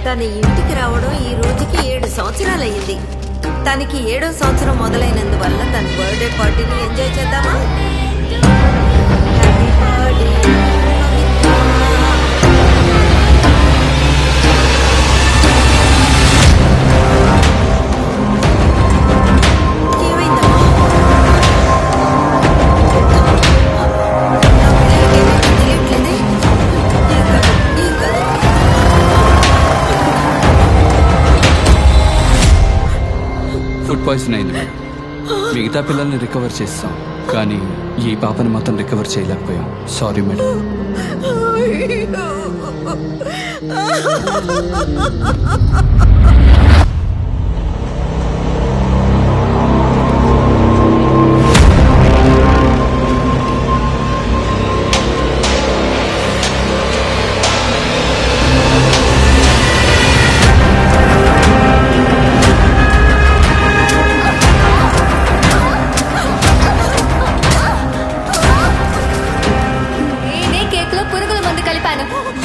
తన ఇంటికి రావడం ఈ రోజుకి 7 సంవత్సరాలయ్యింది. తనకి 7వ సంవత్సరం మొదలైనందువల్ల తన బర్త్డే పార్టీని ఎంజాయ్ చేద్దామా? హ్యాపీ బర్త్డే ఫుడ్ పాయిజన్ అయింది మేడం. మిగతా పిల్లల్ని రికవర్ చేస్తాం, కానీ ఈ పాపని మాత్రం రికవర్ చేయలేకపోయాం. Sorry madam.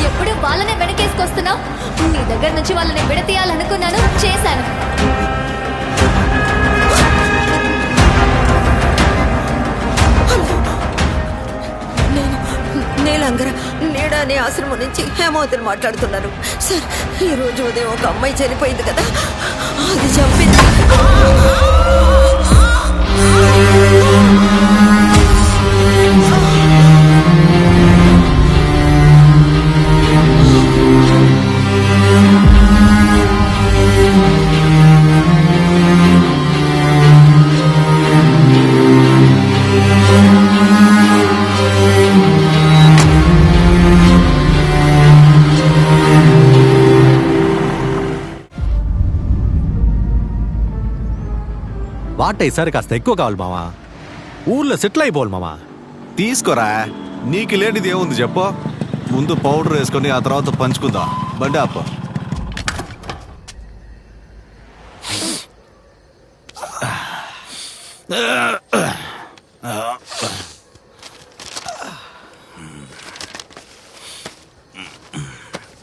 ఎప్పుడు వాళ్ళనే వెనకేసుకొస్తున్నావు? నీ దగ్గర నుంచి వాళ్ళని విడతీయాలనుకున్నాను, చేశాను. నీలంగర నీడ అనే ఆశ్రమం నుంచి హేమావతిని మాట్లాడుతున్నారు సార్. ఈ రోజు ఉదయం ఒక అమ్మాయి చనిపోయింది కదా, అది చంపింది. వాట ఈసారి కాస్త ఎక్కువ కావాలి మామా. ఊర్లో సెటిల్ అయిపోవాలి మామా. తీసుకోరా, నీకు లేనిది ఏముంది చెప్పు. ముందు పౌడర్ వేసుకొని ఆ తర్వాత పంచుకుందాం. బండి అప్ప.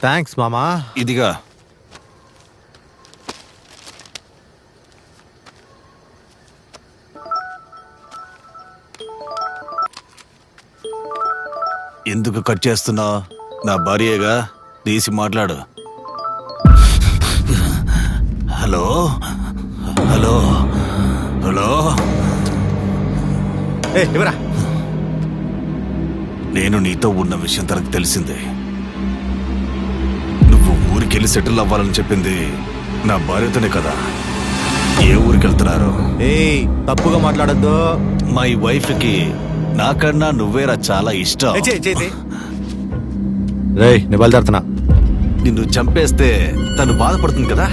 థ్యాంక్స్ మామా. ఇదిగా ఎందుకు కట్ చేస్తున్నావు? నా భార్యగా, తీసి మాట్లాడు. హలో హలో హలో, ఎవరా? నేను నీతో ఉన్న విషయం తనకు తెలిసిందే. నువ్వు ఊరికెళ్ళి సెటిల్ అవ్వాలని చెప్పింది నా భార్యతోనే కదా. ఏ ఊరికి వెళ్తున్నారు? తప్పుగా మాట్లాడద్దు. మై వైఫ్ కి నాకన్నా నువ్వేరా చాలా ఇష్టం. రే నేను బయలుదేరుతున్నా. నిన్ను చంపేస్తే తను బాధపడుతుంది కదా.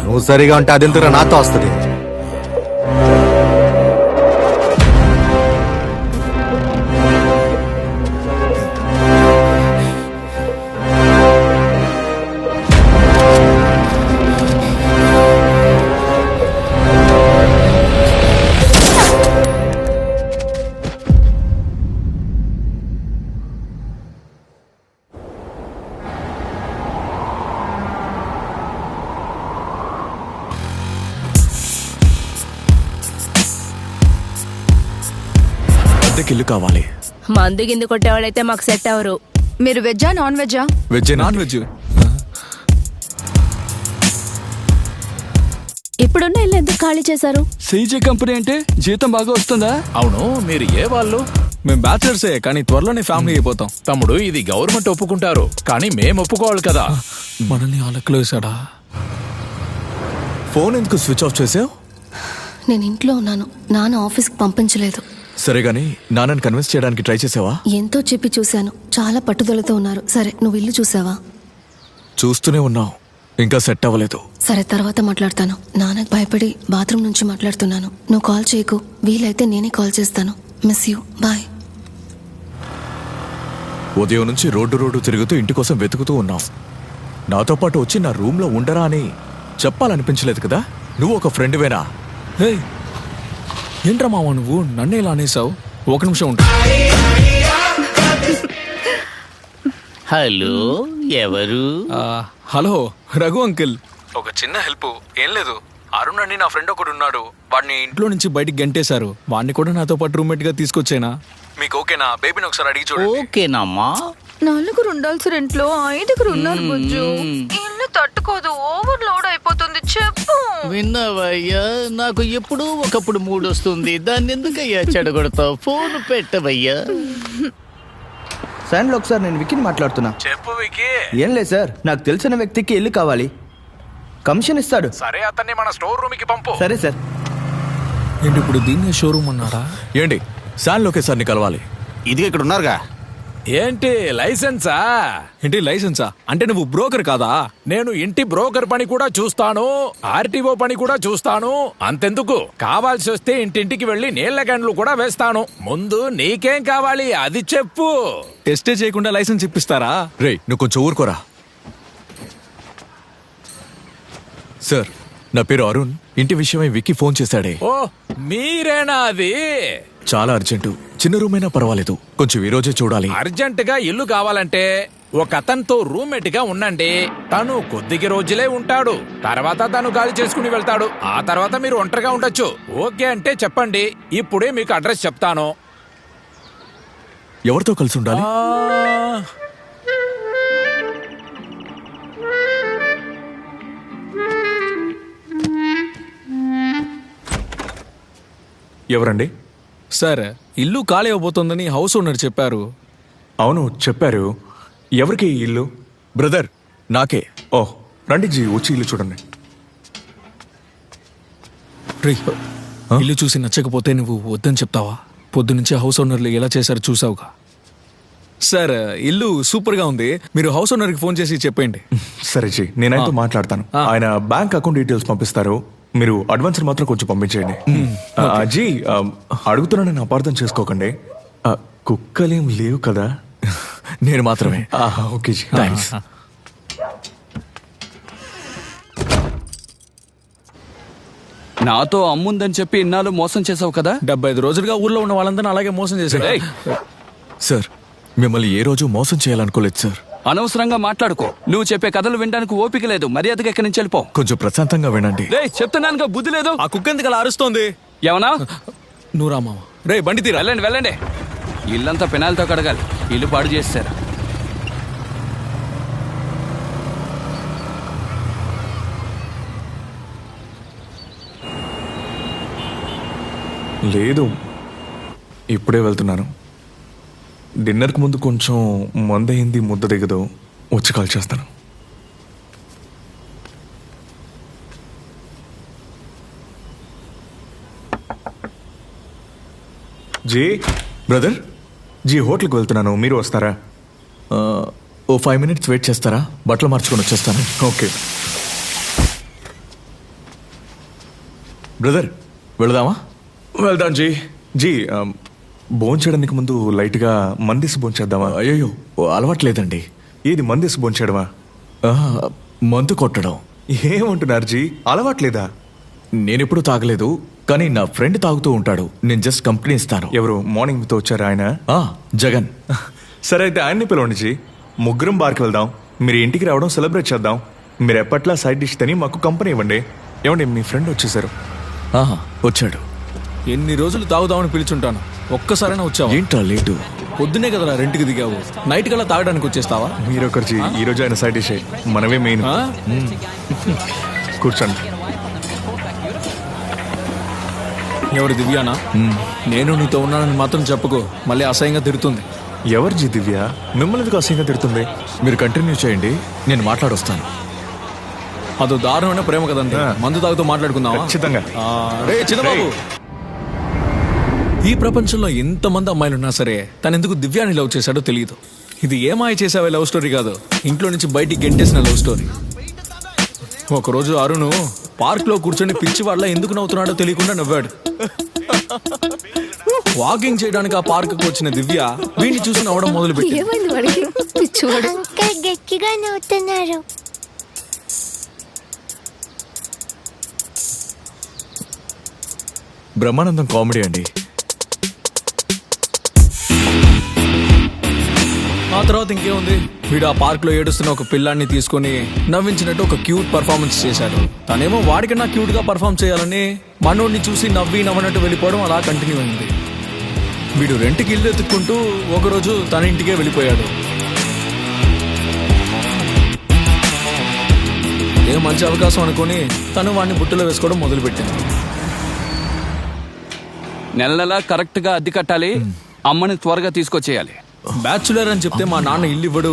నువ్వు సరిగా ఉంటే అదెందుకు నాతో వస్తుంది. ఇల్లు కావాలి. మందు గిందు కొట్టేవాళ్ళైతే మాకు సెట్ అవరు. మీరు వెజ్జా నాన్ వెజ్జా? వెజ్. Non veg. ఇప్పుడున్న ఇల్లు ఎందుకు ఖాళీ చేశారు? సీజే కంపెనీ అంటే జీతం బాగా వస్తుందా? అవును, మీరు ఏ వాళ్ళు? మేము బ్యాచిలర్సే, కానీ త్వరలోనే ఫ్యామిలీ అయిపోతాం. తమ్ముడు, ఇది గవర్నమెంట్ ఒప్పుకుంటారు, కానీ మేము ఒప్పుకోవాలి కదా. మనల్ని అలక్కలు వేసాడా? ఫోన్ ఎందుకు స్విచ్ ఆఫ్ చేసావు? నేను ఇంట్లో ఉన్నాను, నాన్న ఆఫీస్కి పంపించలేదు. సరే గానీ నాన్నని కన్విన్స్ చేయడానికి ట్రై చేసావా? ఎంతో చెప్పి చూశాను, చాలా పట్టుదలతో ఉన్నారు. సరే, నువ్వు ఇల్లు చూసావా? చూస్తూనే ఉన్నావు, ఇంకా సెట్ అవ్వలేదు. సరే, తర్వాత మాట్లాడతాను. నాన్నకు భయపడి బాత్రూమ్ నుంచి మాట్లాడుతున్నాను. నువ్వు కాల్ చేయకు, వీలైతే నేనే కాల్ చేస్తాను. Miss you, bye. ఉదయం నుంచి రోడ్డు తిరుగుతూ ఇంటి కోసం వెతుకుతూ ఉన్నావు. నాతో పాటు వచ్చి నా రూమ్లో ఉండరా అని చెప్పాలనిపించలేదు కదా నువ్వు ఒక ఫ్రెండ్వేనా? హే ఏంట్రా మావా నువ్వు నన్ను ఇలా అనేసావు? ఒక నిమిషం ఉంటా. హలో, ఎవరు? హలో రఘు అంకిల్, ఒక చిన్న హెల్ప్. ఏం లేదు, అరుణ్ అని నా ఫ్రెండ్ ఒకడు ఉన్నాడు. వాడిని ఇంట్లో నుంచి బయటికి గంటేశారు. వాడిని కూడా నాతో పాటు రూమ్మేట్ గా తీసుకొచ్చేనా? మీకు ఓకేనా? బేబీని ఒకసారి అడిగి చూడండి. ఓకేనమ్మా. 4 ఉండాల్సిన ఇంట్లో 5 ఉన్నారు బుజ్జు. ఇల్లు తట్టుకోదు, ఓవర్ లోడ్ అయిపోతుంది. చెప్పు. విన్నావయ్యా, నాకు ఎప్పుడూ ఒకప్పుడు మూడు వస్తుంది. దాన్ని ఎందుకయ్యా చెడగొడతావు? ఫోన్ పెట్టవయ్యా. శాండ్లో ఒకసారి నేను విక్కీని మాట్లాడుతున్నా. చెప్పు వికీ. ఏం లేదు సార్, నాకు తెలిసిన వ్యక్తికి ఇల్లు కావాలి, కమిషన్ ఇస్తాడు. సరే, అతన్ని మన స్టోర్ రూమ్ కి పంపు. సరే సార్. ఏంటి ఇప్పుడు దీన్నే షోరూమ్ అన్నారా? ఏంటి శాన్ లోకేష్ సార్ని కలవాలి. ఇది ఇక్కడ ఉన్నారుగా. ఏంటి లైసెన్సా? ఏంటి లైసెన్సా అంటే నువ్వు బ్రోకర్ కాదా? నేను ఇంటి బ్రోకర్ పని కూడా చూస్తాను, ఆర్టీఓ పని కూడా చూస్తాను. అంతెందుకు, కావాల్సి వస్తే ఇంటింటికి వెళ్లి నీళ్ల గండ్లు కూడా వేస్తాను. ముందు నీకేం కావాలి అది చెప్పు. టెస్టే చేయకుండా లైసెన్స్ ఇప్పిస్తారా? రేయ్ నువ్వు కొంచెం ఊరుకోరా. సార్, నా పేరు అరుణ్. ఇంటి విషయమై విక్కీ ఫోన్ చేశాడే. ఓ మీరేనా అది? చాలా అర్జెంటు, చిన్న రూమ్ అయినా పర్వాలేదు, కొంచెం ఈ రోజే చూడాలి. అర్జెంట్ గా ఇల్లు కావాలంటే ఒక అతనితో రూమ్మేట్ గా ఉండండి. తను కొద్దిగా రోజులే ఉంటాడు, తర్వాత తను గాలి చేసుకుని వెళ్తాడు. ఆ తర్వాత మీరు ఒంటరిగా ఉండొచ్చు. ఓకే అంటే చెప్పండి, ఇప్పుడే మీకు అడ్రస్ చెప్తాను. ఎవరితో కలిసి ఉండాలి? ఎవరండి? సార్, ఇల్లు ఖాళీ అవబోతోందని హౌస్ ఓనర్ చెప్పారు. అవును చెప్పారు. ఎవరికి ఈ ఇల్లు? బ్రదర్, నాకే. ఓ రండి జీ, వచ్చి ఇల్లు చూడండి. ఇల్లు చూసి నచ్చకపోతే నువ్వు వద్దని చెప్తావా? పొద్దునుంచి హౌస్ ఓనర్లు ఎలా చేశారు చూసావుగా. సార్, ఇల్లు సూపర్ గా ఉంది. మీరు హౌస్ ఓనర్ కి ఫోన్ చేసి చెప్పండి. సరే జీ, నేనైతే మాట్లాడతాను. ఆయన బ్యాంక్ అకౌంట్ డీటెయిల్స్ పంపిస్తారు, మీరు అడ్వాన్స్ మాత్రం కొంచెం పంపించేయండి. జీ, అడుగుతున్నా, నేను అపార్థం చేసుకోకండి. కుక్కలేం లేవు కదా? నేను మాత్రమే. Okay ji, thanks. నాతో అమ్ముందని చెప్పి ఇన్నాళ్ళు మోసం చేసావు కదా. 75 రోజులుగా ఊర్లో ఉన్న వాళ్ళందరినీ అలాగే మోసం చేశాడు. సార్, మిమ్మల్ని ఏ రోజు మోసం చేయాలనుకోలేదు సార్. అనవసరంగా మాట్లాడుకో. నువ్వు చెప్పే కథలు వినడానికి ఓపిక లేదు. మర్యాదగా ఎక్కడి నుంచి వెళ్ళిపో. కొంచెం ప్రశాంతంగా వినండి. చెప్తున్నానుగా, బుద్ధి లేదు. ఆ కుక్క ఎందుకు అలా అరుస్తోంది? ఏమన్నా? నువ్వు రామావా. రే బండి తీరా. వెళ్ళండి వెళ్ళండి. ఇల్లంతా పెనాలతో కడగాలి. ఇల్లు పాడు చేస్తారు. లేదు, ఇప్పుడే వెళ్తున్నాను. డిన్నర్కి ముందు కొంచెం మందయింది, ముద్ద దిగదు. వచ్చి కాల్ చేస్తాను. జీ బ్రదర్, జీ హోటల్కి వెళ్తున్నాను, మీరు వస్తారా? ఓ 5 minutes వెయిట్ చేస్తారా? బట్టలు మార్చుకొని వచ్చేస్తాను. ఓకే బ్రదర్, వెళదామా? వెళ్దాం జీ. జీ, భోంచేయడానికి ముందు లైట్గా మందేసి భోంచేద్దామా? అయ్యో, అలవాట్లేదండి. ఏది మందేసి భోంచేయడమా? మందు కొట్టడం. ఏమంటున్నారు జీ, అలవాట్లేదా? నేనెప్పుడు తాగలేదు, కానీ నా ఫ్రెండ్ తాగుతూ ఉంటాడు. నేను జస్ట్ కంపెనీ ఇస్తాను. ఎవరు మార్నింగ్ మీతో వచ్చారు? ఆయన జగన్. సరే అయితే ఆయన్ని పిలవండి జీ. ముగ్గురం బార్కి వెళ్దాం. మీరు ఇంటికి రావడం సెలబ్రేట్ చేద్దాం. మీరు ఎప్పట్లా సైడ్ డిష్ తిని మాకు కంపెనీ ఇవ్వండి. ఏమండి, మీ ఫ్రెండ్ వచ్చేసారు. వచ్చాడు. ఎన్ని రోజులు తాగుదామని పిలుచుంటాను, ఒక్కసారైనా వచ్చావు? ఏంటా లేటు? పొద్దునే కదరా రెంట్కి దిగావు, నైట్ కల్లా తాగడానికి వచ్చేస్తావా? మీరొకరు జీ, ఈ రోజు ఆయన సైడ్ డిష్, మనమే మెయిన్. కూర్చోండి. ఎవరు? దివ్యానా? నేను నీతో ఉన్నానని మాత్రం చెప్పుకో, మళ్ళీ అసహ్యంగా తిడుతుంది. ఎవరు జీ దివ్య? మిమ్మల్ని ఎందుకు అసహ్యంగా తిడుతుంది? మీరు కంటిన్యూ చేయండి, నేను మాట్లాడొస్తాను. అదో దారుణమైన ప్రేమ కదండి. మందు తాగుతూ మాట్లాడుకుందాం. ఖచ్చితంగా. చిన్నబాబు, ఈ ప్రపంచంలో ఎంతమంది అమ్మాయిలున్నా సరే తను ఎందుకు దివ్యాని లవ్ చేశాడో తెలియదు. ఇది ఏమాయ చేసావే లవ్ స్టోరీ కాదు, ఇంట్లో నుంచి బయటికి గెంటేసిన లవ్ స్టోరీ. ఒకరోజు అరుణ్ పార్క్ లో కూర్చొని పిచ్చి వాళ్ళ ఎందుకు నవ్వుతున్నాడో తెలియకుండా నవ్వాడు. వాకింగ్ చేయడానికి ఆ పార్క్ కు వచ్చిన దివ్య వీడిని చూసి నవ్వడం మొదలు పెట్టి, గట్టిగా నవ్వుతున్నారు. బ్రహ్మానందం కామెడీ అండి. ఆ తర్వాత ఇంకేముంది, వీడు ఆ పార్క్ లో ఏడుస్తున్న ఒక పిల్లాన్ని తీసుకొని నవ్వించినట్టు ఒక క్యూట్ పర్ఫార్మెన్స్ చేశాడు. తనేమో వాడికన్నా క్యూట్ గా పర్ఫార్మ్ చేయాలని మనోడిని చూసి నవ్వనట్టు వెళ్ళిపోవడం అలా కంటిన్యూ అయింది. వీడు రెంట్కి ఇల్లు ఎత్తుక్కుంటూ ఒకరోజు తన ఇంటికే వెళ్ళిపోయాడు. ఏ మంచి అవకాశం అనుకుని తను వాడిని బుట్టలో వేసుకోవడం మొదలుపెట్టింది. నెల కరెక్ట్ గా అద్దె కట్టాలి, అమ్మని త్వరగా తీసుకొచ్చేయాలి. బ్యాచులర్ అని చెప్తే మా నాన్న ఇల్లు ఇవ్వడు,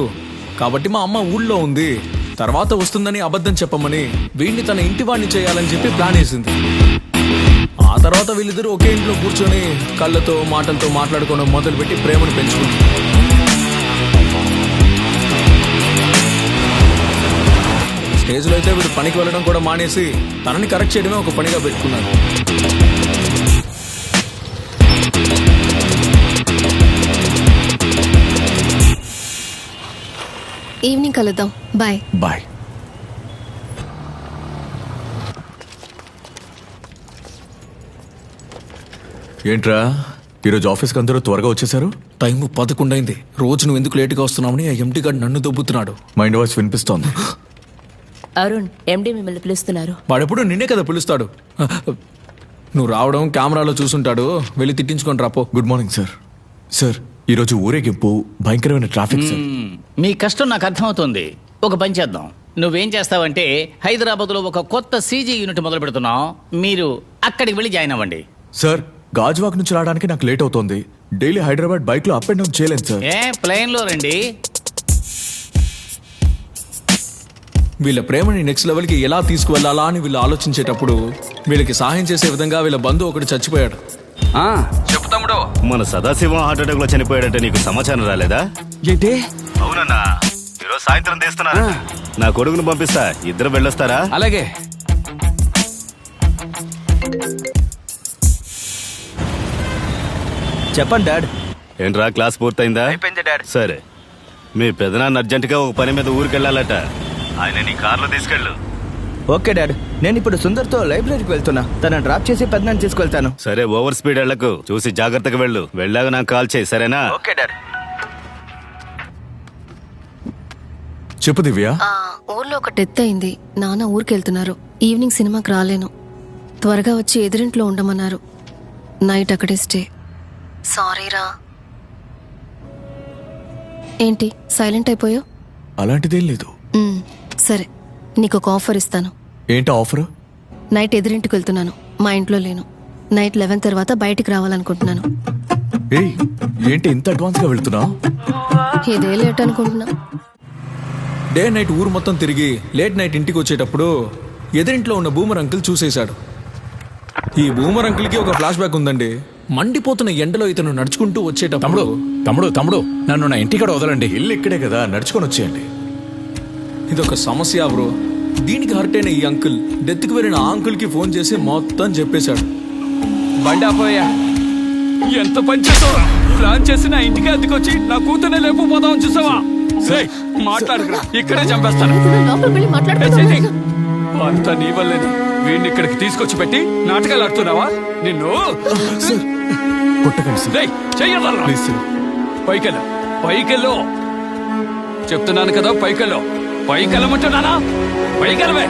కాబట్టి మా అమ్మ ఊళ్ళో ఉంది, తర్వాత వస్తుందని అబద్ధం చెప్పమని వీడిని తన ఇంటి వాడిని చేయాలని చెప్పి ప్లాన్ వేసింది. ఆ తర్వాత వీళ్ళిద్దరూ ఒకే ఇంట్లో కూర్చొని కళ్ళతో మాటలతో మాట్లాడుకోవడం మొదలుపెట్టి ప్రేమను పెంచుకుంది. స్టేజ్లో అయితే వీడు పనికి వెళ్ళడం కూడా మానేసి తనని కరెక్ట్ చేయడమే ఒక పనిగా పెట్టుకున్నాడు. ఈవినింగ్ కలుద్దాం. బాయ్. బాయ్. ఏంట్రా ఈరోజు ఆఫీస్కి అందరూ త్వరగా వచ్చేసారు? టైం 11 అయింది. రోజు నువ్వు ఎందుకు లేటుగా వస్తున్నావని ఆ ఎండి గారు నన్ను దొబ్బుతున్నాడు. మైండ్ వాయిస్ వినిపిస్తోంది. అరుణ్, ఎండి మిమ్మల్ని పిలుస్తున్నారు. వాడెప్పుడు నిన్నే కదా పిలుస్తాడు. నువ్వు రావడం కెమెరాలో చూసుంటాడు, వెళ్ళి తిట్టించుకొని రాపో. Good morning sir. సార్ ఈరోజు ఊరేగింపు, భయంకరమైన ట్రాఫిక్ సార్. మీ కష్టం నాకు అర్థమవుతుంది. ఒక పని చేద్దాం. నువ్వేం చేస్తావంటే హైదరాబాద్లో ఒక కొత్త సీజీ యూనిట్ మొదలు పెడుతున్నావు, మీరు అక్కడికి వెళ్ళి జాయిన్ అవ్వండి. సార్ గాజువాక్ నుంచి రావడానికి నాకు లేట్ అవుతోంది. డైలీ హైదరాబాద్ బైక్ లో అప్ అండ్ డౌన్ చేయలేను సార్. ప్లేన్ లో రండి. వీళ్ళ ప్రేమని నెక్స్ట్ లెవెల్కి ఎలా తీసుకువెళ్ళాలా అని వీళ్ళు ఆలోచించేటప్పుడు వీళ్ళకి సహాయం చేసే విధంగా వీళ్ళ బంధువు ఒకటి చచ్చిపోయాడు. చెప్పు తమ్ముడు. మన సదాశివం హార్ట్ అటాక్ లో చనిపోయాడంటే నీకు సమాచారం రాలేదా? ఏంటి? అవునన్నా, ఈరోజు సాయంత్రం తీస్తున్నా. నా కొడుకును పంపిస్తా, ఇద్దరు వెళ్ళొస్తారా? అలాగే. చెప్పండి డాడ్. ఏంట్రా క్లాస్ పూర్తయిందా? అయిపోయింది డాడ్. సరే, మీ పెదనాన్న అర్జెంటుగా ఒక పని మీద ఊరికెళ్ళాలట. ఆయన నీ కార్లో తీసుకెళ్ళు. Okay dad. నేను ఇప్పుడు సుందర్తో లైబ్రరీకి వెళ్తున్నా. తన డ్రాప్ చేసి పెద్దనాన్ని తీసుకెళ్తాను. సరే, ఓవర్ స్పీడ్ వెళ్ళకు, చూసి జాగ్రత్తగా వెళ్ళు. వెళ్ళాక నాకు కాల్ చేయి, సరేనా? Okay dad. చెప్పు దివ్య. ఊర్లో ఒక డెత్ అయింది. నాన్న ఊరికి వెళ్తున్నారు. ఈవినింగ్ సినిమాకి రాలేను. త్వరగా వచ్చి ఎదురింట్లో ఉండమన్నారు. నైట్ అక్కడే స్టే. సారీరా. ఏంటి సైలెంట్ అయిపోయావు? అలాంటిదేం లేదు. సరే, నీకు ఒక ఆఫర్ ఇస్తాను. ఏంటా ఆఫర్? నైట్ ఎదురింటికి వెళ్తున్నాను. మా ఇంట్లో లేను. నైట్ 11 తర్వాత బయటికి రావాలనుకుంటున్నాను. ఏయ్, ఏంటి ఇంత అడ్వాన్స్ గా వెళ్తున్నా? ఇదే లేట్ అనుకుంటున్నా. డే నైట్ ఊరు మొత్తం తిరిగి లేట్ నైట్ ఇంటికి వచ్చేటప్పుడు ఎదురింట్లో ఉన్న బూమర్ అంకుల్ చూసేశాడు. ఈ బూమర్ అంకుల్కి ఒక ఫ్లాష్ బ్యాక్ ఉందండి. మండిపోతున్న ఎండలో ఇతను నడుచుకుంటూ వచ్చేటప్పుడు, తమ్ముడు నన్ను నా ఇంటికాడ వదలండి. ఇల్లు ఇక్కడే కదా, నడుచుకొని వచ్చేయండి. ఇదొక సమస్య బ్రో. దీనికి హర్ట్ అయిన ఈ అంకుల్ డెత్కి వెళ్ళిన ఆ అంకుల్కి ఫోన్ చేసి మొత్తం చెప్పేశాడు. బండి ఆపోయా, ఎంత పని చేసావురా? ప్లాన్ చేసి నా ఇంటికి అద్దెకొచ్చి నా కూతుర్నే లేకపోదామని చూసావా? మాట్లాడకురా, ఇక్కడే చంపేస్తాను. అంతా నీ వల్లేని. వీడిని ఇక్కడికి తీసుకొచ్చి పెట్టి నాటకాలు ఆడుతున్నావా? నిన్ను పైకెళ్ళు చెప్తున్నాను కదా, పైకెళ్ళమంటున్నానా? పైకెళ్ళవే.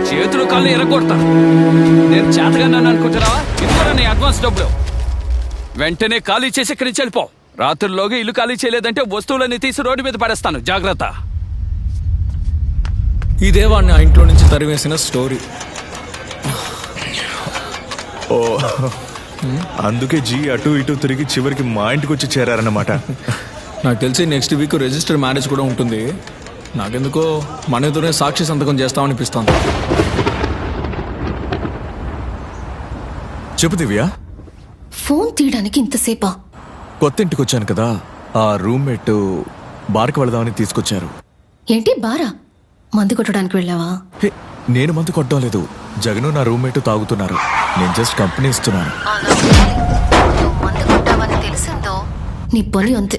చేతులు కాళ్ళు ఎరగొడతా. నేను చేతగాన్నాను అనుకుంటున్నావా? ఇదిగోరా నీ అడ్వాన్స్ డబ్బులు. వెంటనే ఖాళీ చేసి ఇక్కడి నుంచి వెళ్ళిపో. రాత్రుల్లోగా ఇల్లు ఖాళీ చేయలేదంటే వస్తువులన్నీ తీసి రోడ్డు మీద పడేస్తాను, జాగ్రత్త. ఇదే వాడిని ఆ ఇంట్లో నుంచి తరివేసిన స్టోరీ. ఓ, అందుకే జీ అటు ఇటు తిరిగి చివరికి మా ఇంటికి వచ్చి చేరారన్నమాట. నాకు తెలిసి నెక్స్ట్ వీక్ రిజిస్టర్డ్ మ్యారేజ్ కూడా ఉంటుంది. నాకెందుకో మన ఎదురే సాక్షి సంతకం చేస్తామనిపిస్తోంది. చెప్పు దివ్య. ఫోన్ తీయడానికి ఇంతసేపా? కొత్త ఇంటికి వచ్చాను కదా, ఆ రూమ్మేట్ బార్కి వెళదామని తీసుకొచ్చారు. ఏంటి బారా? మందు కొట్టడానికి వెళ్ళావా? నేను మందు కొట్టడం లేదు. జగను నా రూమ్మేట్ తాగుతున్నారు. నేను జస్ట్ కంపెనీ ఇస్తున్నాను. మందు కొట్టావని తెలిసిందో నీ పని అంతే.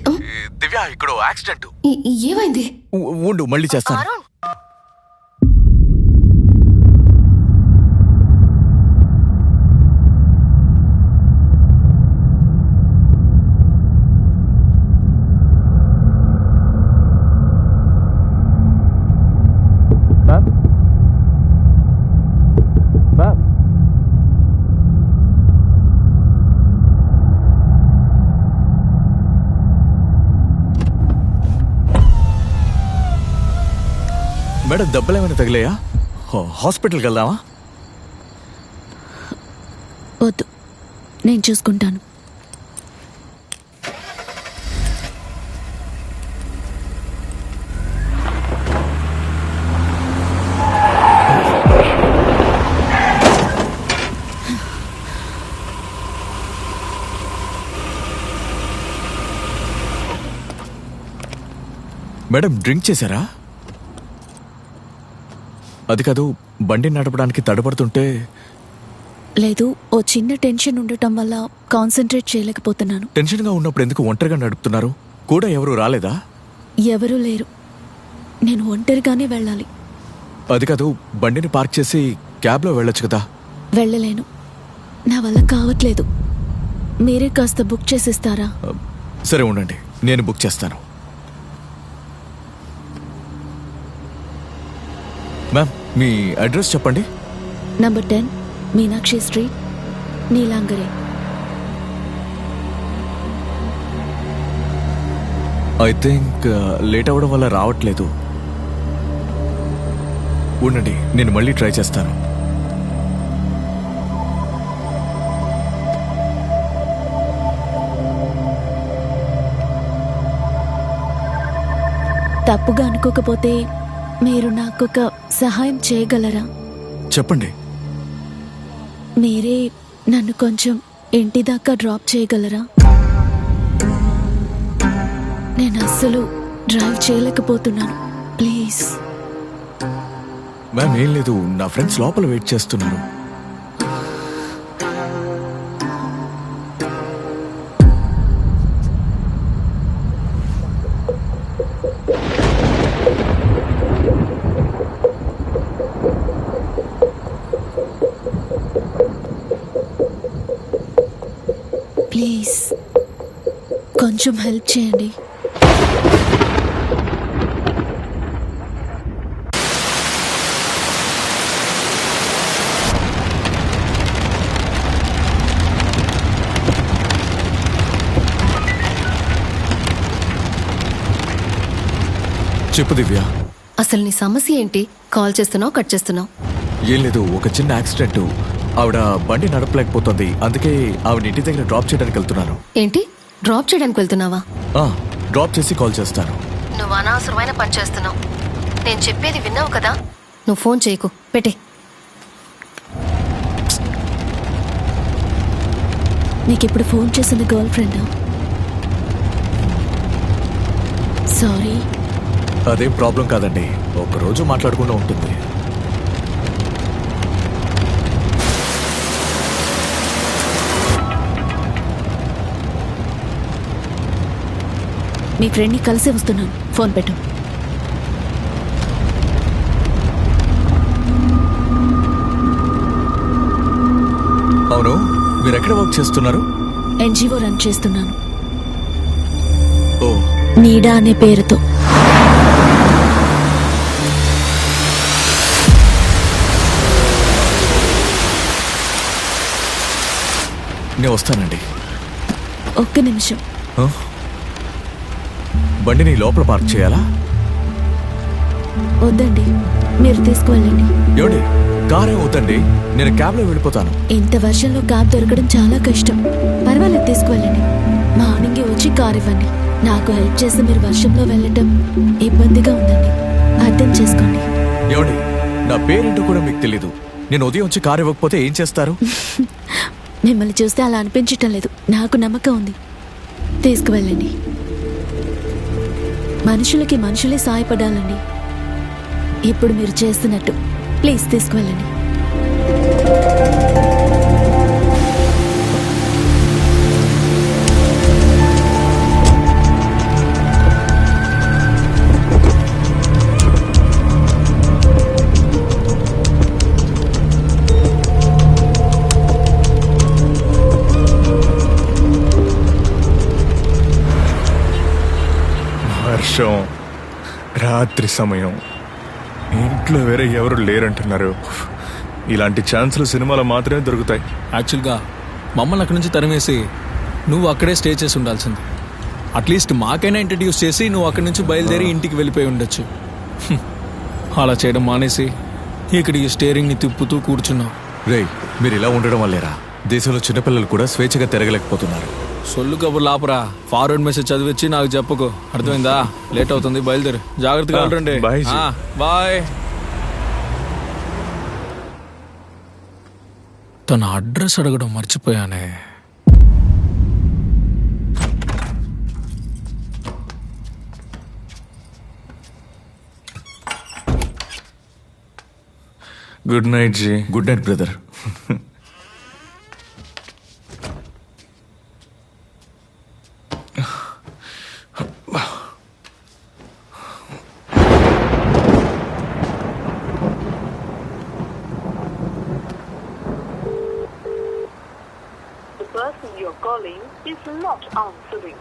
దివ్య, ఇక్కడ యాక్సిడెంట్. ఏమైంది? ఉండు, మళ్ళీ చేస్తాను. మేడం దెబ్బలు ఏమైనా తగిలాయా? హాస్పిటల్కి వెళ్దామా? వద్దు, నేను చూసుకుంటాను. మేడం డ్రింక్ చేశారా? అది కాదు, బండి నడపడానికి తడబడుతుంటే. లేదు, ఓ చిన్న టెన్షన్ ఉండటం వల్ల కాన్సన్ట్రేట్ చేయలేకపోతున్నాను. టెన్షన్గా ఉన్నప్పుడు ఎందుకు ఒంటరిగా నడుపుతున్నారు? కూడా ఎవరు రాలేదా? ఎవరూ లేరు, నేను ఒంటరిగానే వెళ్ళాలి. అది కాదు, బండిని పార్క్ చేసి క్యాబ్లో వెళ్ళొచ్చు కదా. వెళ్ళలేను, నా వల్ల కావట్లేదు. మీరే కాస్త బుక్ చేసిస్తారా? సరే ఉండండి, నేను బుక్ చేస్తాను. మ్యామ్, మీ అడ్రస్ చెప్పండి. Number 10 Meenakshi street, Neelankarai. I think late అవ్వడం వల్ల రావట్లేదు. ఉండండి, నేను మళ్ళీ ట్రై చేస్తాను. తప్పుగా అనుకోకపోతే మీరు నాకొక సహాయం చేయగలరా? చెప్పండి. మీరే నన్ను కొంచెం ఇంటి దాకా డ్రాప్ చేయగలరా? నేను అస్సలు డ్రైవ్ చేయలేకపోతున్నాను, ప్లీజ్. మ్యామ్ ఏం లేదు, నా ఫ్రెండ్స్ లోపల వెయిట్ చేస్తున్నారు. ప్లీజ్ కొంచెం హెల్ప్ చేయండి. చెప్పు దివ్య. అసలు నీ సమస్య ఏంటి? కాల్ చేస్తున్నావు, కట్ చేస్తున్నావు. ఏం లేదు, ఒక చిన్న యాక్సిడెంట్. ఆవిడ బండి నడపలేకపోతుంది, అందుకే ఆవిడ ఇంటి దగ్గర డ్రాప్ చేయడానికి వెళ్తున్నాను. ఏంటి, డ్రాప్ చేయడానికి వెళ్తున్నావా? డ్రాప్ చేసి కాల్ చేస్తాను. నువ్వు అనవసరమైన పని చేస్తున్నావు. నేను చెప్పేది విన్నావు కదా. నువ్వు ఫోన్ చేయకు, పెట్టే. నీకిప్పుడు ఫోన్ చేసింది గర్ల్ ఫ్రెండా? సారీ. అదేం ప్రాబ్లం కాదండి, ఒకరోజు మాట్లాడకుండా ఉంటుంది. మీ ఫ్రెండ్ని కలిసి వస్తున్నాను, ఫోన్ పెట్టు. అవును, మీరు ఎక్కడ వర్క్ చేస్తున్నారు? ఎన్జిఓ రన్ చేస్తున్నాను. ఓ, నీడా అనే పేరుతో. నేను వస్తానండి. ఒక్క నిమిషం. బండిని లోపల పార్క్ చేయాలా? వద్దండి, మీరు తీసుకువెళ్ళండి. ఏమండి, కారే వద్దండి, నేను క్యాబ్లో వెళ్ళిపోతాను. ఇంత వర్షంలో కార్ దొరకడం చాలా కష్టం. పర్వాలేదు, తీసుకువెళ్ళండి. మార్నింగే వచ్చి కార్ ఇవ్వండి. నాకు హెల్ప్ చేసి మీరు వర్షంలో వెళ్ళటం ఇబ్బందిగా ఉందండి, అర్థం చేసుకోండి. ఏమండి, నా పేరేంటో కూడా మీకు తెలీదు. నేను ఉదయం వచ్చి కారు ఇవ్వకపోతే ఏం చేస్తారు? మిమ్మల్ని చూస్తే అలా అనిపించటం లేదు, నాకు నమ్మకం ఉంది. తీసుకువెళ్ళండి. మనుషులకి మనుషులే సాయపడాలండి, ఇప్పుడు మీరు చేస్తున్నట్టు. ప్లీజ్ తీసుకువెళ్ళండి. వర్షం, రాత్రి సమయం, ఇంట్లో వేరే ఎవరు లేరంటున్నారు. ఇలాంటి ఛాన్సులు సినిమాలో మాత్రమే దొరుకుతాయి. యాక్చువల్గా మమ్మల్ని అక్కడి నుంచి తరిమేసి నువ్వు అక్కడే స్టే చేసి ఉండాల్సింది. అట్లీస్ట్ మాకైనా ఇంట్రడ్యూస్ చేసి నువ్వు అక్కడి నుంచి బయలుదేరి ఇంటికి వెళ్ళిపోయి ఉండొచ్చు. అలా చేయడం మానేసి ఇక్కడ ఈ స్టీరింగ్ని తిప్పుతూ కూర్చున్నాం. రేయ్, మీరు ఇలా ఉండడం వల్లేరా దేశంలో చిన్నపిల్లలు కూడా స్వేచ్ఛగా తిరగలేకపోతున్నారు. సొల్లు కబుర్లు ఆపరా. ఫార్వర్డ్ మెసేజ్ చదివించి నాకు చెప్పకు, అర్థమైందా? లేట్ అవుతుంది, బయలుదేరు. జాగ్రత్తగా వెళ్ళండి. బాయ్ జీ. బాయ్. తన అడ్రస్ అడగడం మర్చిపోయానే. Good night ji. Good night brother. The person you're calling is not answering.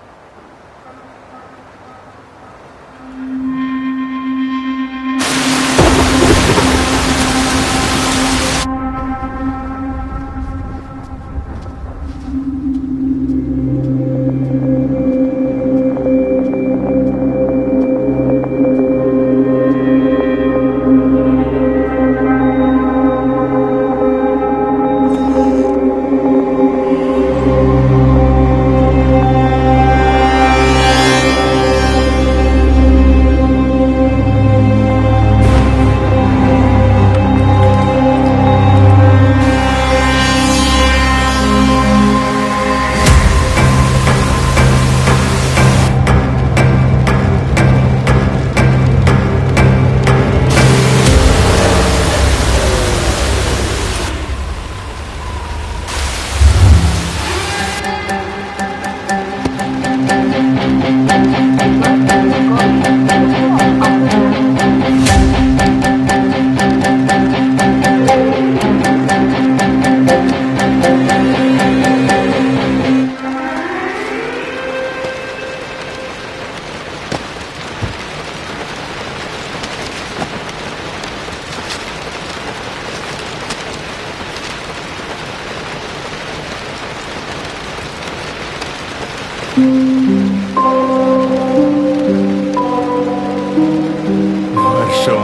వర్షం,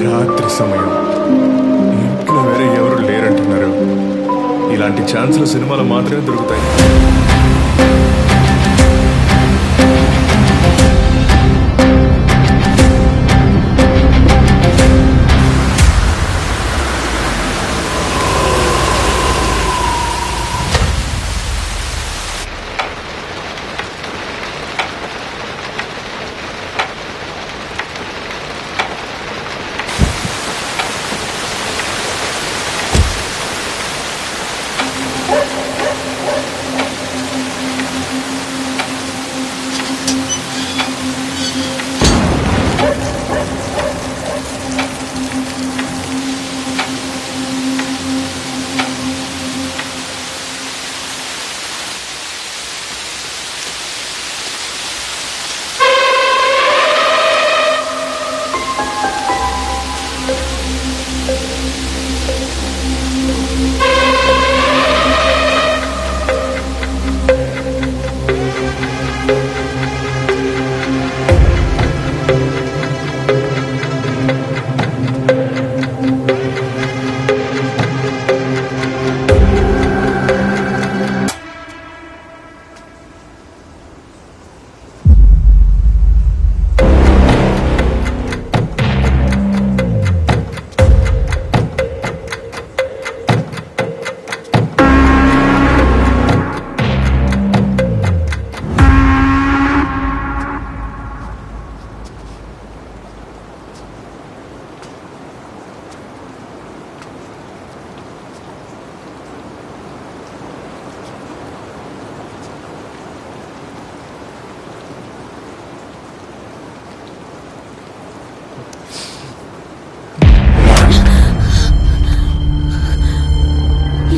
రాత్రి సమయం, ఇంట్లో వేరే ఎవరు లేరంటున్నారు. ఇలాంటి ఛాన్సులు సినిమాలో మాత్రమే దొరుకుతాయి.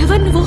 ఎవరు నువ్వు?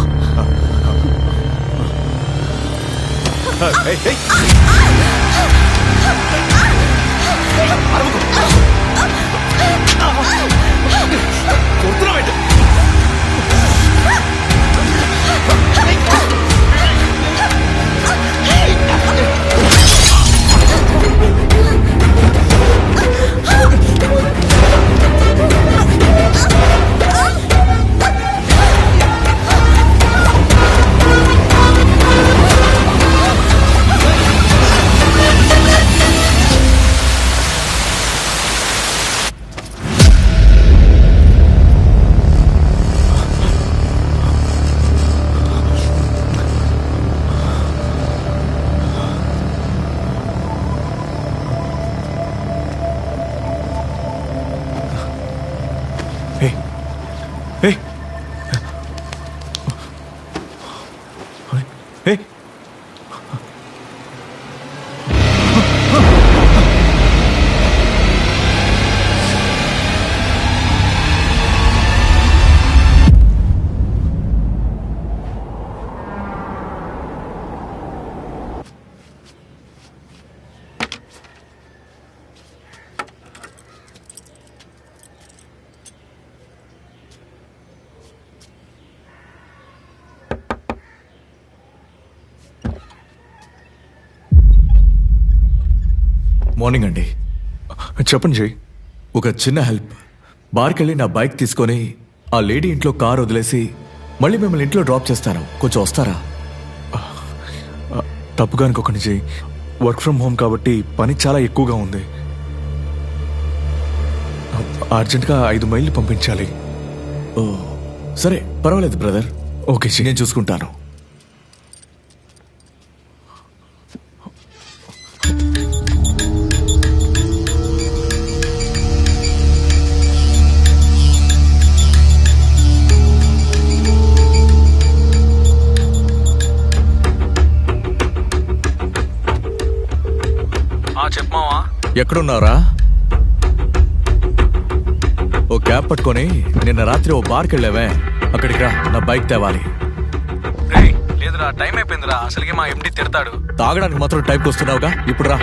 మార్నింగ్ అండి. చెప్పండి జై. ఒక చిన్న హెల్ప్. బార్కి వెళ్ళి నా బైక్ తీసుకొని ఆ లేడీ ఇంట్లో కార్ వదిలేసి మళ్ళీ మిమ్మల్ని ఇంట్లో డ్రాప్ చేస్తాను. కొంచెం వస్తారా? తప్పుగా అనుకోకండి జై, వర్క్ ఫ్రమ్ హోమ్ కాబట్టి పని చాలా ఎక్కువగా ఉంది. అర్జెంట్గా 5 మైళ్ళు పంపించాలి. ఓ సరే, పర్వాలేదు బ్రదర్. ఓకే జీ, నేను చూసుకుంటాను. చెప్పమావా? ఎక్కడున్నారా? ఓ క్యాబ్ పట్టుకొని నిన్న రాత్రి ఓ బార్కి వెళ్ళావే, అక్కడికి రా, నా బైక్ తేవాలి. లేదురా, టైం అయిపోయిందిరా. అసలుకి మా ఎండి తిడతాడు. తాగడానికి మాత్రం టైంకి వస్తున్నావుగా, ఇప్పుడు రా.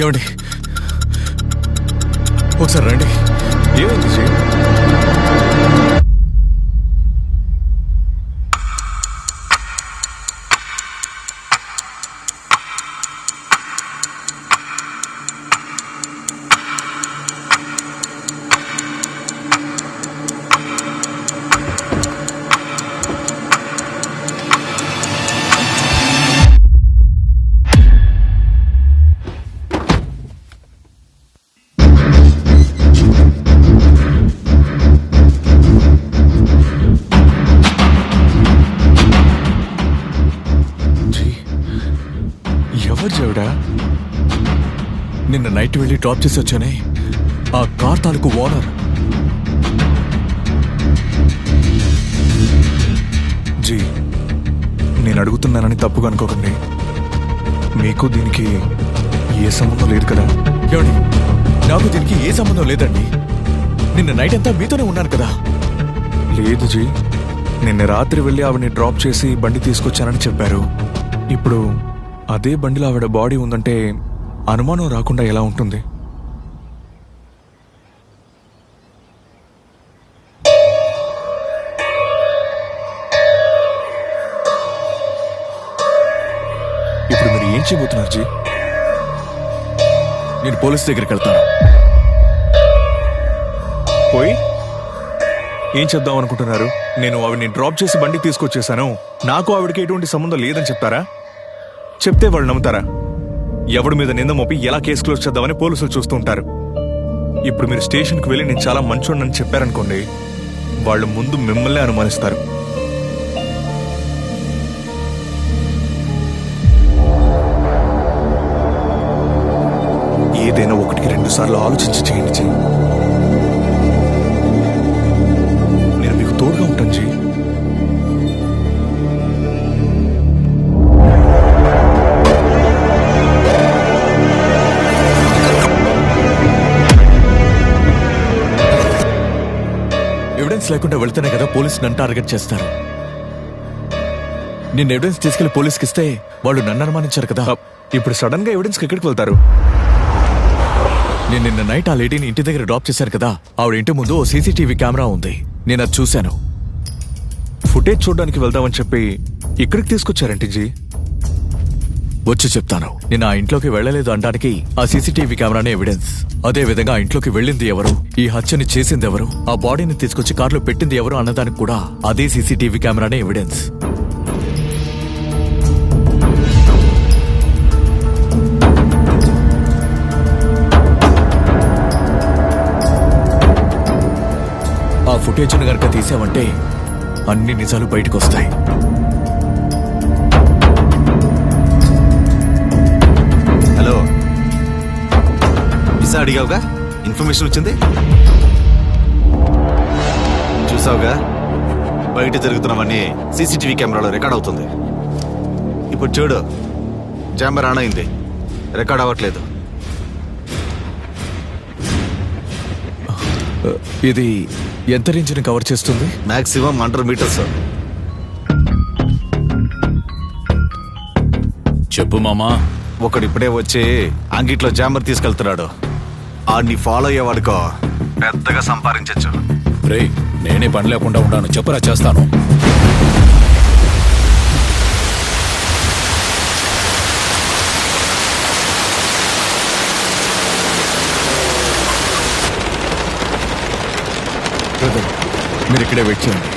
ఏమండి, ఒకసారి రండి. ఏమైంది జై? నిన్న నైట్ వెళ్ళి డ్రాప్ చేసి వచ్చానే, ఆ కార్ తాలూకు ఓనర్. జీ, నేను అడుగుతున్నానని తప్పుగా అనుకోకండి. మీకు దీనికి ఏ సంబంధం లేదు కదా? ఏమండి, నాకు దీనికి ఏ సంబంధం లేదండి. నిన్న నైట్ అంతా మీతోనే ఉన్నాను కదా. లేదు జీ, నిన్న రాత్రి వెళ్ళి ఆవిడని డ్రాప్ చేసి బండి తీసుకొచ్చానని చెప్పారు. ఇప్పుడు అదే బండిలో ఆవిడ బాడీ ఉందంటే అనుమానం రాకుండా ఎలా ఉంటుంది? ఇప్పుడు మీరు ఏం చేయబోతున్నారు జీ? నేను పోలీస్ దగ్గరికి వెళ్తాను. పోయి ఏం చేద్దాం అనుకుంటున్నారు? నేను ఆవిడని డ్రాప్ చేసి బండి తీసుకొచ్చేసాను, నాకు ఆవిడకి ఎటువంటి సంబంధం లేదని చెప్తారా? చెప్తే వాళ్ళు నమ్ముతారా? ఎవడి మీద నింద మోపి ఎలా కేసు క్లోజ్ చేద్దామని పోలీసులు చూస్తూ ఉంటారు. ఇప్పుడు మీరు స్టేషన్కి వెళ్ళి నేను చాలా మంచోడినని చెప్పారనుకోండి, వాళ్ళు ముందు మిమ్మల్నే అనుమానిస్తారు. ఏదైనా 1-2 సార్లు ఆలోచించి చేయండి జీ. నేను మీకు తోడుగా ఉంటాను జీ. ఎవిడెన్స్ లేకుండా వెళ్తేనే కదా పోలీసు నన్ను టార్గెట్ చేస్తారు. నిన్న ఎవిడెన్స్ తీసుకెళ్లి పోలీస్కి ఇస్తే వాళ్ళు నన్ను అనుమానించారు కదా. ఇప్పుడు సడన్ గా ఎవిడెన్స్ ఎక్కడికి వెళ్తారు? నేను నిన్న నైట్ ఆ లేడీని ఇంటి దగ్గర డ్రాప్ చేశాను కదా, ఆవిడ ఇంటి ముందు ఓ సీసీటీవీ కెమెరా ఉంది, నేను అది చూశాను. ఫుటేజ్ చూడడానికి వెళ్దామని చెప్పి ఇక్కడికి తీసుకొచ్చారంటే జీ. వచ్చి చెప్తాను. నేను ఆ ఇంట్లోకి వెళ్ళలేదు అనడానికి ఆ సీసీటీవీ కెమెరానే ఎవిడెన్స్. అదే విధంగా ఆ ఇంట్లోకి వెళ్ళింది ఎవరు, ఈ హత్యని చేసింది ఎవరు, ఆ బాడీని తీసుకొచ్చి కారులో పెట్టింది ఎవరు అన్నదానికి కూడా అదే సీసీటీవీ కెమెరానే ఎవిడెన్స్. ఆ ఫుటేజ్ను గనక తీసామంటే అన్ని నిజాలు బయటకు వస్తాయి. హలో, వీసా అడిగావుగా, ఇన్ఫర్మేషన్ వచ్చింది చూసావుగా. బయట జరుగుతున్నవన్నీ సీసీటీవీ కెమెరాలో రికార్డ్ అవుతుంది. ఇప్పుడు చూడు, జాంబర్ ఆన్ అయింది. రికార్డ్ అవ్వట్లేదు. ఇది ఎంత రేంజ్ని కవర్ చేస్తుంది? Maximum 100 metres. చెప్పు మామా. ఒకడిప్పుడే వచ్చి అంగిట్లో జామర్ తీసుకెళ్తున్నాడు. ఆడిని ఫాలో అయ్యేవాడుకో పెద్దగా సంపాదించచ్చు. రే, నేనే పని లేకుండా ఉంటాను. చెప్పురా, చేస్తాను. మీరు ఇక్కడే వెయిట్ చేయండి.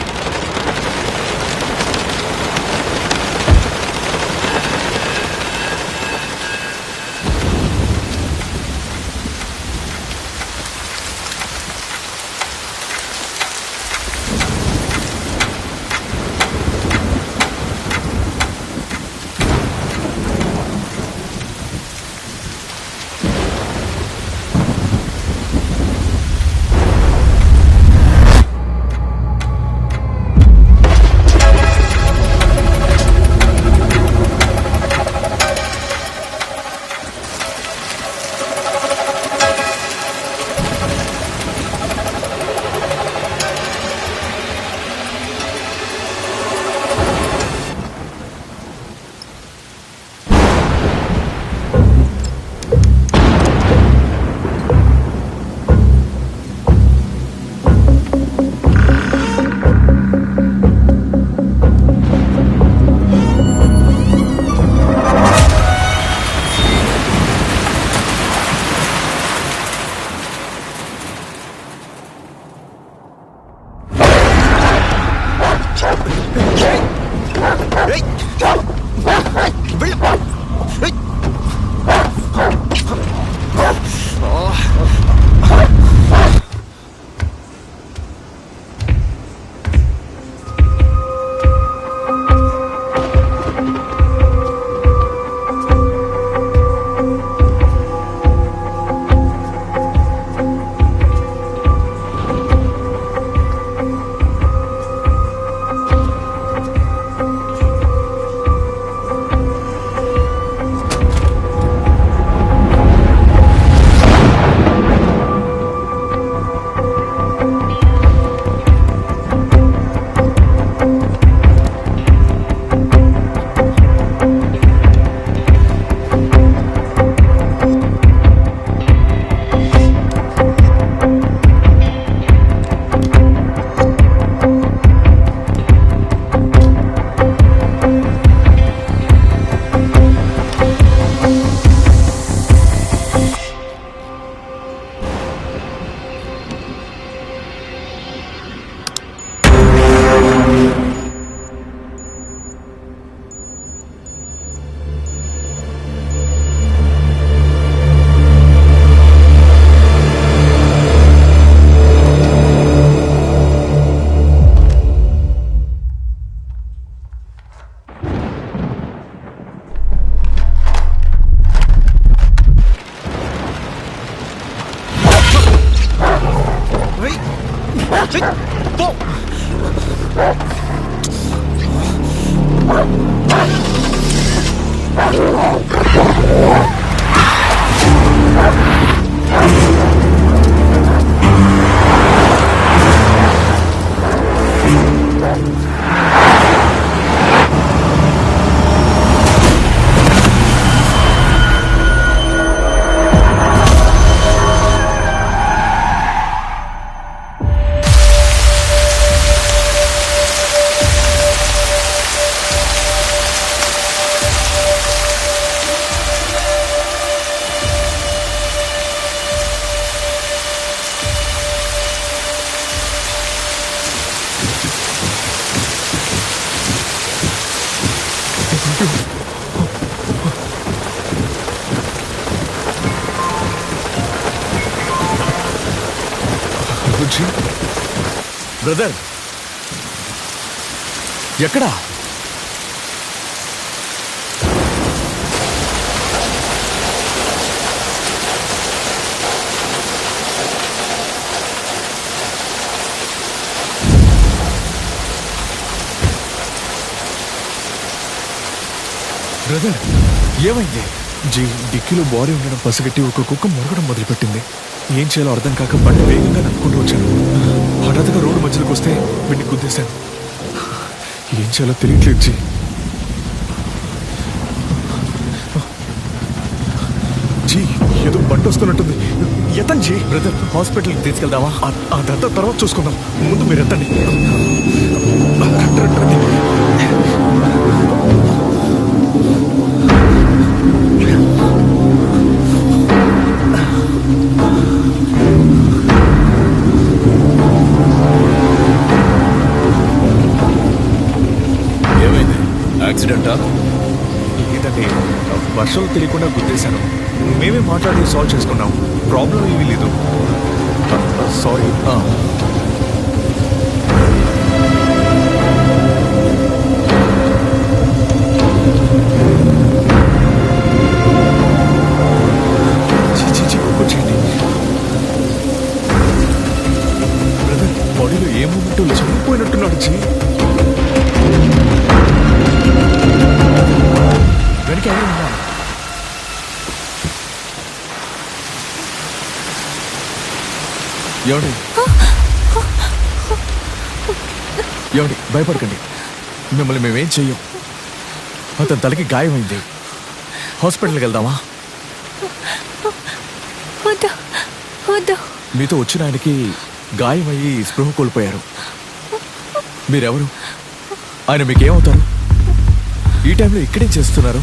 బ్రదర్, ఎక్కడా? బ్రదర్, ఏమైంది? జీ డిక్కీలో బాడీ ఉండడం పసిగట్టి ఒక కుక్క మొరగడం మొదలుపెట్టింది. ఏం చేయాలో అర్థం కాక బండి వేగంగా నడుపుకుంటూ వచ్చాను. హఠాత్తుగా రోడ్డు మధ్యలోకి వస్తే వీడిని గుద్దేశాను. ఏం చేయాలో తెలియట్లేదు జీ. జీ ఏదో బండి వస్తున్నట్టుంది. ఎత్తండి జీ. బ్రదర్ హాస్పిటల్కి తీసుకెళ్దామా? అదంతా తర్వాత చూసుకుందాం, ముందు మీరు ఎత్తండి. ఏమైంది? యాక్సిడెంటా? లేదండి, వర్షంలో తెలియకుండా గుద్దేశాను. మేమే మాట్లాడి సాల్వ్ చేసుకున్నాం. ప్రాబ్లం ఏమీ లేదు. సారీ. వచ్చేయండి. బ్రదర్ బాడీలో ఏ మూమెంట్ చనిపోయినట్టున్నాడు జీ. వెనక ఎవరు ఉన్నారు? ఏమండి ఏమండి భయపడకండి, మిమ్మల్ని మేమేం చెయ్యం. అతని తలకి గాయమైంది. హాస్పిటల్కి వెళ్దామా? మీతో వచ్చిన ఆయనకి గాయమయ్యి స్పృహ కోల్పోయారు. మీరెవరు? ఆయన మీకేమవుతారు? ఈ టైంలో ఇక్కడేం చేస్తున్నారు?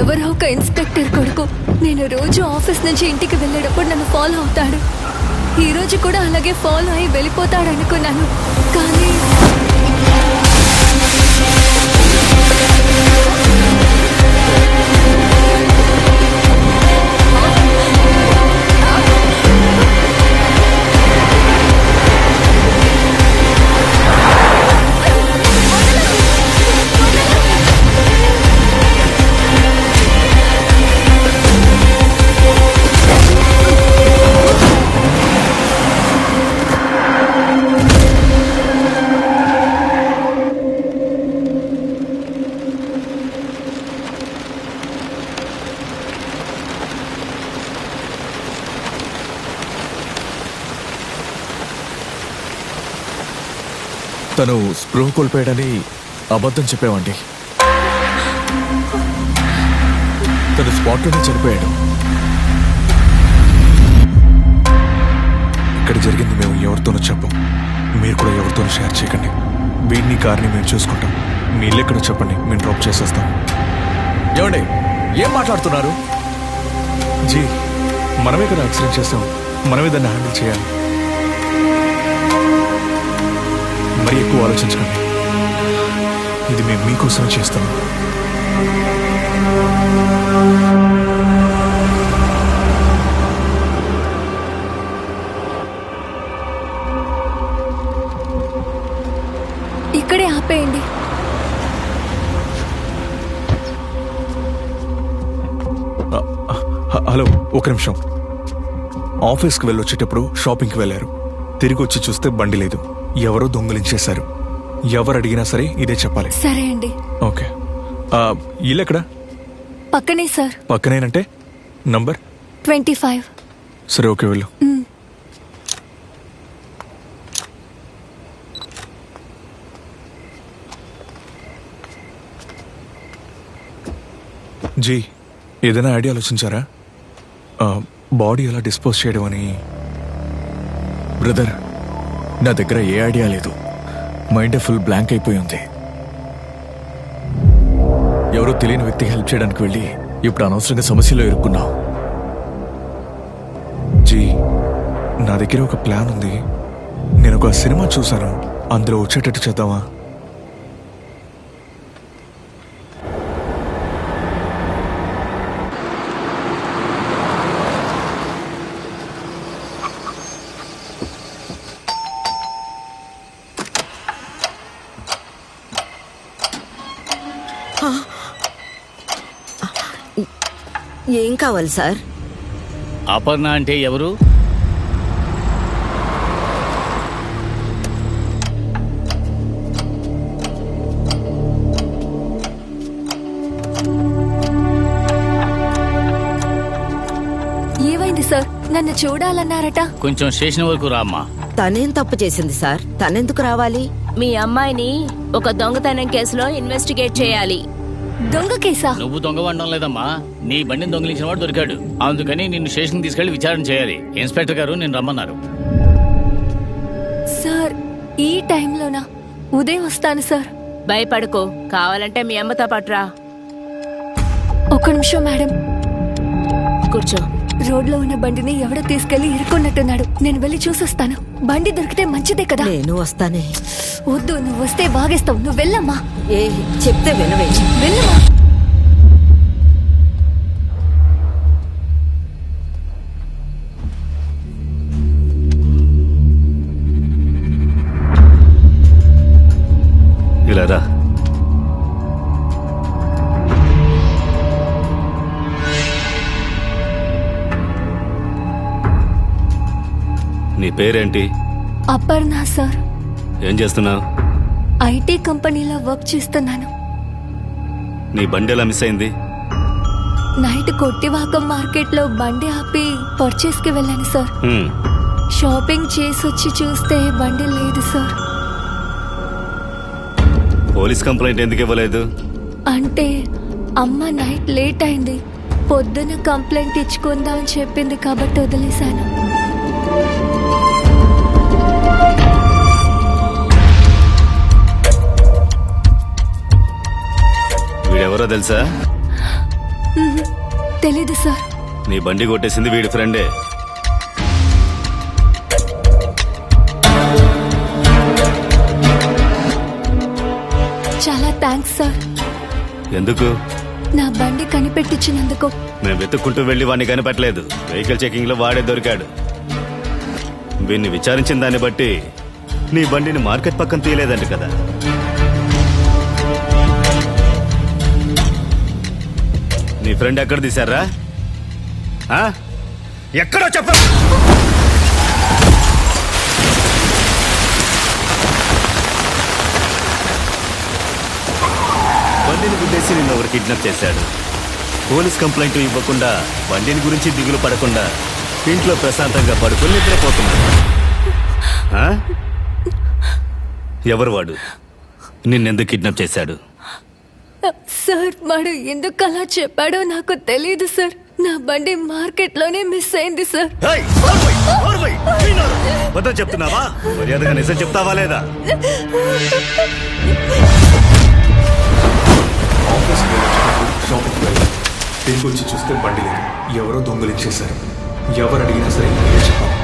ఎవరో ఒక ఇన్స్పెక్టర్ కొడుకు. నేను రోజు ఆఫీస్ నుంచి ఇంటికి వెళ్ళేటప్పుడు నన్ను ఫాలో అవుతాడు. ఈ రోజు కూడా అలాగే ఫాలో అయి వెళ్ళిపోతాడు అనుకున్నాను, కానీ తను స్పృహ కోల్పోయాడని అబద్ధం చెప్పామండి. తను స్పాట్లోనే చనిపోయాడు. ఇక్కడ జరిగింది మేము ఎవరితోనూ చెప్పం. మీరు కూడా ఎవరితోనూ షేర్ చేయకండి. వీడిని కార్ని మేము చూసుకుంటాం. మీ ఇల్లు ఎక్కడో చెప్పండి, మేము డ్రాప్ చేసేస్తాం. ఏమండి ఏం మాట్లాడుతున్నారు? జీ మనమే కదా యాక్సిడెంట్ చేస్తాం, మనమే దాన్ని హ్యాండిల్ చేయాలి. మరి ఎక్కువ ఆలోచించకండి. ఇది మేము మీకోసం చేస్తాం. ఇక్కడే ఆపేయండి. హలో, ఒక నిమిషం. ఆఫీస్కి వెళ్ళొచ్చేటప్పుడు షాపింగ్కి వెళ్ళారు. తిరిగి వచ్చి చూస్తే బండి లేదు. ఎవరో దొంగలించేశారు. ఎవరు అడిగినా సరే ఇదే చెప్పాలి. సరే అండి. ఓకే. ఇల్లు ఎక్కడ? పక్కనే సార్. పక్కనేనంటే నంబర్ 25. సరే ఓకే, వెళ్ళు. జీ ఏదైనా ఐడియా ఆలోచించారా? బాడీ ఎలా డిస్పోజ్ చేయడం అని? బ్రదర్ నా దగ్గర ఏ ఐడియా లేదు. మైండ్ ఫుల్ బ్లాంక్ అయిపోయి ఉంది. ఎవరో తెలియని వ్యక్తికి హెల్ప్ చేయడానికి వెళ్ళి ఇప్పుడు అనవసరంగా సమస్యలో ఇరుక్కున్నావు. జీ నా దగ్గర ఒక ప్లాన్ ఉంది. నేను ఒక సినిమా చూశాను, అందులో వచ్చేటట్టు చేద్దామా? ఏం కావాలి సార్? అపర్ణ అంటే ఎవరు? ఏమైంది సార్? నన్ను చూడాలన్నారట. కొంచెం స్టేషన్ వరకు రామ్మా. తనేం తప్పు చేసింది సార్? తనెందుకు రావాలి? మీ అమ్మాయిని ఒక దొంగతనం కేసులో ఇన్వెస్టిగేట్ చేయాలి. దొంగ కేసా? నువ్వు దొంగ లేదమ్మా. నీ బండిని దొంగిలించిన వాడు దొరికాడు. అందుకని నిన్ను స్టేషన్ తీసుకెళ్లి విచారణ చేయాలి. ఇన్స్పెక్టర్ గారు నిన్ను రమ్మన్నారు. సార్ ఈ టైంలోనా? ఉదయం వస్తాను సార్. భయపడకు, కావాలంటే మీ అమ్మతో పట్రా. ఒక్క నిమిషం మేడం. కూర్చో. రోడ్లో ఉన్న బండిని ఎవడో తీసుకెళ్లి ఇరుక్కున్నట్టున్నాడు. నేను వెళ్ళి చూసొస్తాను. బండి దొరికితే మంచిదే కదా. నేను వస్తానే. వద్దు, నువ్వు వస్తే బాగేస్తావు. నువ్వు వెళ్ళమ్మా. ఏ చెప్తే వినవే. వెళ్ళమ్మా. ఇలా రా. నీ పేరేంటి? అపర్ణ సార్. ఏం చేస్తున్నావు? ఐటీ కంపెనీలో వర్క్ చేస్తున్నాను. నీ బండి ఎలా మిస్ అయింది? నైట్ కొట్టివాకం మార్కెట్ లో బండి ఆపి పర్చేస్ కి వెళ్ళాను సార్. హ్మ్. షాపింగ్ చేసి వచ్చి చూస్తే బండి లేదు సార్. పోలీస్ కంప్లైంట్ ఎందుకు ఇవ్వలేదు? అంటే అమ్మ నైట్ లేట్ అయింది. పొద్దున కంప్లైంట్ ఇచ్చుకుందా అని చెప్పింది కాబట్టి వదిలేశాను. వీడెవరో తెలుసా? తెలీదు సార్. నీ బండి కొట్టేసింది వీడి ఫ్రెండే. చాలా థ్యాంక్స్ సార్. ఎందుకు? నా బండి కనిపెట్టించినందుకు. మేము వెతుక్కుంటూ వెళ్ళి వాడిని కనిపెట్టలేదు. వెహికల్ చెకింగ్ లో వాడే దొరికాడు. వీడిని విచారించిన దాన్ని బట్టి నీ బండిని మార్కెట్ పక్కన తీయలేదండి కదా. నీ ఫ్రెండ్ ఎక్కడ తీశారా? ఎక్కడో చెప్ప. బండిని గుద్దేసి నిన్న ఒకరు కిడ్నాప్ చేశాడు. పోలీస్ కంప్లైంట్ ఇవ్వకుండా, బండిని గురించి దిగులు పడకుండా ఇంట్లో ప్రశాంతంగా పడుకుని నిద్రపోతున్నాడు. ఎవరు వాడు? నిన్నెందుకు కిడ్నాప్ చేశాడు? సార్ వాడు ఎందుకు అలా చెప్పాడో నాకు తెలీదు సార్. నా బండి మార్కెట్ లోనే మిస్ అయింది సార్. వద్దని చెప్తున్నావా? మర్యాదగా నిజం చెప్తావా లేదా? షాపింగ్కి వెళ్ళాం. తిరిగి వచ్చి చూస్తే బండి లేదు. ఎవరో దొంగలించేశారు. ఎవరు అడిగినా సరే నేనే చెప్పాను.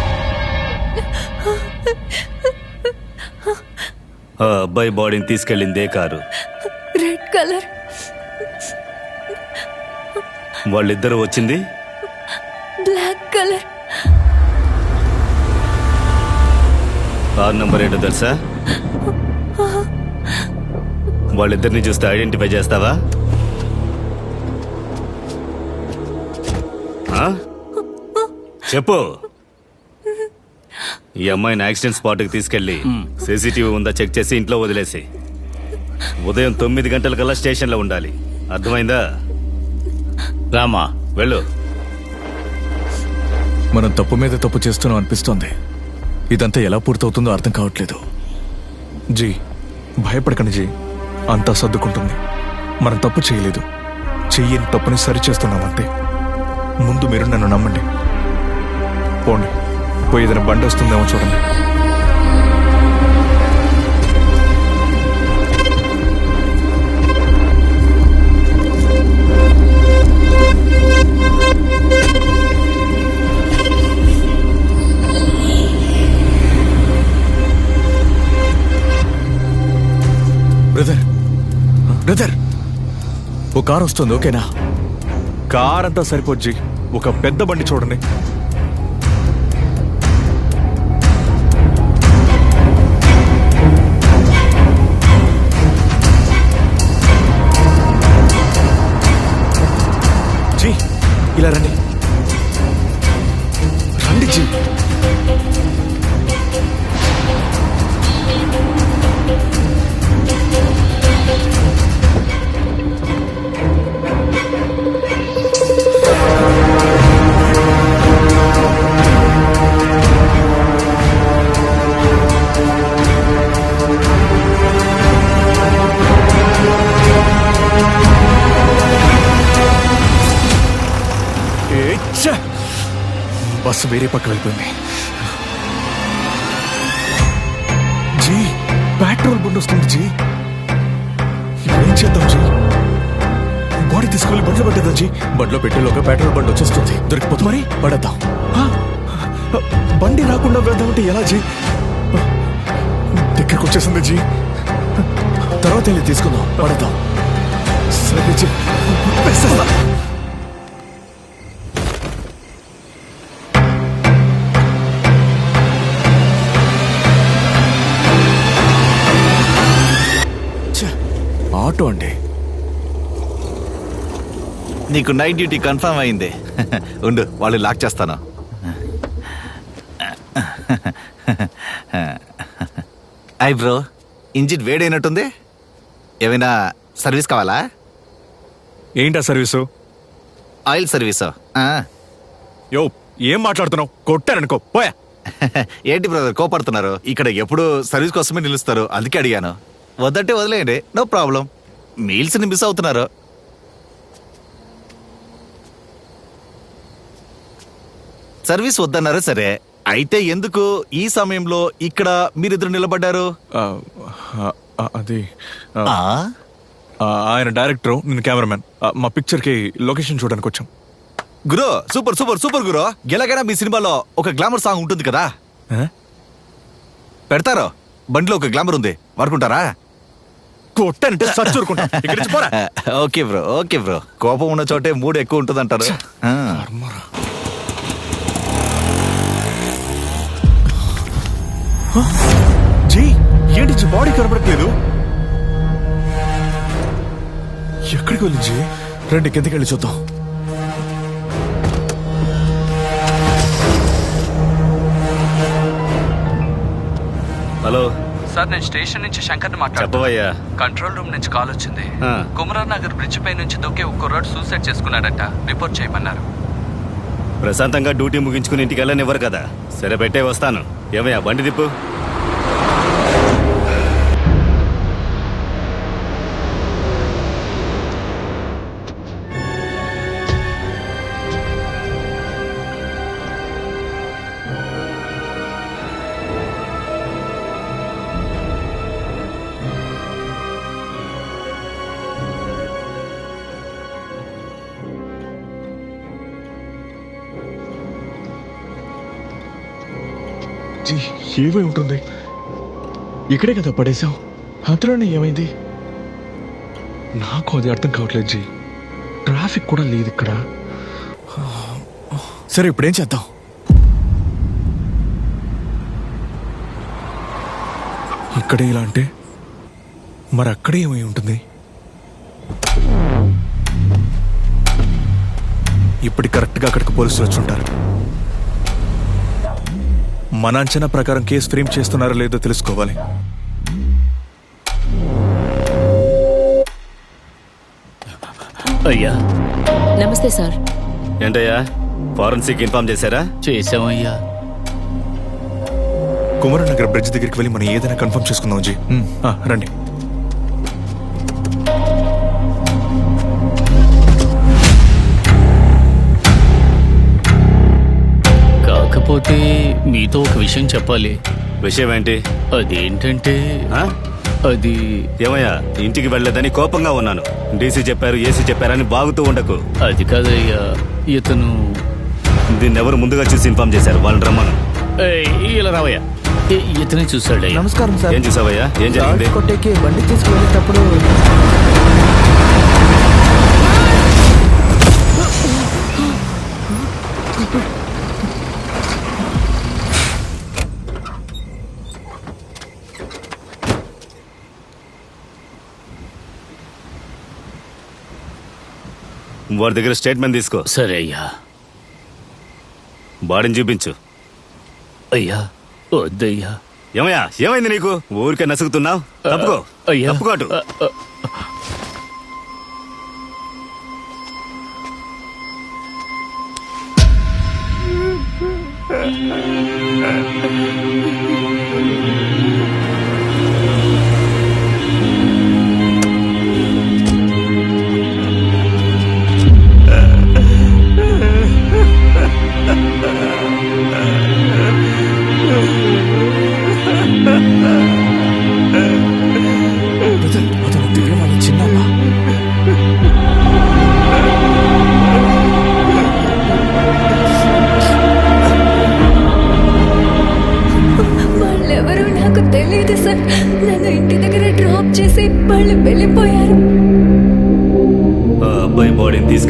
ఆ అబ్బాయి బాడీని తీసుకెళ్ళిందే కారు. Red colour. వాళ్ళిద్దరూ వచ్చింది బ్లాక్ కలర్. కార్ నంబర్ ఏంటో తెలుసా? వాళ్ళిద్దరిని చూస్తే ఐడెంటిఫై చేస్తావా? చెప్పు. ఈ అమ్మాయిని యాక్సిడెంట్ స్పాట్కి తీసుకెళ్లి సీసీటీవీ ఉందా చెక్ చేసి ఇంట్లో వదిలేసి ఉదయం 9 గంటలకల్లా స్టేషన్లో ఉండాలి. అర్థమైందా? రామా వెళ్ళు. మనం తప్పు మీద తప్పు చేస్తున్నాం అనిపిస్తోంది. ఇదంతా ఎలా పూర్తవుతుందో అర్థం కావట్లేదు. జీ భయపడకండి జీ, అంతా సర్దుకుంటుంది. మనం తప్పు చేయలేదు. చెయ్యని తప్పుని సరిచేస్తున్నాం అంతే. ముందు మీరు నన్ను నమ్మండి. పోండి, పోయి ఏదైనా బండి వస్తుందేమో చూడండి. బ్రదర్ బ్రదర్, ఓ కార్ వస్తుంది, ఓకేనా? కార్ అంతా సరిపోద్ది. ఒక పెద్ద బండి చూడండి. జీ బస్సు వేరే పక్క వెళ్ళిపోయింది. జీ పెట్రోల్ బండి వస్తుంది జీ. ఇప్పుడు ఏం చేద్దాం జీ? బాడీ తీసుకువెళ్ళి బండ్లో పెట్టేదా జీ? బండ్లో పెట్టేలోగా పెట్రోల్ బండి వచ్చేస్తుంది, దొరికిపోతుంది. మరి పడద్దాం. బండి రాకుండా వెళ్దామంటే ఎలా జీ? దగ్గరకు వచ్చేసింది జీ. తర్వాత వెళ్ళి తీసుకుందాం, పడద్దాం. సరే జీ, వేసేస్తా. ఆటో అండి. నీకు నైట్ డ్యూటీ కన్ఫర్మ్ అయింది. ఉండు, వాళ్ళు లాక్ చేస్తాను. ఐ బ్రో, ఇంజిన్ వేడైనట్టుంది. ఏమైనా సర్వీస్ కావాలా? ఏంటా సర్వీసు? Oil service. యో, ఏం మాట్లాడుతున్నావు? కొట్టారనుకో, పోయా. ఏంటి బ్రదర్ కోపడుతున్నారు? ఇక్కడ ఎప్పుడు సర్వీస్ కోసమే నిలుస్తారు, అందుకే అడిగాను. వద్దంటే వదిలేయండి, నో ప్రాబ్లం. మీల్స్ని మిస్ అవుతున్నారు. సర్వీస్ వద్దన్నారు, సరే. అయితే ఎందుకు ఈ సమయంలో ఇక్కడ మీరిద్దరు నిలబడ్డారు? అది ఆయన డైరెక్టర్, నేను కెమెరామెన్. మా పిక్చర్ కి లొకేషన్ చూడడానికి వచ్చాం. గురు, సూపర్ సూపర్ సూపర్ గురు. ఎలాగైనా మీ సినిమాలో ఒక గ్లామర్ సాంగ్ ఉంటుంది కదా, పెడతారు. బండిలో ఒక గ్లామర్ ఉంది, వాడుకుంటారా? కొట్టానంటే సచ్చూరుకుంటా. Okay bro, okay bro. కోపం ఉన్న చోటే మూడు ఎక్కువ ఉంటుంది అంటారు. జీ, ఏంటి బాడీ కనపడట్లేదు? ఎక్కడికి వెళ్ళి జీ? రండి కిందకి వెళ్ళి చూద్దాం. హలో సార్, నేను స్టేషన్ నుంచి శంకర్ని చెప్పవయ్యా. కంట్రోల్ రూమ్ నుంచి కాల్ వచ్చింది. కుమరాన్ నగర్ బ్రిడ్జ్ పై నుంచి దూకే ఒక కుర్రాడు సూసైడ్ చేసుకున్నాడట. రిపోర్ట్ చేయమన్నారు. ప్రశాంతంగా డ్యూటీ ముగించుకుని ఇంటికి వెళ్ళనివ్వరు కదా. సరే, పెట్టే వస్తాను. ఏమయ్యా, బండి తిప్పు. జీ, ఏమై ఉంటుంది? ఇక్కడే కదా పడేసాం, అంతలోనే ఏమైంది? నాకు అది అర్థం కావట్లేదు జీ. ట్రాఫిక్ కూడా లేదు ఇక్కడ. సరే, ఇప్పుడేం చేద్దాం? ఇక్కడే ఇలా అంటే మరి అక్కడే ఏమై ఉంటుంది? ఇప్పుడు కరెక్ట్గా అక్కడికి పోలీసులు వచ్చి ఉంటారు. మన అంచనా ప్రకారం కేసు ఫ్రేమ్ చేస్తున్నారో లేదో తెలుసుకోవాలి. అయ్యా, నమస్తే సార్. ఏంటయ్యా, ఫారెన్సిక్ ఇన్ఫార్మ్ చేశారా? చేశామయ్యా. కుమరన్ నగర్ బ్రిడ్జ్ దగ్గరికి వెళ్ళి మనం ఏదైనా కన్ఫర్మ్ చేసుకుందాం జీ. రండి. కాకపోతే మీతో ఒక విషయం చెప్పాలి. విషయం ఏంటి? అదేంటంటే అది ఏమయ్యా, ఇంటికి వెళ్ళలేదని కోపంగా ఉన్నాను. డీసీ చెప్పారు, ఏసీ చెప్పారని బాగుతూ ఉండకు. అది కాదయ్యా, ఇతను దీన్ని ఎవరు ముందుగా చూసి ఇన్ఫార్మ్ చేశారు? వాళ్ళని రమ్మను. ఇలా రావయ్యా. ఇతనే చూసాడు. నమస్కారం సార్. ఏం చూసావయ్యా? ఏం జరిగింది? కొట్టేకి బండి తీసుకువెళ్ళేటప్పుడు వాడి దగ్గర స్టేట్మెంట్ తీసుకో. సరే అయ్యా. బాడీని చూపించు. అయ్యా, వద్దయ్యా. ఏమయ్యా, ఏమైంది నీకు? ఊరికే నసుగుతున్నావు. తప్పుకో. అయ్యా, తప్పుకోటు.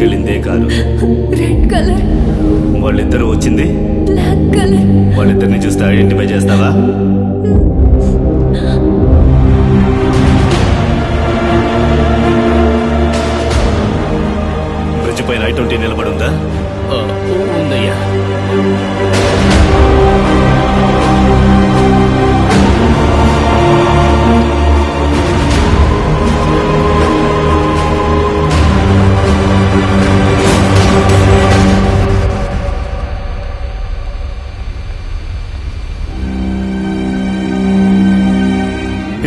వెళ్ళిందే కారు. రెడ్ కలర్, వాళ్ళిద్దరూ వచ్చింది బ్లాక్ కలర్. వాళ్ళిద్దరిని చూస్తే ఐడెంటిఫై చేస్తావా? బ్రిడ్జ్ పైన I-20 నిలబడి ఉందా? ఉందయ్యా.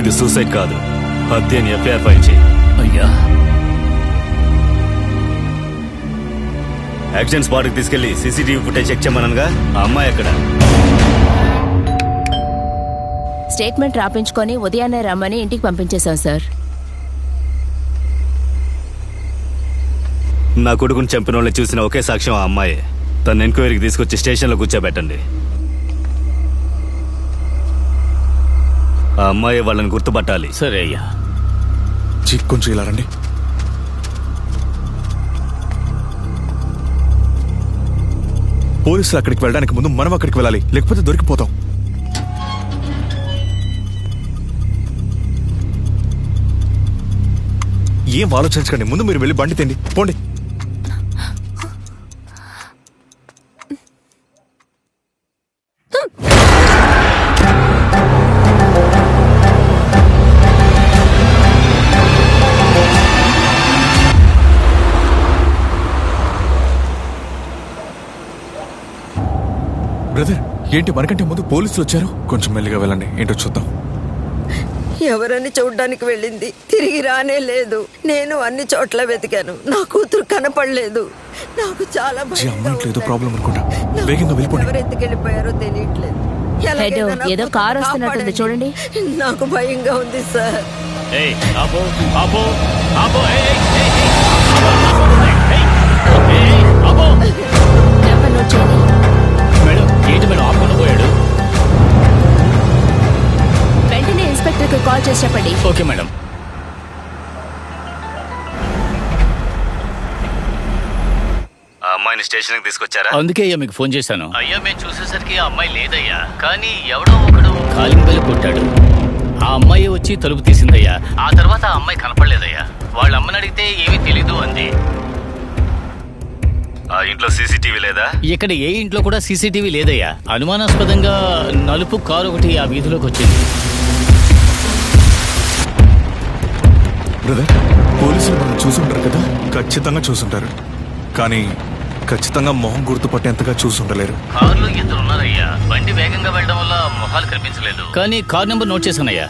ఇది సూసైడ్ కాదు, హత్య అని ఎఫ్ఐఆర్ ఫైల్ చేయి. అయ్యా, యాక్షన్ స్పాట్కి తీసుకెళ్లి సీసీటీవీ ఫుటేజ్ చెక్ చేయమనగా ఆ అమ్మాయి ఎక్కడ? స్టేట్మెంట్ రాపించుకొని ఉదయాన్నే రమ్మని ఇంటికి పంపించేశాం సార్. నా కొడుకుని చంపిన వాళ్ళని చూసిన ఒకే సాక్ష్యం ఆ అమ్మాయి. తన ఎంక్వైరీకి తీసుకొచ్చి స్టేషన్లో కూర్చోబెట్టండి. ఆ అమ్మాయి వాళ్ళని గుర్తుపట్టాలి. సరే అయ్యా. కొంచెం ఇలా రండి. పోలీసులు అక్కడికి వెళ్ళడానికి ముందు మనం అక్కడికి వెళ్ళాలి, లేకపోతే దొరికిపోతాం. ఏం ఆలోచించకండి, ముందు మీరు వెళ్ళి బండి తిండి పోండి. బ్రదర్, ఏంటి మనకంటే ముందు పోలీసులు వచ్చారు? కొంచెం మెల్లిగా వెళ్ళండి, ఏంటో చూద్దాం. ఎవరని చూడ్డానికి వెళ్ళింది, తిరిగి రానే లేదు. నేను అన్ని చోట్ల వెతికాను, నా కూతురు కనపడలేదు. నాకు చాలా ఏదో ప్రాబ్లం అనుకుంటా. వేగంగా వెళ్ళిపోండి. ఎవరు ఎత్తుకెళ్ళిపోయారో తెలియట్లేదు. ఎలాగైనా నా ఏదో కూతురు కారు వస్తున్నట్టుంది, చూడండి. నాకు భయంగా ఉంది సార్. నెంబర్ నోట్ చేయండి. మేడం, ఏంటి మేడం ఆపకుండా పోయాడు? వెంటనే ఇన్స్పెక్టర్కి కాల్ చేసి చెప్పండి. Okay madam. ఆ అమ్మాయిని స్టేషన్కి తీసుకొచ్చారా? అందుకే అయ్యా మీకు ఫోన్ చేశాను. అయ్యా, మేము చూసేసరికి ఆ అమ్మాయి లేదయ్యా, కానీ ఎవడో ఒకడు కాలింగ్ బెల్ కొట్టాడు. ఆ అమ్మాయి వచ్చి తలుపు తీసిందయ్యా. ఆ తర్వాత ఆ అమ్మాయి కనపడలేదయ్యా. వాళ్ళ అమ్మని అడిగితే ఏమీ తెలీదు అంది. ఆ ఇంట్లో సీసీటీవీ లేదా? ఇక్కడ ఏ ఇంట్లో కూడా సీసీటీవీ లేదయ్యా. అనుమానాస్పదంగా నలుపు కారు ఒకటి ఆ వీధిలోకి వచ్చింది. బ్రదర్, పోలీసులు మనం చూసుంటారు కదా? ఖచ్చితంగా చూసుంటారు, కానీ ఖచ్చితంగా మొహం గుర్తుపట్టేంతగా చూసుండలేరు. కారులో ఇద్దరు ఉన్నారయ్యా. బండి వేగంగా వెళ్ళడం వల్ల మొహాలు కనిపించలేదు, కానీ కార్ నెంబర్ నోట్ చేశానయ్యా.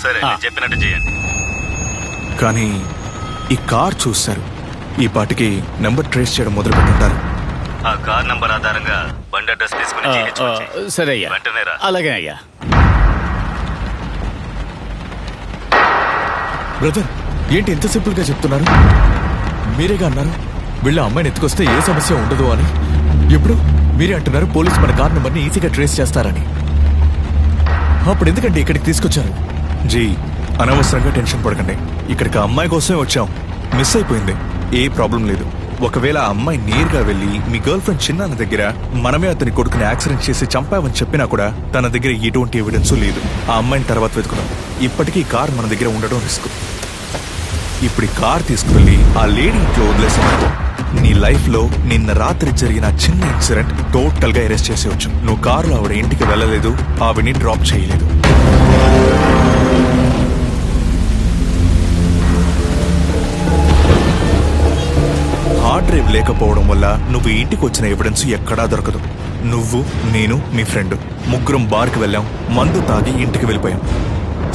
సరే, నేను చెప్పినట్టు చేయండి. కానీ ఈ కార్ చూశారు, ఈ పాటికి నెంబర్ ట్రేస్ చేయడం మొదలు పెట్టుంటారు. ఆ కార్ నంబర్ ఆధారంగా బండి అడ్రస్ తీసుకుని GH వచ్చి. సరే అయ్యా, వెంటనే రా. అలాగే అయ్యా. బ్రదర్, ఏంటి ఇంత సింపుల్ గా చెప్తున్నారు? మీరేగా అన్నారు వీళ్ళ అమ్మాయిని ఎత్తుకొస్తే ఏ సమస్య ఉండదు అని. ఇప్పుడు మీరే అంటున్నారు పోలీసు మన కార్ నెంబర్ని ఈజీగా ట్రేస్ చేస్తారని. అప్పుడు ఎందుకంటే ఇక్కడికి తీసుకొచ్చారు? జీ, అనవసరంగా టెన్షన్ పడకండి. ఇక్కడికి ఆ అమ్మాయి కోసమే వచ్చాం. మిస్ అయిపోయింది, ఏ ప్రాబ్లం లేదు. ఒకవేళ ఆ అమ్మాయి నేరుగా వెళ్ళి మీ గర్ల్ ఫ్రెండ్ చిన్నాన్న దగ్గర మనమే అతని కొడుకుని యాక్సిడెంట్ చేసి చంపామని చెప్పినా కూడా తన దగ్గర ఎటువంటి ఎవిడెన్స్ లేదు. ఆ అమ్మాయిని తర్వాత వెతుకుదాం. ఇప్పటికీ కార్ మన దగ్గర ఉండడం రిస్క్. ఇప్పుడు ఈ కార్ తీసుకువెళ్ళి ఆ లేడీ ఇంట్లో వదిలేసాను. నీ లైఫ్ లో నిన్న రాత్రి జరిగిన చిన్న ఇన్సిడెంట్ టోటల్ గా అరెస్ట్ చేసేవచ్చు. నువ్వు కారులో ఆవిడ ఇంటికి వెళ్ళలేదు, ఆవిడని డ్రాప్ చేయలేదు. హార్డ్ డ్రైవ్ లేకపోవడం వల్ల నువ్వు ఇంటికి వచ్చిన ఎవిడెన్స్ ఎక్కడా దొరకదు. నువ్వు, నేను, మీ ఫ్రెండ్ ముగ్గురం బార్కి వెళ్ళాం, మందు తాగి ఇంటికి వెళ్ళిపోయాం.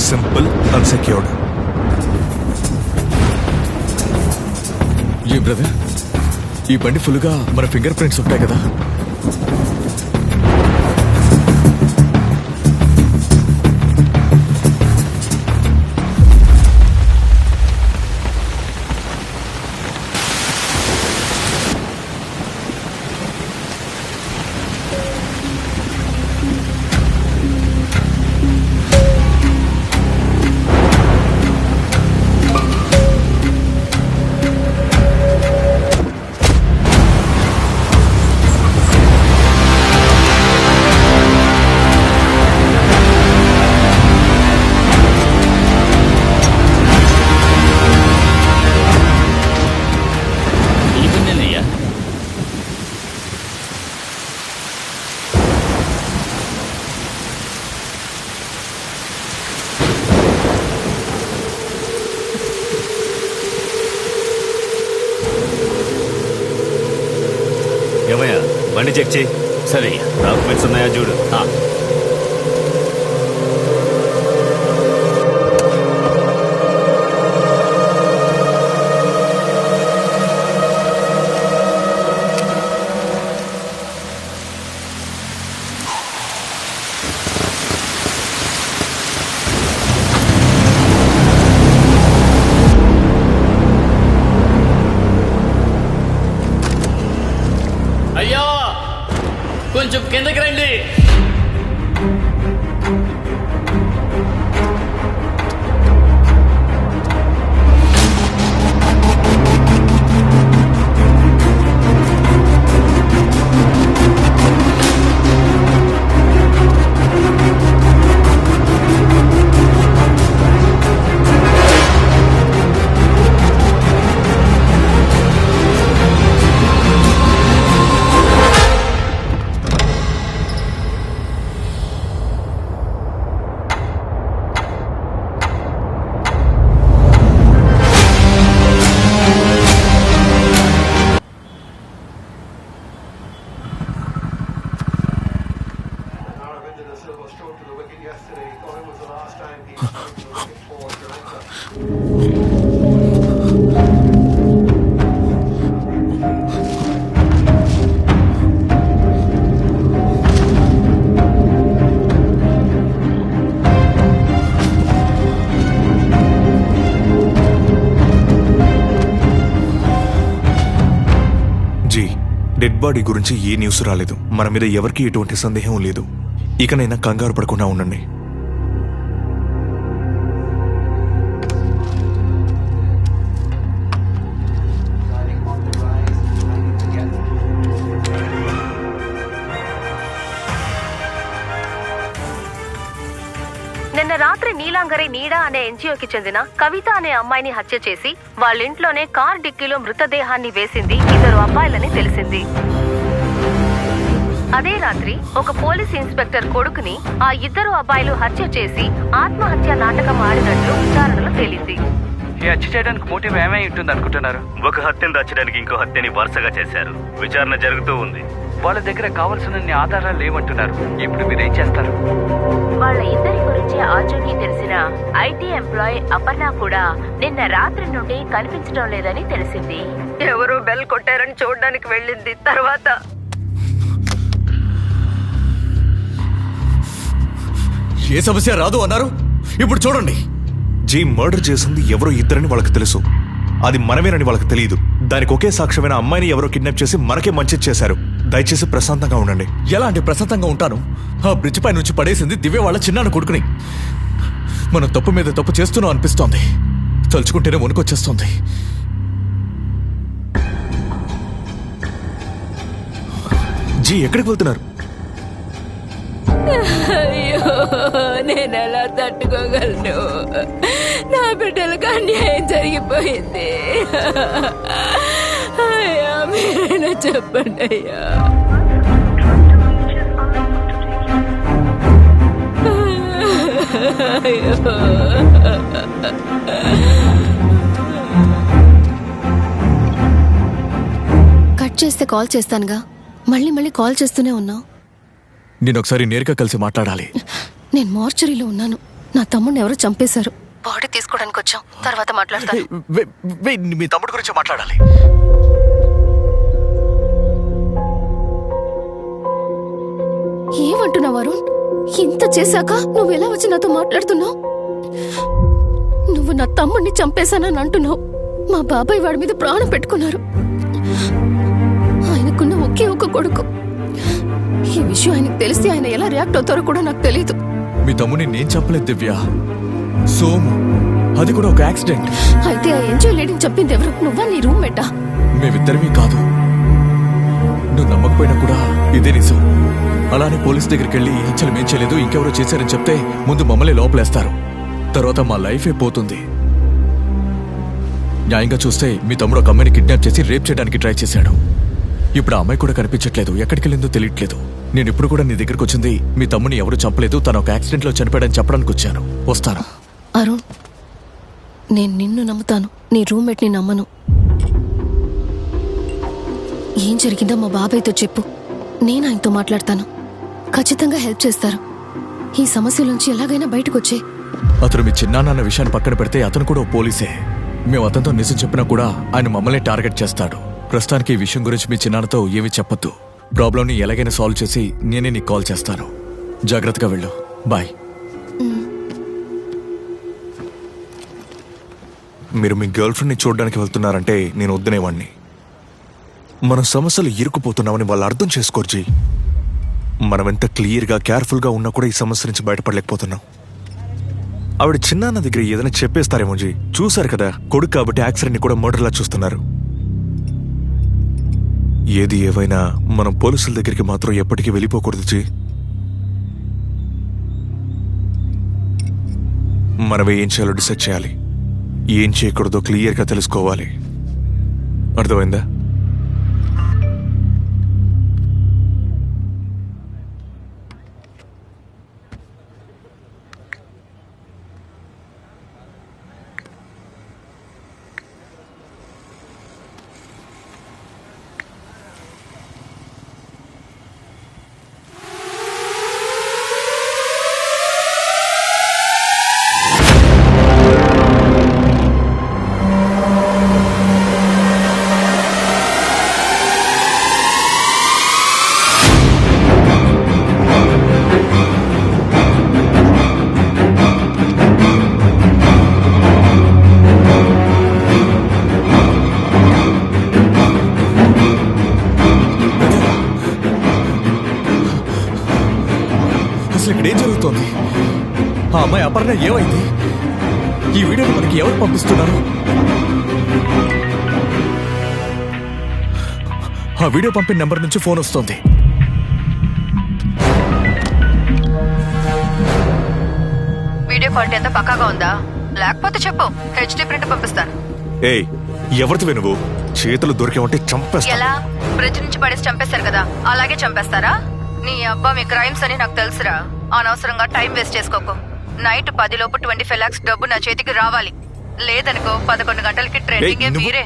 Simple, unsecured. ఏ బ్రదర్, ఈ బండి ఫుల్గా మన ఫింగర్ ప్రింట్స్ ఉంటాయి కదా? బండి చెక్ చేయి. సరే. డాక్యుమెంట్స్ ఉన్నాయా చూడు. అయ్యా కొంచెం కిందకి రండి. డెడ్ బాడీ గురించి ఏ న్యూస్ రాలేదు. మన మీద ఎవరికి ఎటువంటి సందేహం లేదు. ఇకనైనా కంగారు పడకుండా ఉండండి. నిన్న రాత్రి నీలాంగరి నీడా అనే ఎన్జిఓకి చెందిన కవిత అనే అమ్మాయిని హత్య చేసి వాళ్ళింట్లోనే కార్ డిక్కీలో మృతదేహాన్ని వేసింది 2 అబ్బాయిలని తెలిసింది. అదే రాత్రి ఒక పోలీస్ ఇన్స్పెక్టర్ కొడుకుని ఆ 2 అబ్బాయిలు హత్య చేసి ఆత్మహత్య నాటకం ఆడినట్లు విచారణలో తేలింది. ఈ హత్య చేయడానికి మోటివ్ ఏమై ఉంటుంది అనుకుంటున్నారు? ఒక హత్యను దాచడానికి ఇంకో హత్యని వరుసగా చేశారు. విచారణ జరుగుతూ ఉంది. వాళ్ళ దగ్గర కావాల్సిన ఆధారాలు లేవంటున్నారు. ఇప్పుడు మీరేం చేస్తారు? వాళ్ళ ఇద్దరి గురించి ఆచూకీ తెలిసిన ఐటీ ఎంప్లాయ్ అపర్ణ కూడా నిన్న రాత్రి నుండి కనిపించడం లేదని తెలిసింది. ఎవరో బెల్ కొట్టారని చూడడానికి వెళ్ళింది. తర్వాత ఏ సమస్య రాదు అన్నారు, ఇప్పుడు చూడండి. జీ మర్డర్ చేసింది ఎవరో ఇద్దరని వాళ్ళకి తెలుసు. అది మనమేనని వాళ్ళకి తెలియదు. దానికి ఒకే సాక్ష్యమైన అమ్మాయిని ఎవరో కిడ్నాప్ చేసి మనకే మంచి చేశారు. దయచేసి ప్రశాంతంగా ఉండండి. ఎలాంటి ప్రశాంతంగా ఉంటాను? ఆ బ్రిడ్జ్ పై నుంచి పడేసింది దివ్య వాళ్ళ చిన్నాన్న కొడుకుని. మనం తప్పు మీద తప్పు చేస్తున్నాం అనిపిస్తోంది. తలుచుకుంటేనే వణుకొచ్చేస్తోంది. జీ ఎక్కడికి వెళ్తున్నారు? అయ్యో, నేను ఎలా తట్టుకోగలను? నా బిడ్డలకు అన్యాయం జరిగిపోయింది. అయ్యా, మీరైనా చెప్పండి అయ్యా. కట్ చేస్తే కాల్ చేస్తానుగా, మళ్ళీ మళ్ళీ కాల్ చేస్తూనే ఉన్నావు. నేను ఒకసారి నేరుగా కలిసి మాట్లాడాలి. నేను మార్చరీలో ఉన్నాను. నా తమ్ముడిని ఎవరో చంపేశారు. బాడీ తీసుకోవడానికి వచ్చాం, తర్వాత మాట్లాడతాను. మీ తమ్ముడు గురించి మాట్లాడాలి. ఏమంటున్నావు అరుణ్? ఇంత చేశాక నువ్వు ఎలా వచ్చి నాతో మాట్లాడుతున్నావు? నువ్వు నా తమ్ముడిని చంపేశానని అంటున్నావు. మా బాబాయ్ వాడి మీద ప్రాణం పెట్టుకున్నారు. ఆయనకున్న ఒకే ఒక కొడుకు. ఈ విషయం ఆయనకు తెలిసి ఆయన ఎలా రియాక్ట్ అవుతారో కూడా నాకు తెలియదు. మీ తమ్ముడిని నేను చెప్పలేదు దివ్య, సోము. అది కూడా ఒక యాక్సిడెంట్. అయితే ఆ ఎంజాయ్ లేడీని చెప్పింది ఎవరు? నువ్వా, నీ రూమ్మేటా? మేమిద్దరిమీ కాదు. నువ్వు నమ్మకపోయినా కూడా ఇదే నిజం. అలానే పోలీస్ దగ్గరికి వెళ్ళి ఈ హత్యలు మేం చేయలేదు, ఇంకెవరో చేశారని చెప్తే ముందు మమ్మల్ని లోపలేస్తారు. తర్వాత మా లైఫే పోతుంది. న్యాయంగా చూస్తే మీ తమ్ముడు ఒక అమ్మాయిని కిడ్నాప్ చేసి రేప్ చేయడానికి ట్రై చేశాడు. ఇప్పుడు ఆ అమ్మాయి కూడా కనిపించట్లేదు. ఎక్కడికి వెళ్ళిందో తెలియట్లేదు. నేను ఇప్పుడు కూడా నీ దగ్గరకు వచ్చింది మీ తమ్ముని ఎవరు చంపలేదు, తను ఒక యాక్సిడెంట్ లో చనిపోయాడని చెప్పడానికి వచ్చాను. వస్తాను. అరుణ్, నేను నిన్ను నమ్ముతాను, నీ రూమ్మేట్ ని నమ్మను. ఏం జరిగిందో మా బాబాయ్తో చెప్పు. నేను ఆయనతో మాట్లాడతాను. ఖచ్చితంగా హెల్ప్ చేస్తారు. ఈ సమస్యలోంచి ఎలాగైనా బయటకు వచ్చే. అతను మీ చిన్నాన్న విషయాన్ని పక్కన పెడితే అతను కూడా ఓ పోలీసే. మేము అతనితో నిజం చెప్పినా కూడా ఆయన మమ్మల్ని టార్గెట్ చేస్తాడు. ప్రస్తుతానికి ఈ విషయం గురించి మీ చిన్నాన్నతో ఏమీ చెప్పొద్దు. ప్రాబ్లంని ఎలాగైనా సాల్వ్ చేసి నేనే నీకు కాల్ చేస్తాను. జాగ్రత్తగా వెళ్ళు. బాయ్. మీరు మీ గర్ల్ ఫ్రెండ్ని చూడడానికి వెళ్తున్నారంటే నేను వద్దనేవాడిని. మన సమస్యలు ఇరుక్కుపోతున్నామని వాళ్ళు అర్థం చేసుకోరు జీ. మనం ఎంత క్లియర్గా కేర్ఫుల్గా ఉన్నా కూడా ఈ సమస్య నుంచి బయటపడలేకపోతున్నాం. ఆవిడ చిన్నాన్న దగ్గర ఏదైనా చెప్పేస్తారేమో జీ. చూశారు కదా, కొడుకు కాబట్టి యాక్సిడెంట్ని కూడా మర్డర్లా చూస్తున్నారు. ఏది ఏవైనా మనం పోలీసుల దగ్గరికి మాత్రం ఎప్పటికీ వెళ్ళిపోకూడదు జీ. మనమే ఏం చేయాలో డిసైడ్ చేయాలి. ఏం చేయకూడదో క్లియర్గా తెలుసుకోవాలి. అర్థమైందా? ఇక్కడ ఏం జరుగుతోంది? ఆ అమ్మాయి అపర్ణ ఏమైంది? ఈ వీడియోని మనకి ఎవరు పంపిస్తున్నారు? ఆ వీడియో పంపిన నెంబర్ నుంచి ఫోన్ వస్తోంది. వీడియో క్వాలిటీ అంతా పక్కాగా ఉందా? లేకపోతే చెప్పు, హెచ్డి ప్రింట్ పంపిస్తాను. ఏయ్, ఎవరిది నువ్వు? చేతులు దొరికేవంటే చంపేస్తా. ఎలా? బ్రిడ్జ్ నుంచి పడేసి చంపేశారు కదా, అలాగే చంపేస్తారా? నీ అబ్బా మీ క్రైమ్స్ అని నాకు తెలుసురా. అనవసరంగా టైం వేస్ట్ చేసుకోకు. నైట్ 10 లోపు 25 lakhs డబ్బు నా చేతికి రావాలి. లేదనుకో 11 గంటలకి ట్రెండింగే మీరే.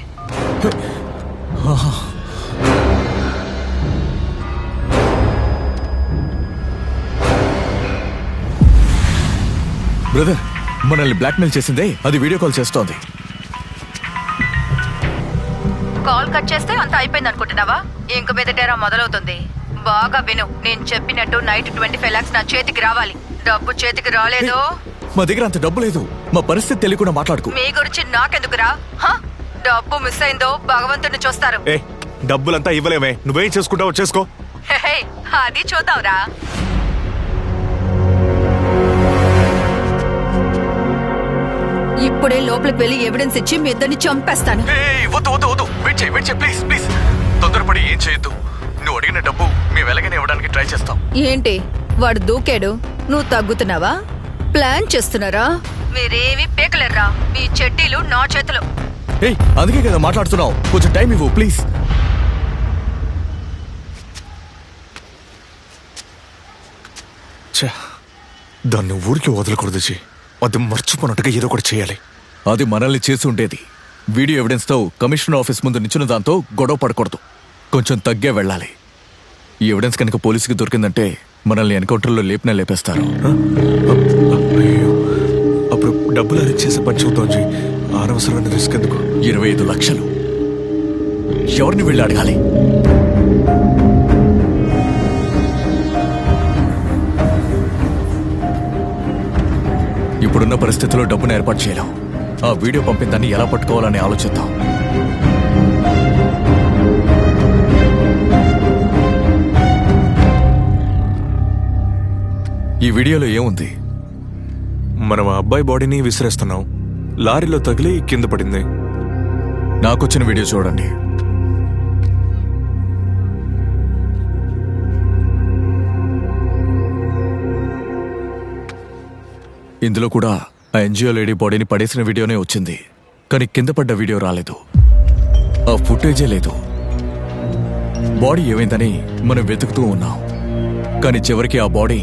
బ్రదర్, మనల్ని బ్లాక్మెయిల్ చేసిందే అది వీడియో కాల్ చేస్తోంది. కాల్ కట్ చేస్తే అంత అయిపోయింది అనుకుంటున్నావా? ఇంక మీదటేరా మొదలవుతుంది. బాగా విను, నేను చెప్పినట్టు నైట్ 25 lakhs నా చేతికి రావాలి. డబ్బు చేతికి రాలేదు. మా దగ్గర అంత డబ్బు లేదు. మా పరిస్థితి తెలియకుండా మాట్లాడుకో. మీ గురించి నాకెందుకురా? డబ్బు మిస్ అయిందో భగవంతుని చూస్తారు. డబ్బులంతా ఇవ్వలేమే, నువ్వేం చేసుకుంటావో చేసుకో. అది చూద్దాంరా. ఇప్పుడే లోపలికి వెళ్ళి ఎవిడెన్స్ ఇచ్చి మీ ఇద్దరిని చంపేస్తాను. ప్లీజ్ తొందరపడి ఏం చేయొద్దు. నువ్వు అడిగిన డబ్బు మేము ఎలాగైనా ఇవ్వడానికి ట్రై చేస్తాం. ఏంటి వాడు దూకాడు, నువ్వు తగ్గుతున్నావా? ప్లాన్ చేస్తున్నారా? మీరేవి పీకలేరా. మీ చెడ్డీలు నా చేతిలో. అందుకే కదా మాట్లాడుతున్నావు. కొంచెం టైం ఇవ్వు ప్లీజ్. దాన్ని ఊరికి వదలకూడదు జీ. అది మర్చిపోయినట్టుగా ఏదో ఒకటి చేయాలి. అది మనల్ని చేసి ఉండేది. వీడియో ఎవిడెన్స్ తో కమిషనర్ ఆఫీస్ ముందు నిచ్చిన దాంతో గొడవ పడకూడదు. కొంచెం తగ్గే వెళ్ళాలి. ఈ ఎవిడెన్స్ కనుక పోలీసుకి దొరికిందంటే మనల్ని ఎన్కౌంటర్లో లేపినా లేపేస్తారు. అప్పుడు డబ్బులు అరేంజ్ చేసే పని చూద్దాం జీ. అనవసరమైన రిస్క్ ఎందుకు? 25 లక్షలు ఎవరిని వెళ్ళి అడగాలి? ఇప్పుడున్న పరిస్థితుల్లో డబ్బును ఏర్పాటు చేయలేం. ఆ వీడియో పంపిన దాన్ని ఎలా పట్టుకోవాలని ఆలోచిద్దాం. ఈ వీడియోలో ఏముంది? మనం ఆ అబ్బాయి బాడీని విసిరేస్తున్నాం. లారీలో తగిలి కింద పడింది. నాకొచ్చిన వీడియో చూడండి. ఇందులో కూడా ఆ ఎన్జిఓ లేడీ బాడీని పడేసిన వీడియోనే వచ్చింది. కానీ కింద పడ్డ వీడియో రాలేదు. ఆ ఫుటేజే లేదు. బాడీ ఏమైందని మనం వెతుకుతూ ఉన్నాం. కానీ చివరికి ఆ బాడీ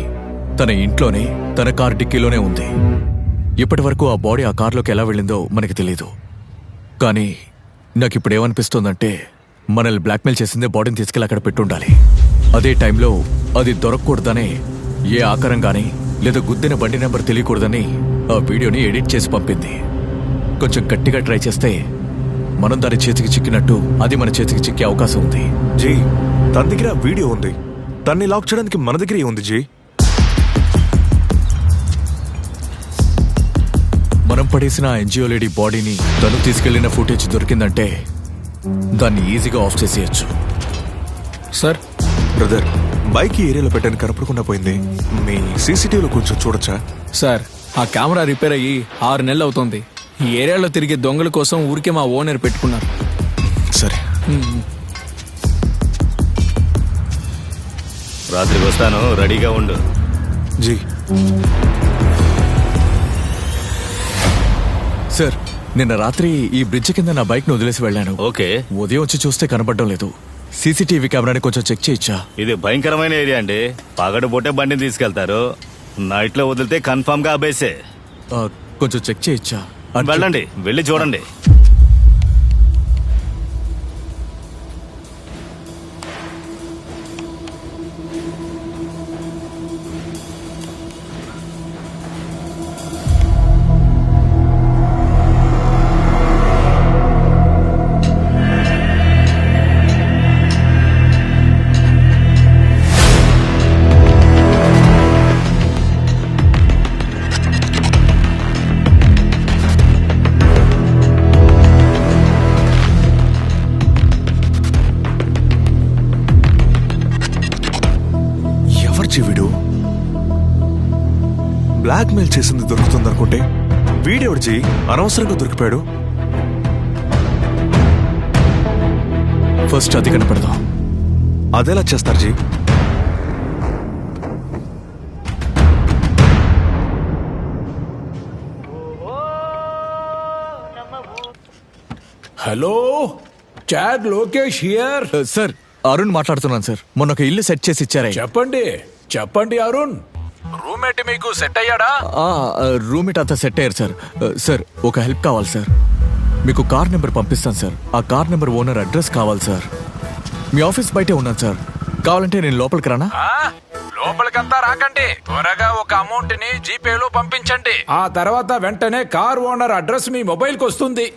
తన ఇంట్లోనే, తన కార్ డిక్కీలోనే ఉంది. ఇప్పటి వరకు ఆ బాడీ ఆ కార్లోకి ఎలా వెళ్ళిందో మనకి తెలీదు. కానీ నాకు ఇప్పుడు ఏమనిపిస్తోందంటే మనల్ని బ్లాక్మెయిల్ చేసిందే బాడీని తీసుకెళ్ళి అక్కడ పెట్టుండాలి. అదే టైంలో అది దొరకకూడదనే ఏ ఆకారం గానీ లేదా గుద్దిన బండి నెంబర్ తెలియకూడదని ఆ వీడియోని ఎడిట్ చేసి పంపింది. కొంచెం గట్టిగా ట్రై చేస్తే మనం దాని చేతికి చిక్కినట్టు అది మన చేతికి చిక్కే అవకాశం ఉంది. జీ, తన దగ్గర వీడియో ఉంది. తన్ని లాక్ చేయడానికి మన దగ్గరే ఉంది జీ. మనం పడేసిన ఆ ఎన్జిఓ లేడీ బాడీని తను తీసుకెళ్లిన ఫుటేజ్ దొరికిందంటే దాన్ని ఈజీగా ఆఫ్ చేసేయచ్చు. సార్, బ్రదర్, బైక్ ఈ ఏరియాలో పెట్టని కనపడకుండా పోయింది. మీ సీసీటీవీలో కొంచెం చూడొచ్చా? సార్, ఆ కెమెరా రిపేర్ అయ్యి 6 నెలలు అవుతుంది. ఈ ఏరియాలో తిరిగే దొంగల కోసం ఊరికే మా ఓనర్ పెట్టుకున్నారు. సరే, రాత్రికి వస్తాను, రెడీగా ఉండు. జీ. సార్, నిన్న రాత్రి ఈ బ్రిడ్జ్ కింద నా బైక్ ను వదిలేసి వెళ్ళాను. ఓకే. ఉదయం వచ్చి చూస్తే కనపడడం లేదు. సీసీటీవీ కెమెరాని కొంచెం చెక్ చేయొచ్చా? ఇది భయంకరమైన ఏరియా అండి. పగడు పూటే బండిని తీసుకెళ్తారు, నైట్ లో వదిలితే కన్ఫర్మ్ గా అబేసే. కొంచెం చెక్ చేయొచ్చా? వెళ్ళండి, వెళ్ళి చూడండి. వీడు బ్లాక్ మెయిల్ చేసింది దొరుకుతుంది అనుకుంటే వీడెవడు జీ అనవసరంగా దొరికిపోయాడు. ఫస్ట్ అది కనపడదాం. అదెలా చేస్తారు జీ? హలో, చాట్ లోకేష్ హియర్. సార్, అరుణ్ మాట్లాడుతున్నాను సార్. మొన్న ఒక ఇల్లు సెట్ చేసి ఇచ్చారే. చెప్పండి అరుణ్. రూమ్మేట్ మీకు సెట్ అయ్యాడా? రూమ్మేట్ అంతా సెట్ అయ్యారు సార్. సార్, ఒక హెల్ప్ కావాలి సార్. మీకు కార్ నెంబర్ పంపిస్తాను సార్. ఆ కార్ నెంబర్ ఓనర్ అడ్రస్ కావాలి సార్. మీ ఆఫీస్ బయటే ఉన్నాను సార్. కావాలంటే నేను లోపలికి రానా? లోపలికంతా రాకండి, త్వరగా ఒక అమౌంట్ ని జీపేలో పంపించండి. ఆ తర్వాత వెంటనే కార్ ఓనర్ అడ్రస్ మీ మొబైల్ కి వస్తుంది.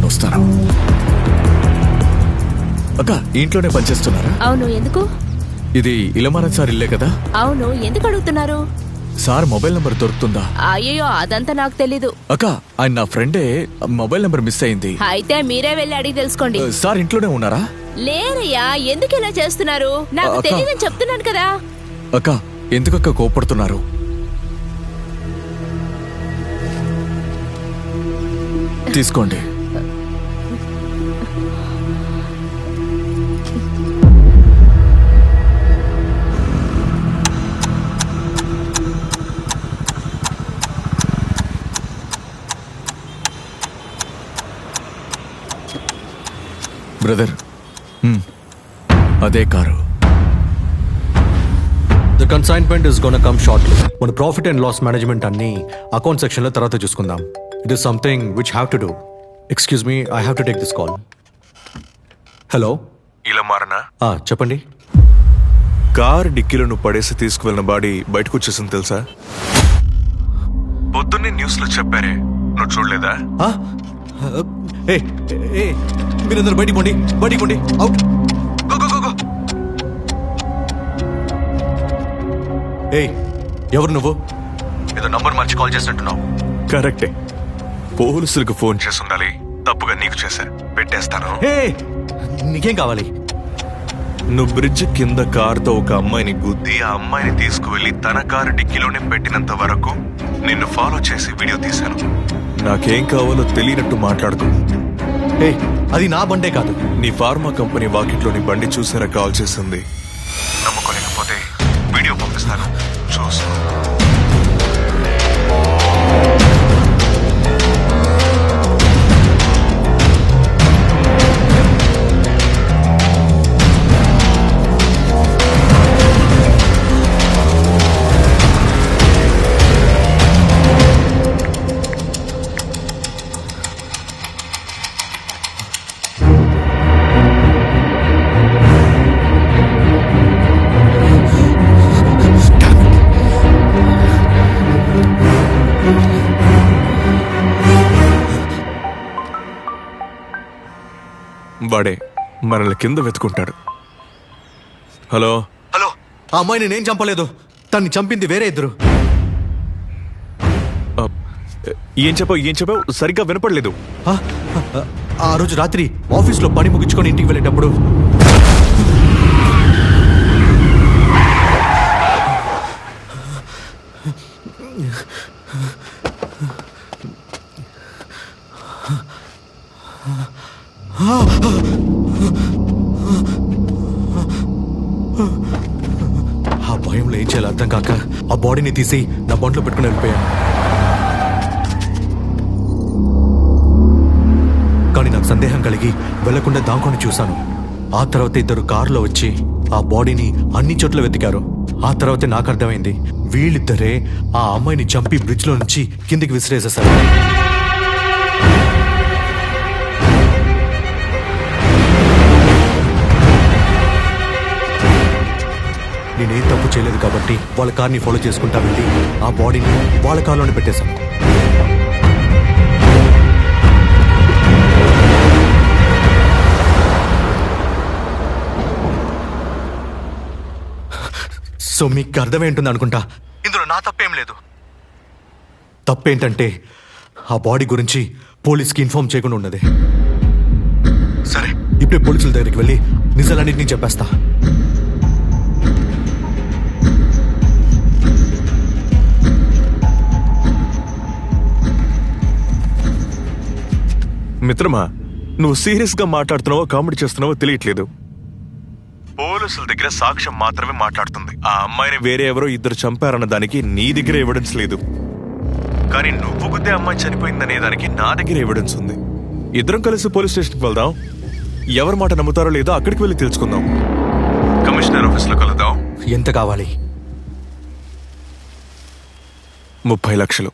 వస్తాను. అక్క, ఇంట్లోనే పనిచేస్తున్నారా? అవును, ఎందుకు? ఇది ఇలమానం సార్ ఇల్లే కదా? అవును, ఎందుకు అడుగుతున్నారు? సార్ మొబైల్ నంబర్ దొరుకుతుందా? అయ్యో, అదంతా నాకు తెలీదు. అక్క, ఆయన నా ఫ్రెండే. మొబైల్ నంబర్ మిస్ అయింది. అయితే మీరే వెళ్ళి అడిగి తెలుసుకోండి. సార్ ఇంట్లోనే ఉన్నారా? లేరయ్యా, ఎందుకు ఇలా చేస్తున్నారు? నాకు తెలియదని చెప్తున్నాను కదా. అక్క, ఎందుకక్క కోపడుతున్నారు? తీసుకోండి. బ్రదర్, అదే car. The consignment is gonna come shortly. మన ప్రాఫిట్ అండ్ లాస్ మేనేజ్మెంట్ అన్ని అకౌంట్ సెక్షన్ లో తర్వాత చూసుకుందాం. It is something which have to do. Excuse me, I have to take this call. Hello, ఇలా మారనా? చెప్పండి. కార్ డిక్కీలో నువ్వు పడేసి తీసుకువెళ్ళిన బాడీ బయటకు వచ్చేసింది తెలుసా? పొద్దున్నే న్యూస్ లో చెప్పారే, నువ్వు చూడలేదా? మీరందరూ బయటికి పోండి, బయటికి పోండి. అవుట్. ఎవరు నువ్వు? ఏదో నంబర్ మార్చి కాల్ చేసినట్టున్నావు. కరెక్టే, పోలీసులకు ఫోన్ చేసి ఉండాలి. తప్పుగా నీకు చేశా, పెట్టేస్తాను. నీకేం కావాలి? నువ్వు బ్రిడ్జ్ కింద కారుతో ఒక అమ్మాయిని గుద్ది ఆ అమ్మాయిని తీసుకువెళ్లి తన కారు డిక్కీలోనే పెట్టినంత వరకు నిన్ను ఫాలో చేసి వీడియో తీశాను. నాకేం కావాలో తెలియనట్టు మాట్లాడుతూ. అది నా బండే కాదు. నీ ఫార్మా కంపెనీ వాకిట్లోని బండి చూసారా కాల్ చేసింది? నమ్ముకోలేకపోతే వీడియో పంపిస్తాను, చూసు. వాడే మనల్ని కింద వెతుకుంటాడు. హలో హలో, ఆ అమ్మాయిని నేను చంపలేదు, తన్ని చంపింది వేరే ఇద్దరు. ఏం చెప్పావు సరిగ్గా వినపడలేదు. ఆ రోజు రాత్రి ఆఫీస్లో పని ముగించుకొని ఇంటికి వెళ్ళేటప్పుడు ఆ భయంలో ఏం చేయాలో అర్థం కాక ఆ బాడీని తీసి నా బండ్లో పెట్టుకుని వెళ్ళిపోయాను. కానీ నాకు సందేహం కలిగి వెళ్లకుండా దాంకొని చూశాను. ఆ తర్వాత ఇద్దరు కారులో వచ్చి ఆ బాడీని అన్ని చోట్ల వెతికారు. ఆ తర్వాతే నాకు అర్థమైంది, వీళ్ళిద్దరే ఆ అమ్మాయిని చంపి బ్రిడ్జ్ లో నుంచి కిందికి విసిరేసేశారు. నేనేం తప్పు చేయలేదు కాబట్టి వాళ్ళ కార్ని ఫాలో చేసుకుంటా వెళ్ళి ఆ బాడీని వాళ్ళ కార్లోనే పెట్టేశాను. సో మీకు అర్థమేంటుంది అనుకుంటా, ఇందులో నా తప్పేం లేదు. తప్పేంటంటే ఆ బాడీ గురించి పోలీస్కి ఇన్ఫార్మ్ చేయకుండా ఉన్నది. సరే, ఇప్పుడే పోలీసుల దగ్గరికి వెళ్ళి నిజాలన్నింటినీ చెప్పేస్తా. మిత్రమా, నువ్వు సీరియస్ గా మాట్లాడుతున్నావో కామెడీ చేస్తున్నావో తెలియట్లేదు. పోలీసుల దగ్గర సాక్ష్యం మాత్రమే మాట్లాడుతుంది. ఆ అమ్మాయిని వేరే ఎవరో ఇద్దరు చంపారన్న దానికి నీ దగ్గర ఎవిడెన్స్ లేదు. కానీ నువ్వు గుద్దే అమ్మాయి చనిపోయిందనే దానికి నా దగ్గర ఎవిడెన్స్ ఉంది. ఇద్దరం కలిసి పోలీస్ స్టేషన్కి వెళ్దాం. ఎవరి మాట నమ్ముతారో లేదో అక్కడికి వెళ్ళి తెలుసుకుందాం. కమిషనర్ ఆఫీస్ లో కలుద్దాం. ఎంత కావాలి? 30 లక్షలు.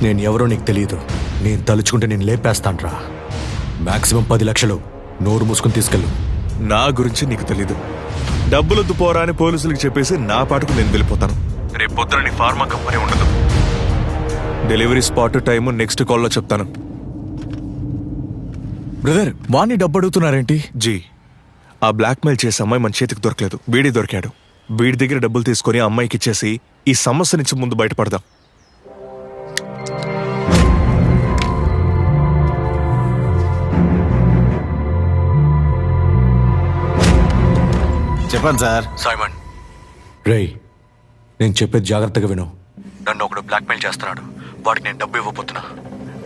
నేను ఎవరో నీకు తెలియదు. నేను తలుచుకుంటే నేను లేపేస్తాన్రా. మాక్సిమం 10 లక్షలు. నోరు మూసుకుని తీసుకెళ్ళు. నా గురించి నీకు తెలీదు. డబ్బులొద్దు పోరా అని పోలీసులకు చెప్పేసి నా పాటుకు నేను వెళ్ళిపోతాను. రేపు పొద్దున నీ ఫార్మా కంపెనీ ఉండదు. డెలివరీ స్పాట్ టైం నెక్స్ట్ కాల్లో చెప్తాను. బ్రదర్, వాణ్ణి డబ్బు అడుగుతున్నారేంటి? జీ, ఆ బ్లాక్మెయిల్ చేసే అమ్మాయి మన చేతికి దొరకలేదు. వీడి దొరికాడు. వీడి దగ్గర డబ్బులు తీసుకొని అమ్మాయికి ఇచ్చేసి ఈ సమస్య నుంచి ముందు బయటపడదాం. చెప్పండి సార్. సైమన్, రేయ్, నేను చెప్పేది జాగ్రత్తగా విను. నన్ను ఒకడు బ్లాక్మెయిల్ చేస్తున్నాడు. వాడికి నేను డబ్బు ఇవ్వబోతున్నా.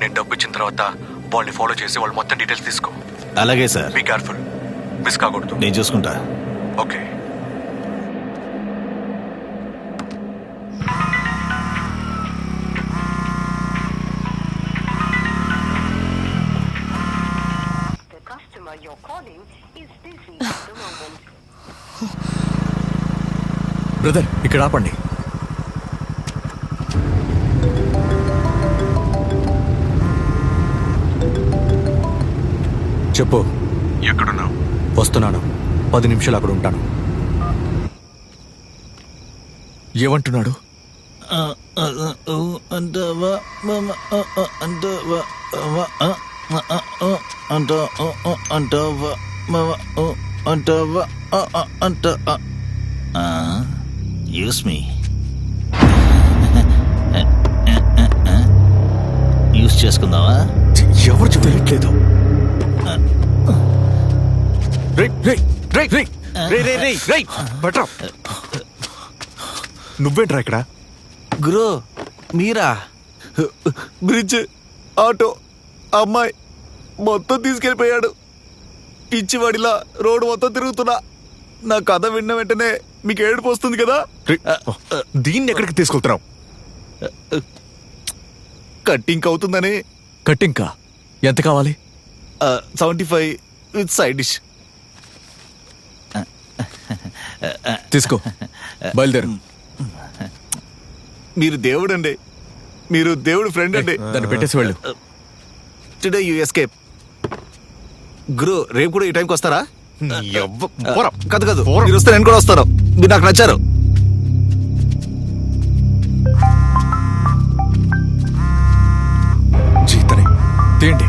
నేను డబ్బు ఇచ్చిన తర్వాత వాళ్ళని ఫాలో చేసి వాళ్ళు మొత్తం డీటెయిల్స్ తీసుకో. అలాగే సార్. బీ కేర్ఫుల్, మిస్ కాకూడదు. నేను చూసుకుంటా. ఓకే. బ్రదర్, ఇక్కడ ఆపండి. చెప్పు. ఎక్కడున్నావు? వస్తున్నాను. 10 నిమిషాలు అక్కడ ఉంటాను. ఏమంటున్నాడు? యూస్ మీ. యూస్ చేసుకుందావా? ఎవరు తెలియట్లేదు. నువ్వేంట్రా ఇక్కడ? గురు, మీరా? బ్రిడ్జ్, ఆటో, అమ్మాయి మొత్తం తీసుకెళ్ళిపోయాడు. పిచ్చివాడిలా రోడ్డు మొత్తం తిరుగుతున్నా. నా కథ విన్న వెంటనే మీకు ఏడుపు వస్తుంది కదా. దీన్ని ఎక్కడికి తీసుకెళ్తున్నావు? కట్టింగ్ అవుతుందని. కట్టింకా? ఎంత కావాలి? 75 విత్ సైడ్ డిష్. తీసుకో, బయలుదేరు. మీరు దేవుడు అండి. మీరు దేవుడు ఫ్రెండ్ అండి. దాన్ని పెట్టేసి వెళ్ళు. Today you escape. గురు, రేపు కూడా ఈ టైంకి వస్తారా? కాదు, మీరు వస్తే నేను కూడా వస్తాను. మీరు నాకు నచ్చారు. జీతనే తీయండి.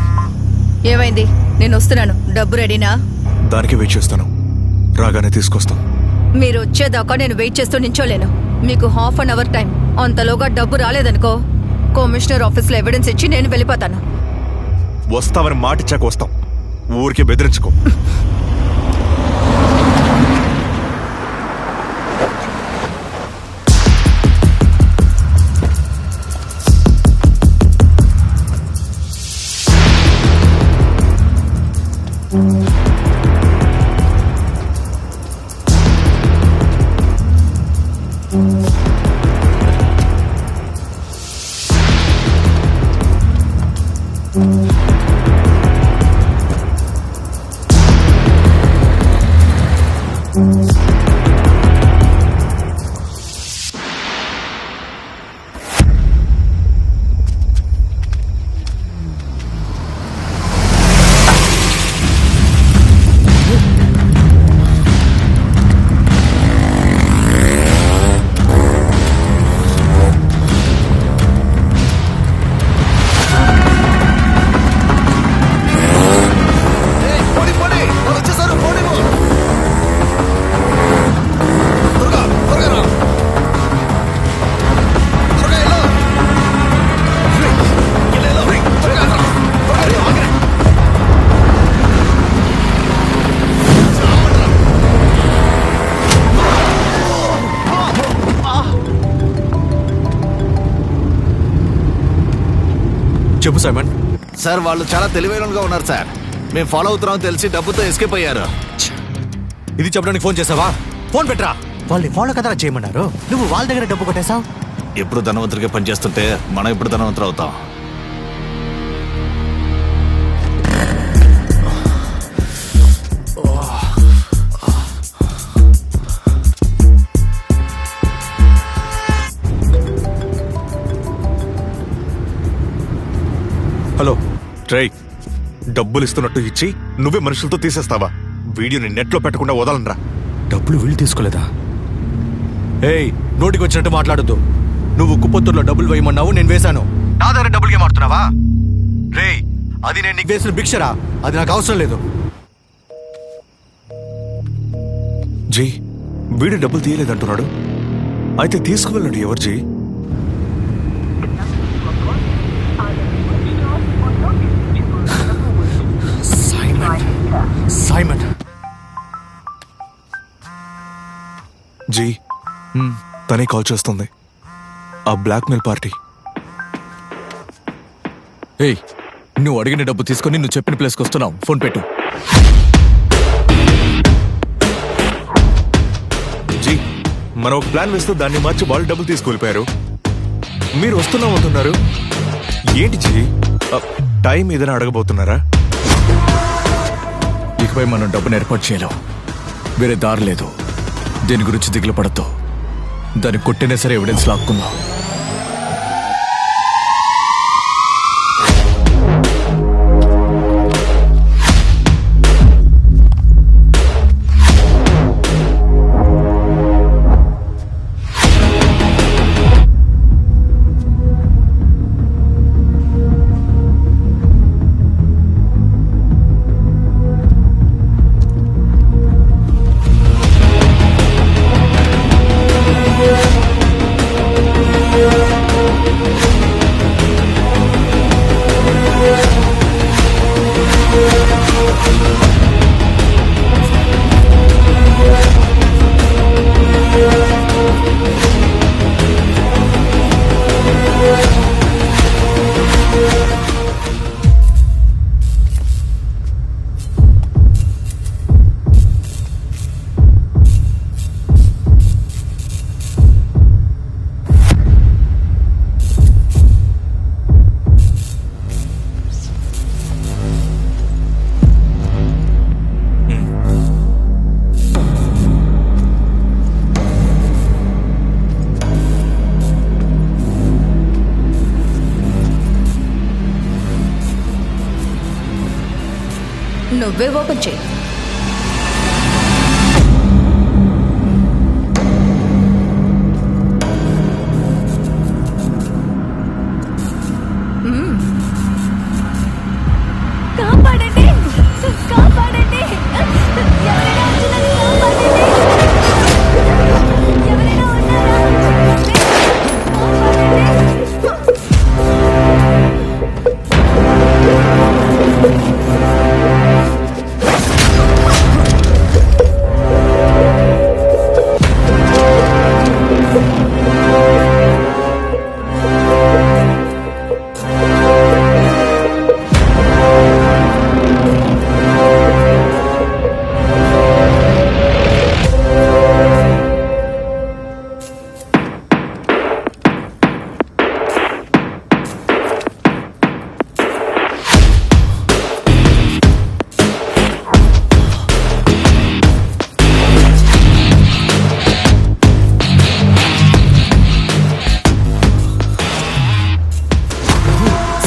ఏమైంది? నేను వస్తున్నాను. డబ్బు రెడీనా? దానికి వెయిట్ చేస్తాను, రాగానే తీసుకొస్తాం. మీరు వచ్చేదాకా నేను వెయిట్ చేస్తూ నించోలేను. మీకు 1/2 అవర్ టైం. అంతలోగా డబ్బు రాలేదనుకో, కమిషనర్ ఆఫీస్లో ఎవిడెన్స్ ఇచ్చి నేను వెళ్ళిపోతాను. వస్తామని మాటిచ్చాక వస్తాం, ఊరికే బెదిరించుకో. చెప్పు సైమన్. సార్ వాళ్ళు చాలా తెలివైనగా ఉన్నారు సార్. మేము ఫాలో అవుతున్నాం తెలిసి డబ్బుతో ఎస్కేప్ అయ్యారు. ఇది చెప్పడానికి ఫోన్ చేసావా? ఫోన్ పెట్టరా. వాళ్ళని ఫాలో కదరా చేయమన్నారు, నువ్వు వాళ్ళ దగ్గర డబ్బు కొట్టేశావు. ఎప్పుడు ధనవంతుడిగా పనిచేస్తుంటే మనం ఎప్పుడు ధనవంతులు అవుతాం. హలో ట్రై, డబ్బులు ఇస్తున్నట్టు ఇచ్చి నువ్వే మనుషులతో తీసేస్తావా? వీడియోని నెట్లో పెట్టకుండా వదలనరా. డబ్బులు వీళ్ళు తీసుకోలేదా? ఏయ్, నోటికి వచ్చినట్టు మాట్లాడొద్దు. నువ్వు కుప్పొత్తుల్లో డబ్బులు వేయమన్నావు, నేను వేశాను. నా దగ్గర డబ్బులు ఏమాడుతున్నావా? రే, అది నేను నీకు వేసిన భిక్షరా, అది నాకు అవసరం లేదు. జీ, వీడు డబ్బులు తీయలేదంటున్నాడు. అయితే తీసుకువెళ్ళండి. ఎవరు జీ? సైమన్. జీ, తనే కాల్ చేస్తుంది. ఆ బ్లాక్మెయిల్ పార్టీ. ఏయ్, నువ్వు అడిగిన డబ్బు తీసుకొని నువ్వు చెప్పిన ప్లేస్కి వస్తున్నావు. ఫోన్ పెట్టు. జీ, మనం ఒక ప్లాన్ వేస్తూ దాన్ని మార్చి వాళ్ళు డబ్బులు తీసుకెళ్ళిపోయారు. మీరు వస్తున్నామంటున్నారు ఏంటి జీ? టైం ఏదైనా అడగబోతున్నారా? ఇకపై మనం డబ్బును ఏర్పాటు చేయలేం. వేరే దారి లేదు. దీని గురించి దిగులు పడద్దు. దాన్ని కొట్టినా సరే ఎవిడెన్స్ లాక్కుందాం. నువ్వే ఓపెన్ చేయి.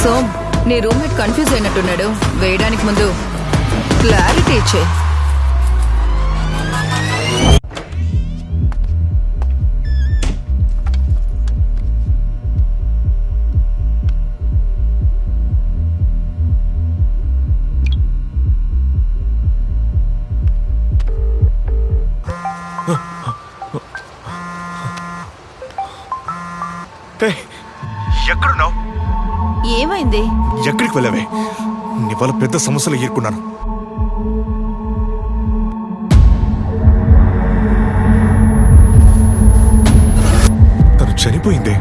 సోమ్, నీ రూమ్మేట్ కన్ఫ్యూజ్ అయినట్టున్నాడు. వేయడానికి ముందు క్లారిటీ ఇచ్చే. ఎక్కడున్నావు? ఏమైంది? ఎక్కడికి వెళ్ళావే? నీ వల్ల పెద్ద సమస్యలు ఎదుర్కొన్నాను. తను చనిపోయిందే.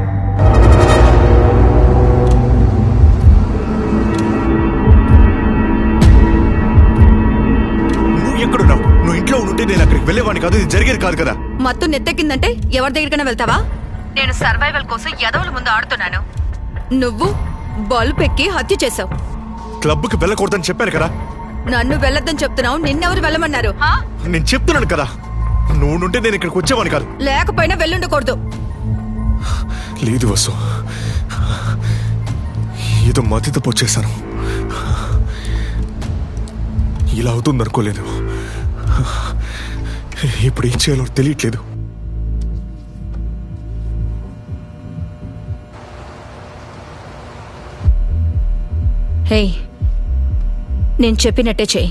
నువ్వు ఎక్కడున్నావు? నువ్వు ఇంట్లో ఉంటే నేను అక్కడికి వెళ్ళేవాడిని కాదు. ఇది జరిగేది కాదు కదా. మత్తు నెత్తెక్కిందంటే ఎవరి దగ్గరికైనా వెళ్తావా? నేను సర్వైవల్ కోసం ఎదవుల ముందు ఆడుతున్నాను. నువ్వు బల్బ్ ఎక్కి హత్య చేశావు. క్లబ్కి వెళ్ళకూడదని చెప్పాను కదా. నన్ను వెళ్ళొద్దని చెప్తున్నావు. నిన్నెవరు వెళ్ళమన్నారు? నేను చెప్తున్నాను కదా, నువ్వు నుంటే నేను ఇక్కడికి వచ్చేవాడిని కాదు. లేకపోయినా వెళ్ళుండకూడదు. లేదు వసు, ఏదో మతి తప్పు వచ్చేసాను. ఇలా అవుతుంది అనుకోలేదు. ఇప్పుడు ఏం చేయాలో తెలియట్లేదు. హే, నేను చెప్పినట్టే చెయ్యి.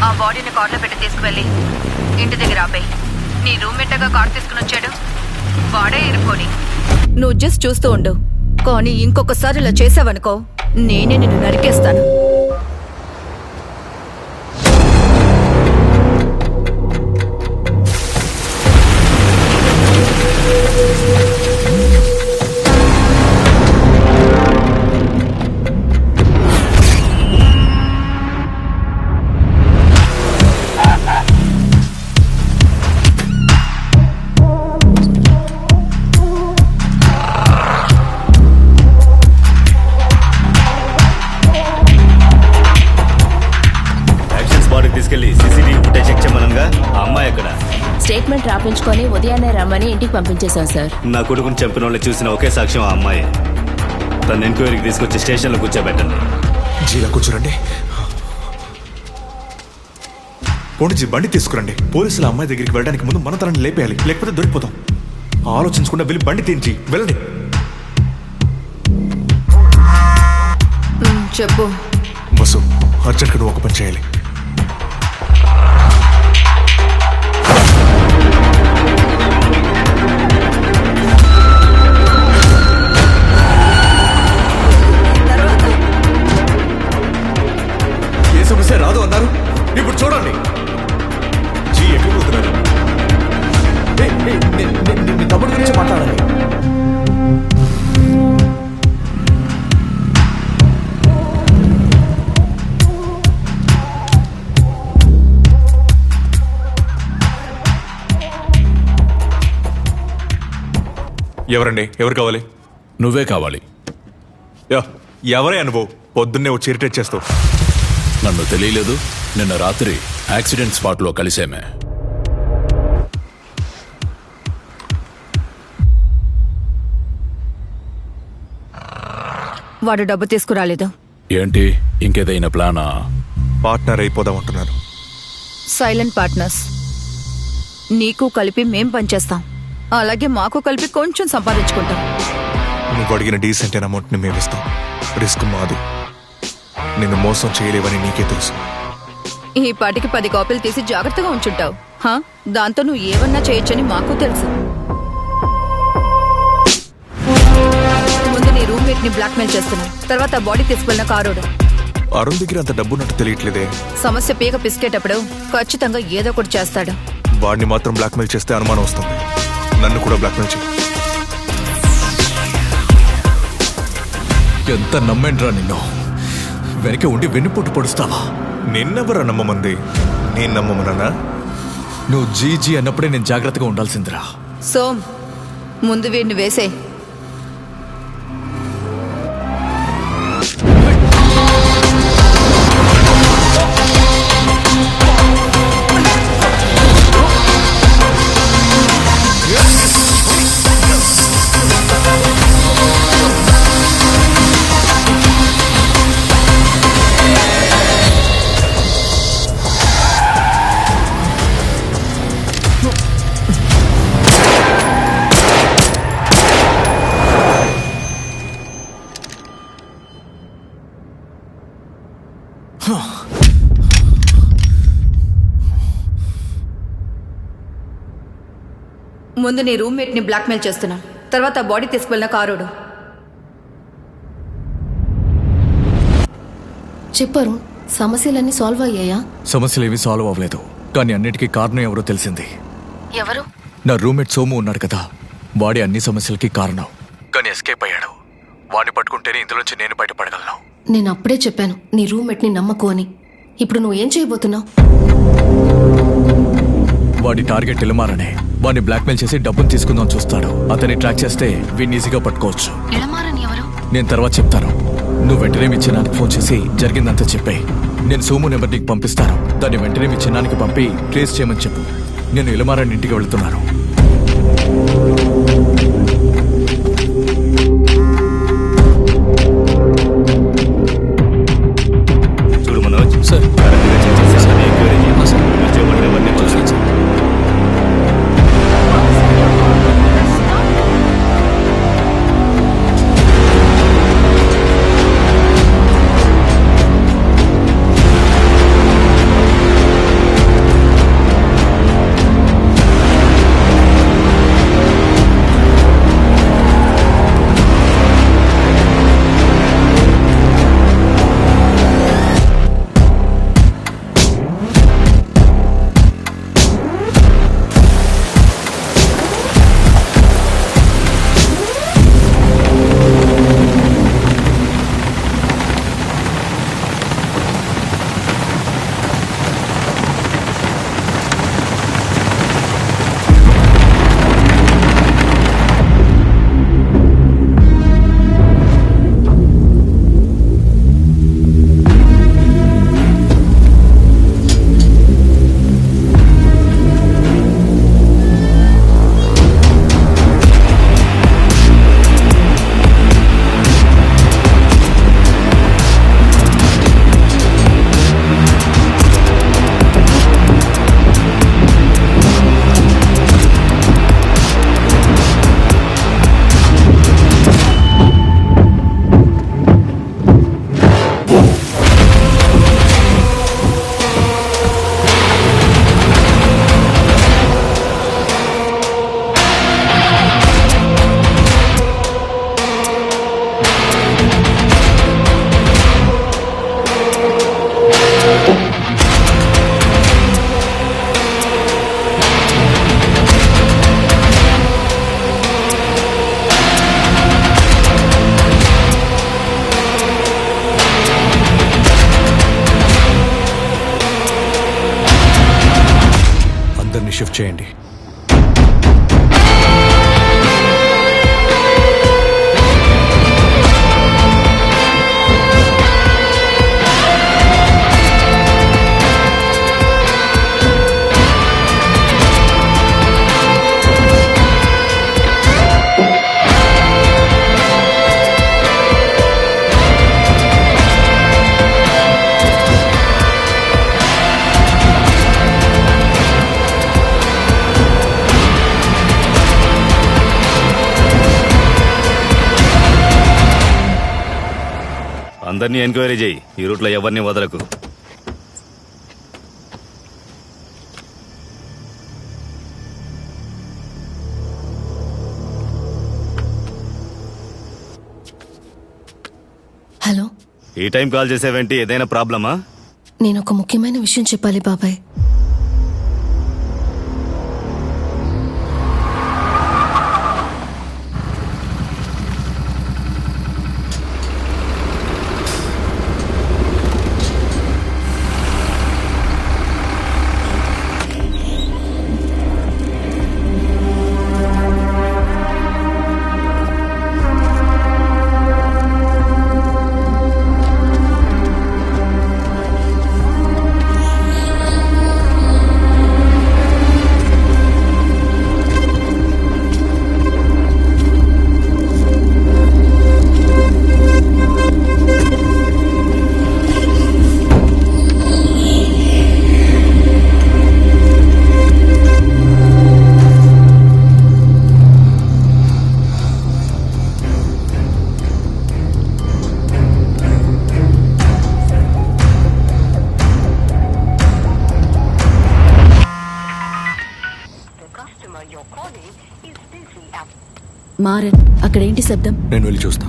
ఆ బాడీని కార్లో పెట్టి తీసుకువెళ్ళి ఇంటి దగ్గర ఆపేయి. నీ రూమ్మేట్గా కార్ తీసుకుని వచ్చాడు, వాడే ఇరుక్కొని. నువ్వు జస్ట్ చూస్తూ ఉండు. కానీ ఇంకొకసారి ఇలా చేసావనుకో, నేనే నిన్ను నరికేస్తాను. తీసుకెళ్లి సీసీటీవీ ఫుటేజ్ చెక్ చేయమనంగా. ఆ అమ్మాయి ఎక్కడ? స్టేట్మెంట్ రాపించుకొని ఉదయాన్నే రమ్మని ఇంటికి పంపించేశాం సార్. నా కొడుకుని చంపిన వాళ్ళు చూసిన ఒకే సాక్ష్యం ఆ అమ్మాయి. తన ఎంక్వైరీకి తీసుకొచ్చి స్టేషన్లో కూర్చోబెట్టండి. జీలా కూర్చోరండి. పోనీ బండి తీసుకురండి. పోలీసుల అమ్మాయి దగ్గరికి వెళ్ళడానికి ముందు మన తనని లేపేయాలి, లేకపోతే దొరికిపోతాం. ఆలోచించకుండా వెళ్ళి బండి తీయించి వెళ్ళండి. చెప్పు వసు, అర్జెంట్గా నువ్వు ఒక పని చేయాలి. ఏ సమస్య రాదు అన్నారు, ఇప్పుడు చూడండి. జీ ఎక్కడ పోతున్నారు? మీ తమ్ముడి గురించి మాట్లాడాలి. ఎవరండి? ఎవరు కావాలి? నువ్వే కావాలి. ఎవరే అనుభవ్? పొద్దున్నే వచ్చి ఇరిటేట్ చేస్తావు. నన్ను తెలియలేదు. నిన్న రాత్రి యాక్సిడెంట్ స్పాట్ లో కలిసేమే. వాడు డబ్బు తీసుకురాలేదు. ఏంటి, ఇంకేదైనా ప్లానా? పార్ట్నర్ అయిపోదాం అంటున్నాను. Silent partners. నీకు కలిపి మేం పనిచేస్తాం, అలాగే మాకు కలిపి కొంచెం సంపాదించుకుంటాం. నువ్వు అడిగిన డీసెంట్ అమౌంట్ ని మేము ఇస్తాం. రిస్క్ మాది. నిన్ను మోసం చేయలేవని నీకే తెలుసు. ఈ పాటికి 10 కాపీలు తీసి జాగ్రత్తగా ఉంచుంటావు. దాంతో నువ్వు ఏమన్నా చేయొచ్చని మాకు తెలుసు. ముందు నీ రూమ్మేట్ ని బ్లాక్మెయిల్ చేస్తున్నావు, తర్వాత బాడీ తీసుకెళ్ళిన కారోడు. అరుణ్ దగ్గర అంత డబ్బున్నట్టు తెలియట్లేదే. సమస్య పీక పిసికేటప్పుడు ఖచ్చితంగా ఏదో ఒకటి చేస్తాడు. వాడిని మాత్రం బ్లాక్మెయిల్ చేస్తే అనుమానం వస్తుంది. నన్ను కూడా బ్లాక్మెయిల్ చేయి. ఎంత నమ్మేంట్రా నిన్ను? వెనక ఉండి వెన్నుపోటు పొడుస్తావా? నిన్నెవరా నమ్మమంది? నేను నమ్మమన్నా? నువ్వు జీజీ అన్నప్పుడే నేను జాగ్రత్తగా ఉండాల్సిందిరా. సోమ్, ముందు వీడిని వేసే. ముందు నీ రూమ్మేట్ ని బ్లాక్మెయిల్ చేస్తున్నావు, తర్వాత బాడీ తీసుకెళ్ళిన కారోడు. చెప్పారు, సమస్యలన్నీ సాల్వ్ అయ్యాయా? సమస్యలు ఏవి సాల్వ్ అవ్వలేదు, కానీ అన్నిటికీ కారణం ఎవరో తెలిసింది. ఎవరు? నా రూమ్మేట్ సోము ఉన్నాడు కదా, వాడి అన్ని సమస్యలకి కారణం. కానీ ఎస్కేప్ అయ్యాడు. వాడిని పట్టుకుంటేనే ఇందులోంచి నేను బయటపడగలను. నేను అప్పుడే చెప్పాను నీ రూమ్మేట్ ని నమ్మకు అని. ఇప్పుడు నువ్వు ఏం చేయబోతున్నావు? వాడి టార్గెట్ ఇలమారనే. వాడిని బ్లాక్మెయిల్ చేసి డబ్బును తీసుకుందాం చూస్తాడు. అతన్ని ట్రాక్ చేస్తే వీడిని ఈజీగా పట్టుకోవచ్చు. ఇళమారని ఎవరు? నేను తర్వాత చెప్తాను. నువ్వు వెంటనే మీ చిన్నానికి ఫోన్ చేసి జరిగిందంతా చెప్పాయి. నేను సోము నెంబర్ నీకు పంపిస్తాను. దాన్ని వెంటనే మీ చిన్నానికి పంపి ట్రేస్ చేయమని చెప్పు. నేను ఇలమారని ఇంటికి వెళ్తున్నాను. చూడు మనోజ్, సార్ షిఫ్ట్ చేయండి. అందరినీ ఎంక్వైరీ చేయి. ఈ రూట్లో ఎవరిని వదలకు. హలో, ఈ టైం కాల్ చేసేవేంటి? ఏదైనా ప్రాబ్లమా? నేను ఒక ముఖ్యమైన విషయం చెప్పాలి బాబాయ్. మారన్, అక్కడేంటి శబ్దం? నేను వెళ్ళి చూస్తా.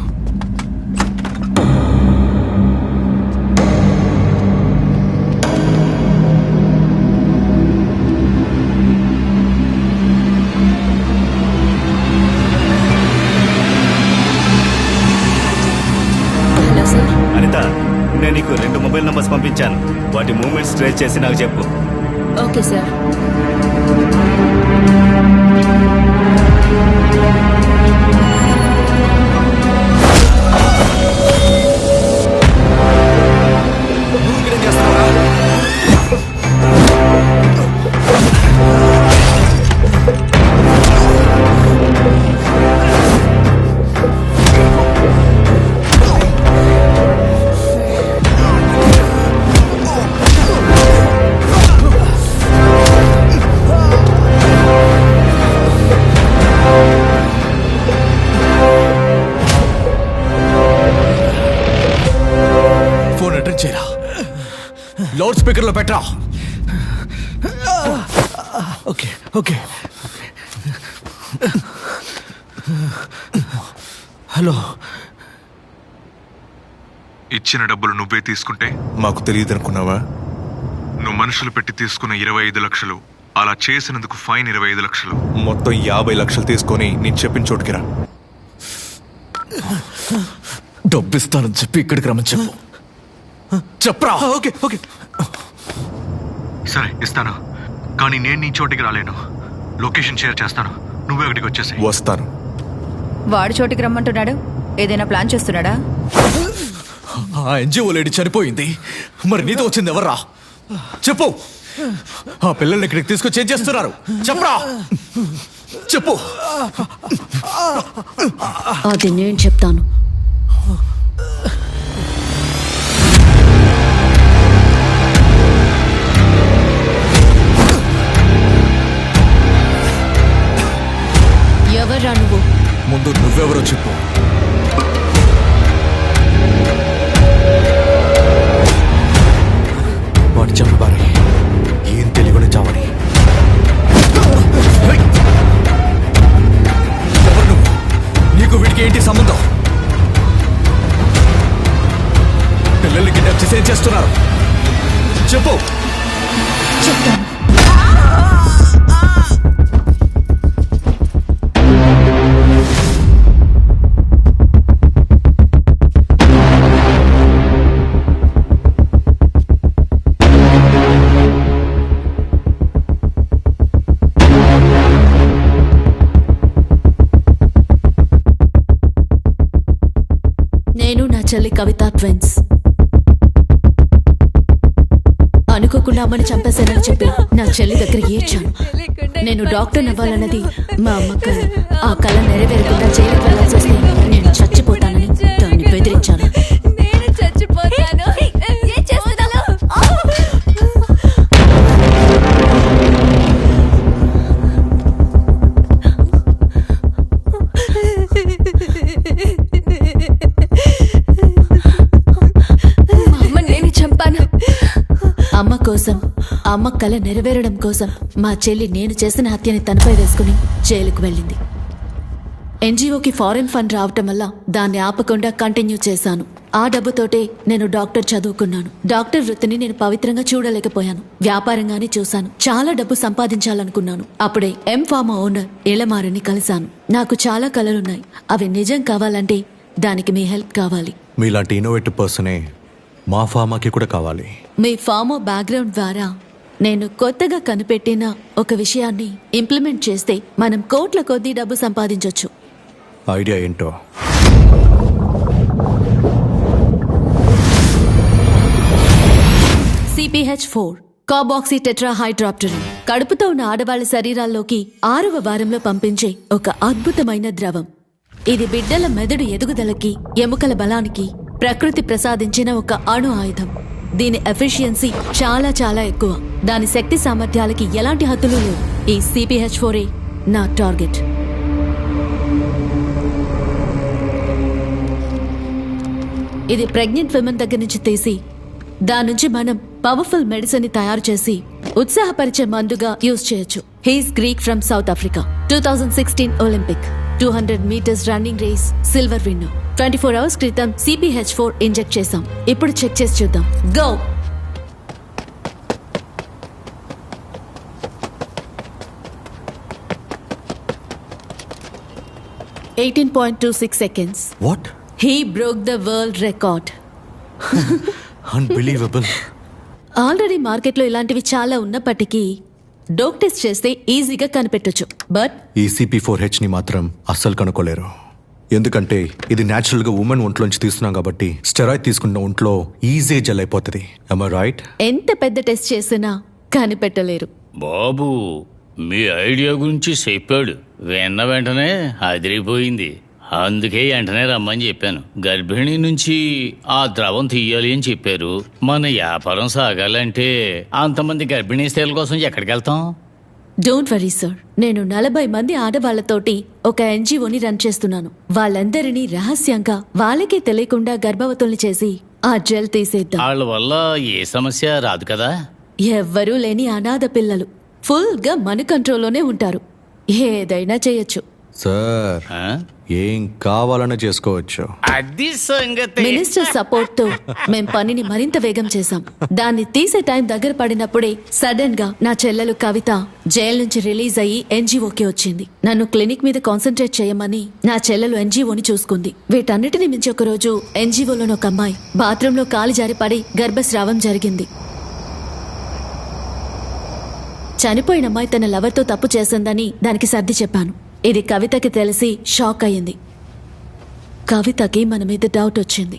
అనిత, నేను నీకు 2 మొబైల్ నంబర్స్ పంపించాను. వాటి మూవ్మెంట్స్ ట్రేస్ చేసి నాకు చెప్పు. Okay sir. లౌడ్ స్పీకర్ లో పెట్టరా. Okay okay. హలో. ఇచ్చిన డబ్బులు నువ్వే తీసుకుంటే మాకు తెలియదు అనుకున్నావా? నువ్వు మనుషులు పెట్టి తీసుకున్న 25 లక్షలు, అలా చేసినందుకు ఫైన్ 25 లక్షలు, మొత్తం 50 లక్షలు తీసుకొని నేను చెప్పిన చోటుకి రా. డబ్బిస్తానని చెప్పి ఇక్కడికి రమ్మని చెప్పు. చెప్పరా. ఓకే ఓకే సరే ఇస్తాను, కానీ నేను నీ చోటికి రాలేను. లొకేషన్ షేర్ చేస్తాను, నువ్వే అక్కడికి వచ్చేసి. వస్తాను. వాడి చోటికి రమ్మంటున్నాడు. ఏదైనా ప్లాన్ చేస్తున్నాడా? ఆ ఎన్జిఓ లేడీ చనిపోయింది, మరి నీతో వచ్చింది ఎవర్రా? చెప్పు. ఆ పిల్లల్ని ఇక్కడికి తీసుకొచ్చి ఏం చేస్తున్నారు? చెప్పరా. చెప్పు. అది నేను చెప్తాను. ఎవర్రా నువ్వు? ముందు నువ్వెవరో చెప్పు. వాడు చంపారి, ఏం తెలియని చావని. ఎవరు నువ్వు? నీకు వీడికి ఏంటి సంబంధం? పిల్లల్ని కిడ్నాప్ చేసి ఏం చేస్తున్నారు? చెప్పు. చెప్తాను. నేను నా చెల్లి కవిత ట్విన్స్. అనుకోకుండా అమ్మని చంపేశానని చెప్పి నా చెల్లి దగ్గర ఏడ్చాను. నేను డాక్టర్ అవ్వాలన్నది మా అమ్మ కల. ఆ కళ నెరవేరకుండా జైలుకి వెళ్ళాల్సి వస్తే నేను చచ్చిపోతానని దాన్ని బెదిరించాను. అమ్మ కోసం, అమ్మ కళ నెరవేరడం కోసం మా చెల్లి నేను చేసిన హత్యని తనపై వేసుకుని జైలుకు వెళ్ళింది. ఎన్జిఓకి ఫారెన్ ఫండ్ రావటం వల్ల దాన్ని ఆపకుండా కంటిన్యూ చేశాను. ఆ డబ్బుతోటే నేను డాక్టర్ చదువుకున్నాను. డాక్టర్ వృత్తిని నేను పవిత్రంగా చూడలేకపోయాను. వ్యాపారంగానే చూశాను. చాలా డబ్బు సంపాదించాలనుకున్నాను. అప్పుడే ఎం ఫార్మా ఓనర్ ఇళమారని కలిశాను. నాకు చాలా కలలున్నాయి. అవి నిజం కావాలంటే దానికి మీ హెల్ప్ కావాలి. మీలాంటి ఇన్నోవేటివ్ పర్సనే మా ఫార్మాకి కూడా కావాలి. మీ ఫార్మా బ్యాక్గ్రౌండ్ ద్వారా నేను కొత్తగా కనిపెట్టిన ఒక విషయాన్ని ఇంప్లిమెంట్ చేస్తే మనం కోట్ల కొద్దీ డబ్బు సంపాదించొచ్చు. ఐడియా ఏంటో? CPH4 కార్బాక్సీ టెట్రాహైడ్రాప్టరిన్ కడుపుతో ఉన్న ఆడవాళ్ల శరీరాల్లోకి 6వ వారంలో పంపించే ఒక అద్భుతమైన ద్రవం. ఇది బిడ్డల మెదడు ఎదుగుదలకి, ఎముకల బలానికి ప్రకృతి ప్రసాదించిన ఒక అణు ఆయుధం. దీని ఎఫిషియన్సీ చాలా చాలా ఎక్కువ. దాని శక్తి సామర్థ్యాలకి ఎలాంటి హద్దులు లేవు. ఈ CPH4 నా టార్గెట్. ఇది ప్రెగ్నెంట్ విమెన్ దగ్గర నుంచి తీసి దాని నుంచి మనం పవర్ఫుల్ మెడిసిన్ ని తయారు చేసి ఉత్సాహపరిచే మందుగా యూజ్ చేయొచ్చు. He's Greek from South Africa. 2016 Olympic 200 metres running race silver winner. 24 hours క్రితం CPH4 ఇంజెక్ట్ చేశాం. ఇప్పుడు చెక్ చేసి చూద్దాం. Go. $18.26 seconds. What? He broke the world record. Unbelievable. Already మార్కెట్లో ఇలాంటివి చాలా ఉన్నప్పటికీ డోప్ టెస్ట్ చేస్తే ఈజీగా కనిపెట్టొచ్చు. బట్ ఈ CP4H ని మాత్రం అస్సలు కనుక్కోలేరు. ఎందుకంటే ఇది న్యాచురల్ గా ఉమెన్ ఒంట్లోంచి తీస్తున్నాం కాబట్టి స్టెరాయిడ్ తీసుకున్న ఒంట్లో ఈజీ జెల్ అయిపోతుంది. Am I right? ఎంత పెద్ద టెస్ట్ చేసినా కనిపెట్టలేరు. బాబు మీ ఐడియా గురించి చెప్పాడు. విన్న వెంటనే అదిరిపోయింది. అందుకే వెంటనే రమ్మని చెప్పాను. గర్భిణి నుంచి ఆ ద్రవం తీయాలి అని చెప్పారు. మన వ్యాపారం సాగాలంటే అంతమంది గర్భిణీ స్త్రీల కోసం ఎక్కడికి వెళ్తాం? Don't worry sir. నేను 40 మంది ఆడవాళ్లతోటి ఒక NGOని రన్ చేస్తున్నాను. వాళ్ళందరినీ రహస్యంగా వాళ్ళకే తెలియకుండా గర్భవతుల్ని చేసి ఆ జెల్ తీసేద్దాం. వాళ్ళ వల్ల ఏ సమస్య రాదు కదా? ఎవ్వరూ లేని అనాథ పిల్లలు ఫుల్ గా మన కంట్రోల్లోనే ఉంటారు. ఏదైనా చేయొచ్చు సార్. ఏం కావాలన్నా చేసుకోవచ్చు. అది సంగతి. మినిస్టర్ సపోర్ట్ తో మేం పనిని మరింత వేగం చేశాం. దాన్ని తీసే టైం దగ్గర పడినప్పుడే సడన్ గా నా చెల్లెలు కవిత జైలు నుంచి రిలీజ్ అయ్యి NGOకి వచ్చింది. నన్ను క్లినిక్ మీద కాన్సన్ట్రేట్ చేయమని నా చెల్లెలు NGOని చూసుకుంది. వీటన్నిటిని మించి ఒక రోజు NGOలోని ఒక అమ్మాయి బాత్రూంలో కాలు జారి పడి గర్భస్రావం జరిగింది. చనిపోయిన అమ్మాయి తన లవర్తో తప్పు చేసిందని దానికి సర్ది చెప్పాను. ఇది కవితకి తెలిసి షాక్ అయ్యింది. కవితకి మన మీద డౌట్ వచ్చింది.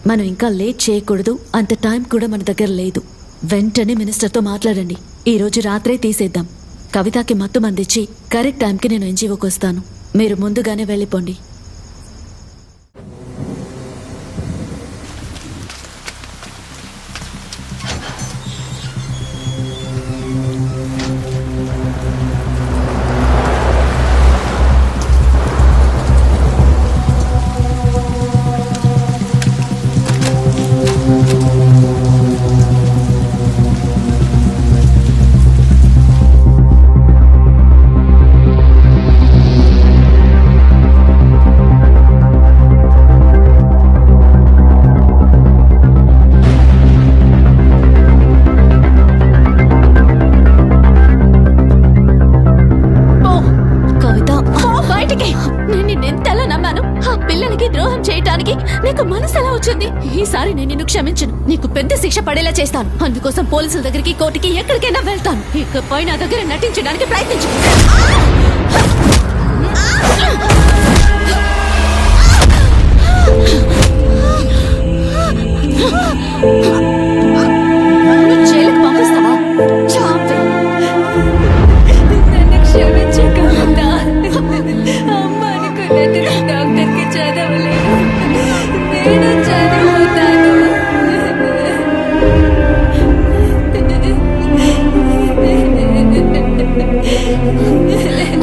మనం ఇంకా లేట్ చేయకూడదు, అంత టైం కూడా మన దగ్గర లేదు. వెంటనే మినిస్టర్తో మాట్లాడండి. ఈ రోజు రాత్రే తీసేద్దాం. కవితకి మత్తు మందిచ్చి కరెక్ట్ టైంకి నేను NGOకి వస్తాను. మీరు ముందుగానే వెళ్ళిపోండి. ఈసారి నేను నిన్ను క్షమించను. నీకు పెద్ద శిక్ష పడేలా చేస్తాను. అందుకోసం పోలీసుల దగ్గరికి, కోర్టుకి, ఎక్కడికైనా వెళ్తాను. ఇకపై నా దగ్గర నటించడానికి ప్రయత్నించు. జైలుకి పంపిస్తావా? నన్ను క్షమించకుండా అమ్మ అనుకున్నట్టు డాక్టర్కి చదవలేదు. నేను చనిపోతాను.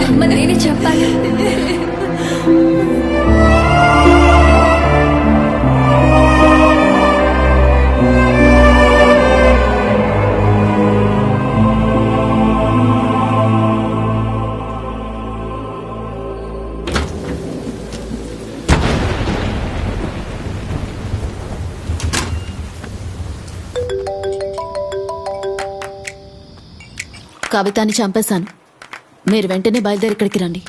అమ్మ నేనే చెప్పాలి. కవితాని చంపేశాను. మీరు వెంటనే బయలుదేరి ఇక్కడికి రండి.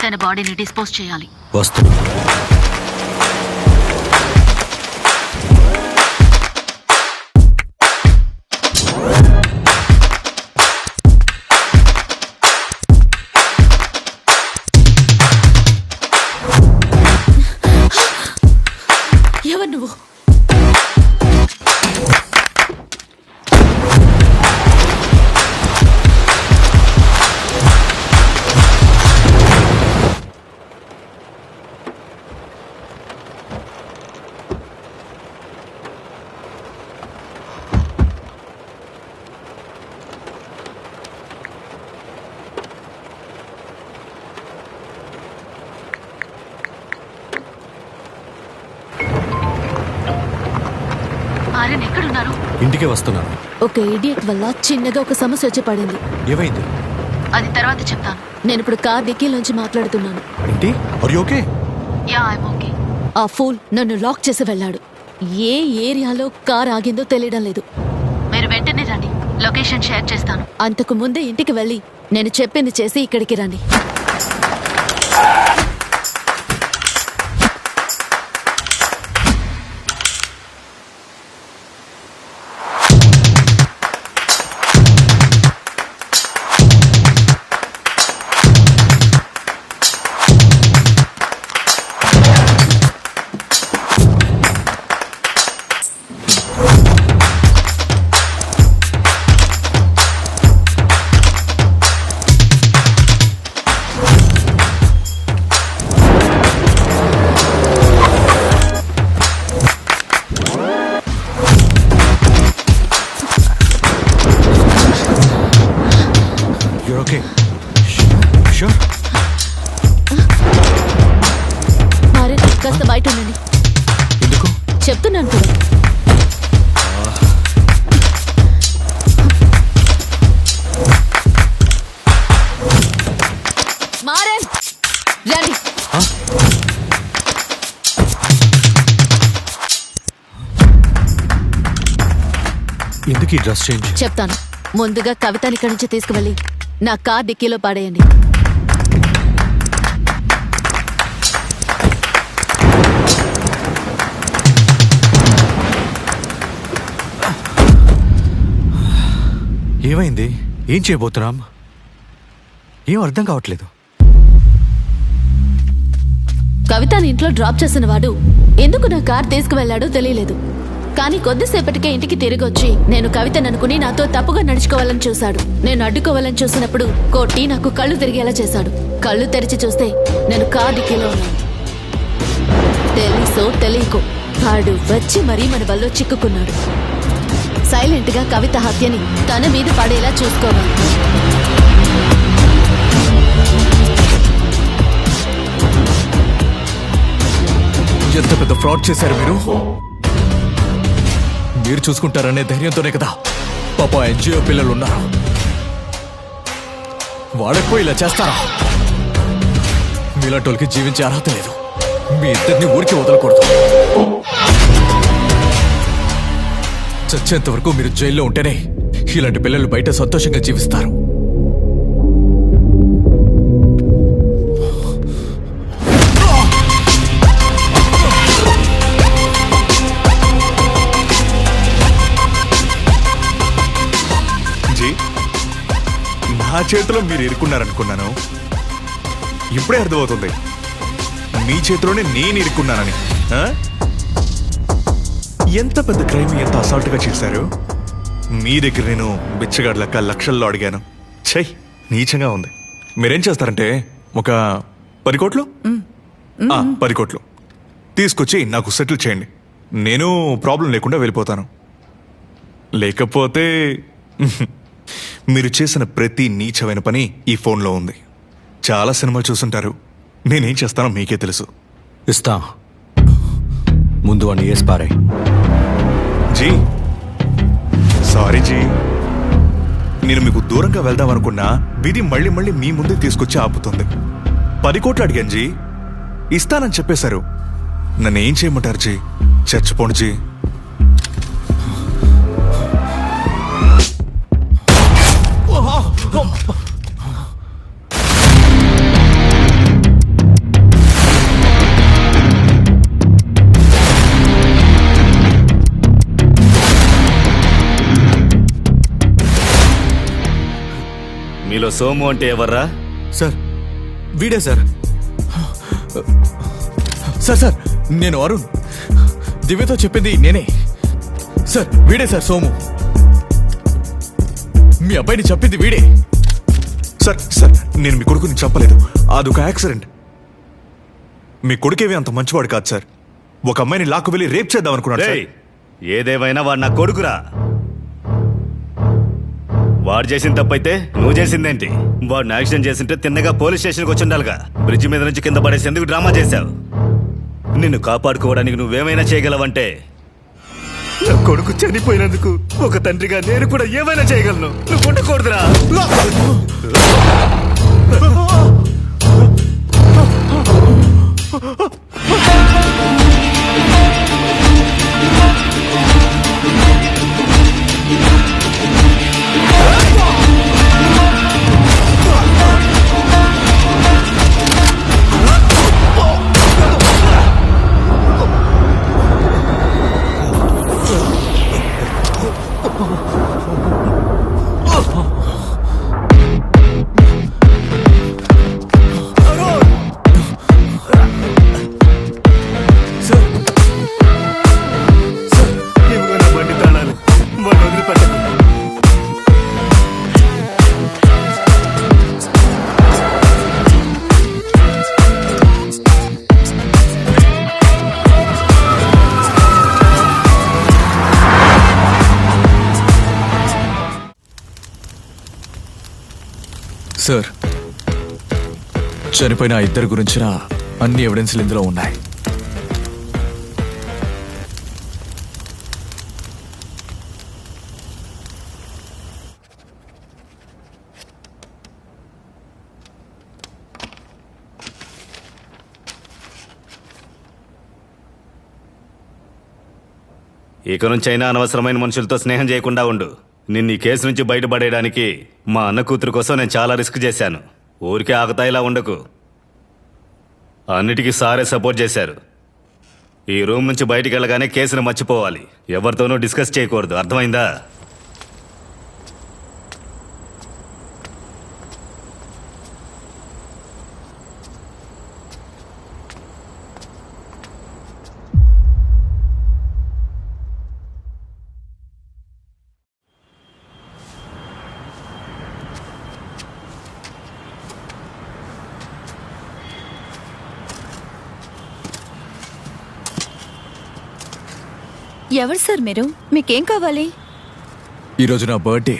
తన బాడీని డిస్పోజ్ చేయాలి. వస్తున్నా. ఎవరు నువ్వు? ఎక్కడున్నారు? ఇంటికే వస్తున్నాను. ఒక ఇడియట్ వల్ల చిన్నగా ఒక సమస్య వచ్చి పడింది. ఏమైంది? అది తర్వాత చెప్తాను. నేను ఇప్పుడు కార్ డిక్కీలోంచి మాట్లాడుతున్నాను. ఏంటి? Are you okay? Yeah, I'm okay. ఆ ఫూల్ నన్ను లాక్ చేసి వెళ్ళాడు. ఏ ఏరియాలో కార్ ఆగిందో తెలియడం లేదు. మీరు వెంటనే రండి, లొకేషన్ షేర్ చేస్తాను. అంతకు ముందే ఇంటికి వెళ్ళి నేను చెప్పింది చేసి ఇక్కడికి రండి. కాస్త బయట ఉండండి. ఎందుకు? చెప్తున్నాను కూడా. మారన్ రండి. ఎందుకు ఈ డ్రెస్ చేంజ్? చెప్తాను. ముందుగా కవితని ఇక్కడి నుంచి తీసుకువెళ్ళి నా కార్ డిక్కీలో పాడేయండి. ఏమైంది? ఏం చేయబోతున్నాం? ఏం అర్థం కావట్లేదు. కవితని ఇంట్లో డ్రాప్ చేసిన వాడు ఎందుకు నా కార్ తీసుకువెళ్లాడో తెలియలేదు. కానీ కొద్దిసేపటికే ఇంటికి తిరిగి వచ్చి నేను కవితను అనుకుని నాతో తప్పుగా నడుచుకోవాలని చూశాడు. నేను అడ్డుకోవాలని చూసినప్పుడు కొట్టి నాకు కళ్ళు తిరిగేలా చేశాడు. కళ్ళు తెరిచి చూస్తే నేను కార్ డిక్కీలో ఉన్నాను. తెలుసో తెలియకో వాడు వచ్చి మరీ మన వల్ల చిక్కుకున్నాడు. సైలెంట్ గా కవిత హత్యని తన మీద పడేలా చూసుకోవాలి. ఎంత పెద్ద ఫ్రాడ్ చేశారు మీరు. మీరు చూసుకుంటారనే ధైర్యంతోనే కదా పాప ఎన్జిఓ పిల్లలు ఉన్నారు. వాళ్ళకు ఇలా చేస్తారా? మీలాంటి జీవించే అర్హత లేదు. మీ ఇద్దరిని ఊరికి వదలకూడదు. చచ్చేంత వరకు మీరు జైల్లో ఉంటేనే ఇలాంటి పిల్లలు బయట సంతోషంగా జీవిస్తారు. నా చేతిలో మీరు ఇరుక్కున్నారనుకున్నాను. ఇప్పుడే అర్థమవుతుంది మీ చేతిలోనే నేను ఇరుక్కున్నానని. ఎంత పెద్ద క్రైమ్ ఎంత అసాల్ట్ గా చేశారు. మీ దగ్గర నేను బిచ్చగాడి లెక్క లక్షల్లో అడిగాను. ఛై, నీచంగా ఉంది. మీరేం చేస్తారంటే ఒక 10 కోట్లు 10 కోట్లు తీసుకొచ్చి నాకు సెటిల్ చేయండి. నేను ప్రాబ్లం లేకుండా వెళ్ళిపోతాను. లేకపోతే మీరు చేసిన ప్రతి నీచమైన పని ఈ ఫోన్లో ఉంది. చాలా సినిమాలు చూసుంటారు. నేనేం చేస్తానో మీకే తెలుసు. ఇస్తా. ముందు అని వేసి పారే. జీ సారీ జీ, నేను మీకు దూరంగా వెళ్దాం అనుకున్నా విధి మళ్ళీ మళ్ళీ మీ ముందే తీసుకొచ్చి ఆపుతుంది. 10 కోట్లు అడిగాను జీ, ఇస్తానని చెప్పేశారు. నన్ను ఏం చేయమంటారు జీ? చచ్చిపోండి జీ. మీలో సోము అంటే ఎవర్రా? సార్ వీడే సార్. సార్ సార్ నేను అరుణ్, దివ్యతో చెప్పింది నేనే సార్. వీడే సార్ సోము. మీ అబ్బాయిని చెప్పింది వీడే. సార్ సార్ నేను మీ కొడుకుని చెప్పలేదు, అదొక యాక్సిడెంట్. మీ కొడుకేవి అంత మంచివాడు కాదు సార్. ఒక అమ్మాయిని లాక్కు వెళ్ళి రేప్ చేద్దాం అనుకున్నాడు సార్. ఏదేమైనా వాడు నా కొడుకురా. వాడు చేసిన తప్పైతే నువ్వు చేసిందేంటి? వాడిని యాక్సిడెంట్ చేసింటే తిన్నగా పోలీస్ స్టేషన్కి వచ్చి ఉండాలిగా. బ్రిడ్జి మీద నుంచి కింద పడేసేందుకు డ్రామా చేశావు. నిన్ను కాపాడుకోవడానికి నువ్వేమైనా చేయగలవంటే నా కొడుకు చనిపోయినందుకు ఒక తండ్రిగా నేను కూడా ఏమైనా చేయగలను. నువ్వు ఉండకూడదురా. సార్ చనిపోయిన ఆ ఇద్దరు గురించిన అన్ని ఎవిడెన్స్లు ఇందులో ఉన్నాయి. ఇక నుంచైనా అనవసరమైన మనుషులతో స్నేహం చేయకుండా ఉండు. నిన్ను ఈ కేసు నుంచి బయటపడేయడానికి మా అన్న కూతురు కోసం నేను చాలా రిస్క్ చేశాను. ఊరికే ఆగతాయిలా ఉండకు. అన్నిటికీ సారే సపోర్ట్ చేశారు. ఈ రూమ్ నుంచి బయటికి వెళ్ళగానే కేసును మర్చిపోవాలి. ఎవరితోనూ డిస్కస్ చేయకూడదు, అర్థమైందా? ఎవరు సార్ మీరు? మీకేం కావాలి? ఈరోజు నా బర్త్డే.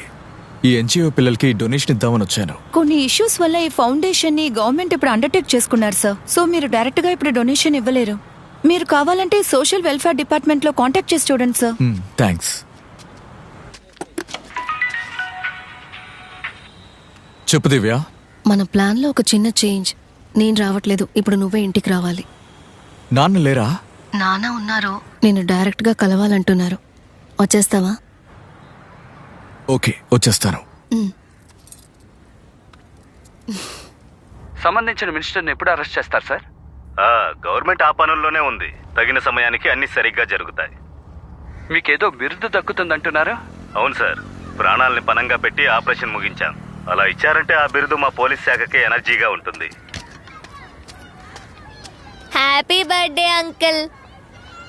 ఈ ఎన్జిఓ పిల్లలకి డొనేషన్ ఇద్దామని వచ్చాను. కొన్ని ఇష్యూస్ వల్ల ఈ ఫౌండేషన్ ని గవర్నమెంట్ ఇప్పుడు అండర్టేక్ చేసుకున్నారు సార్. సో మీరు డైరెక్ట్ గా ఇప్పుడు డొనేషన్ ఇవ్వలేరు. మీరు కావాలంటే సోషల్ వెల్ఫేర్ డిపార్ట్మెంట్ లో కాంటాక్ట్ చేసి చూడండి సార్. థ్యాంక్స్. చెప్పు దివ్య. మన ప్లాన్ లో ఒక చిన్న చేంజ్. నేను రావట్లేదు, ఇప్పుడు నువ్వే ఇంటికి రావాలి. నాన్న లేరా? నాన్న ఉన్నారు, నేను డైరెక్ట్ గా కలవాలంటున్నారు. వచ్చేస్తావా? ఓకే వచ్చేస్తాను. సంబంధించిన మినిస్టర్ని ఎప్పుడు అరెస్ట్ చేస్తారు సార్? గవర్నమెంట్ ఆ పనుల్లోనే ఉంది. తగిన సమయానికి అన్ని సరిగ్గా జరుగుతాయి. మీకేదో బిరుదు దక్కుతుందంటున్నారా? అవును సార్, ప్రాణాలని పనంగా పెట్టి ఆపరేషన్ ముగించాం. అలా ఇచ్చారంటే ఆ బిరుదు మా పోలీస్ శాఖకి ఎనర్జీగా ఉంటుంది. Happy birthday uncle.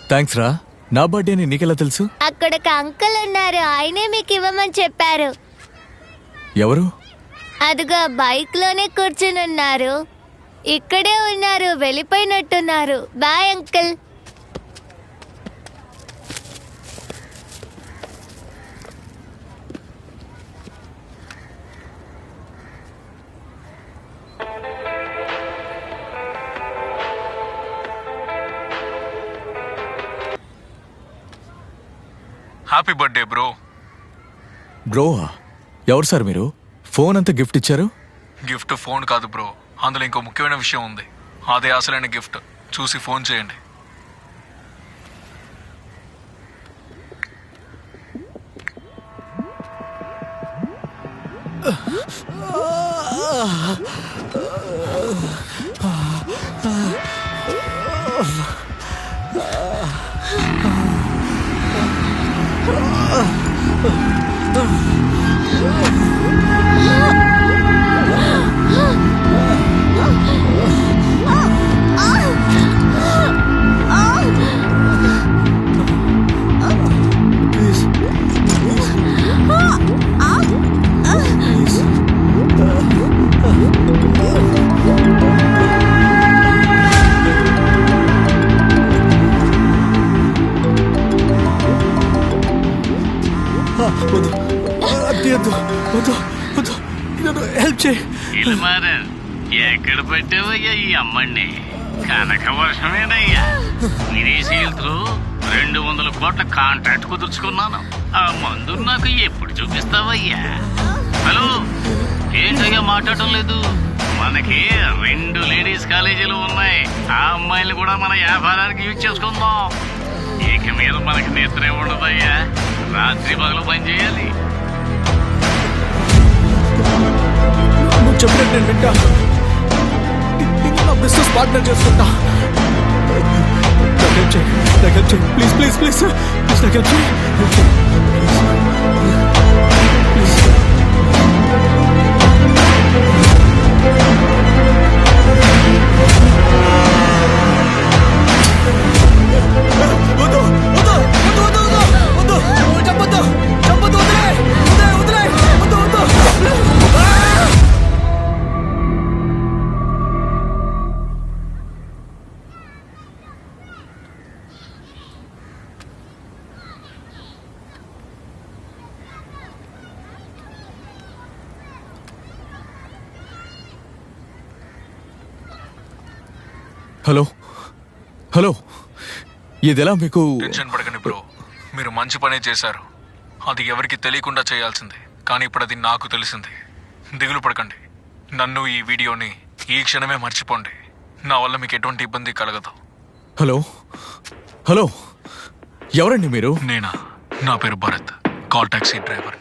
థ్యాంక్స్ రా. నా బర్త్డే అని నీకెలా తెలుసు? అక్కడ ఒక అంకుల్ ఉన్నారు, ఆయనే మీకు ఇవ్వమని చెప్పారు. ఎవరు? అదిగో బైక్ లోనే కూర్చుని ఉన్నారు. ఇక్కడే ఉన్నారు, వెళ్ళిపోయినట్టున్నారు. Bye uncle. Happy birthday bro. బ్రోవా? ఎవరు సార్ మీరు? ఫోన్ అంతా గిఫ్ట్ ఇచ్చారు. గిఫ్ట్ ఫోన్ కాదు బ్రో, అందులో ఇంకో ముఖ్యమైన విషయం ఉంది. అదే అసలైన గిఫ్ట్. చూసి ఫోన్ చేయండి. వద్దు అది వద్దు వద్దు వద్దు నన్ను హెల్ప్ చేయి. ఇల్మారా ఎక్కడ పెట్టావయ్యా ఈ అమ్మడిని? కనక వర్షమేనయ్యా. విదేశీయులతో 200 కోట్ల కాంట్రాక్ట్ కుదుర్చుకున్నాను. ఆ మందు నాకు ఎప్పుడు చూపిస్తావయ్యా? హలో, ఏంటయ్యా మాట్లాడటం లేదు? మనకి 2 లేడీస్ కాలేజీలు ఉన్నాయి. ఆ అమ్మాయిలు కూడా మన వ్యాపారానికి యూజ్ చేసుకుందాం. ఇక మీద మనకి నిద్ర ఉండదయ్యా. రాత్రి పగలు పని చేయాలి. నువ్వు చెప్పినట్టు నేను వింటా. నేను నా బిజినెస్ పార్ట్నర్ చేసుకుంటా. నాకు హెల్ప్ చేయి, నాకు హెల్ప్ చేయి. ప్లీజ్ ప్లీజ్ ప్లీజ్ ప్లీజ్ నాకు హెల్ప్ చేయి. ప్లీజ్ హలో హలో ఇదెలా మీకు? టెన్షన్ పడకండి బ్రో, మీరు మంచి పనే చేశారు. అది ఎవరికి తెలియకుండా చేయాల్సింది, కానీ ఇప్పుడు అది నాకు తెలిసింది. దిగులు పడకండి. నన్ను, ఈ వీడియోని ఈ క్షణమే మర్చిపోండి. నా వల్ల మీకు ఎటువంటి ఇబ్బంది కలగదు. హలో హలో ఎవరండి మీరు? నేనా? నా పేరు భరత్, కాల్ టాక్సీ డ్రైవర్.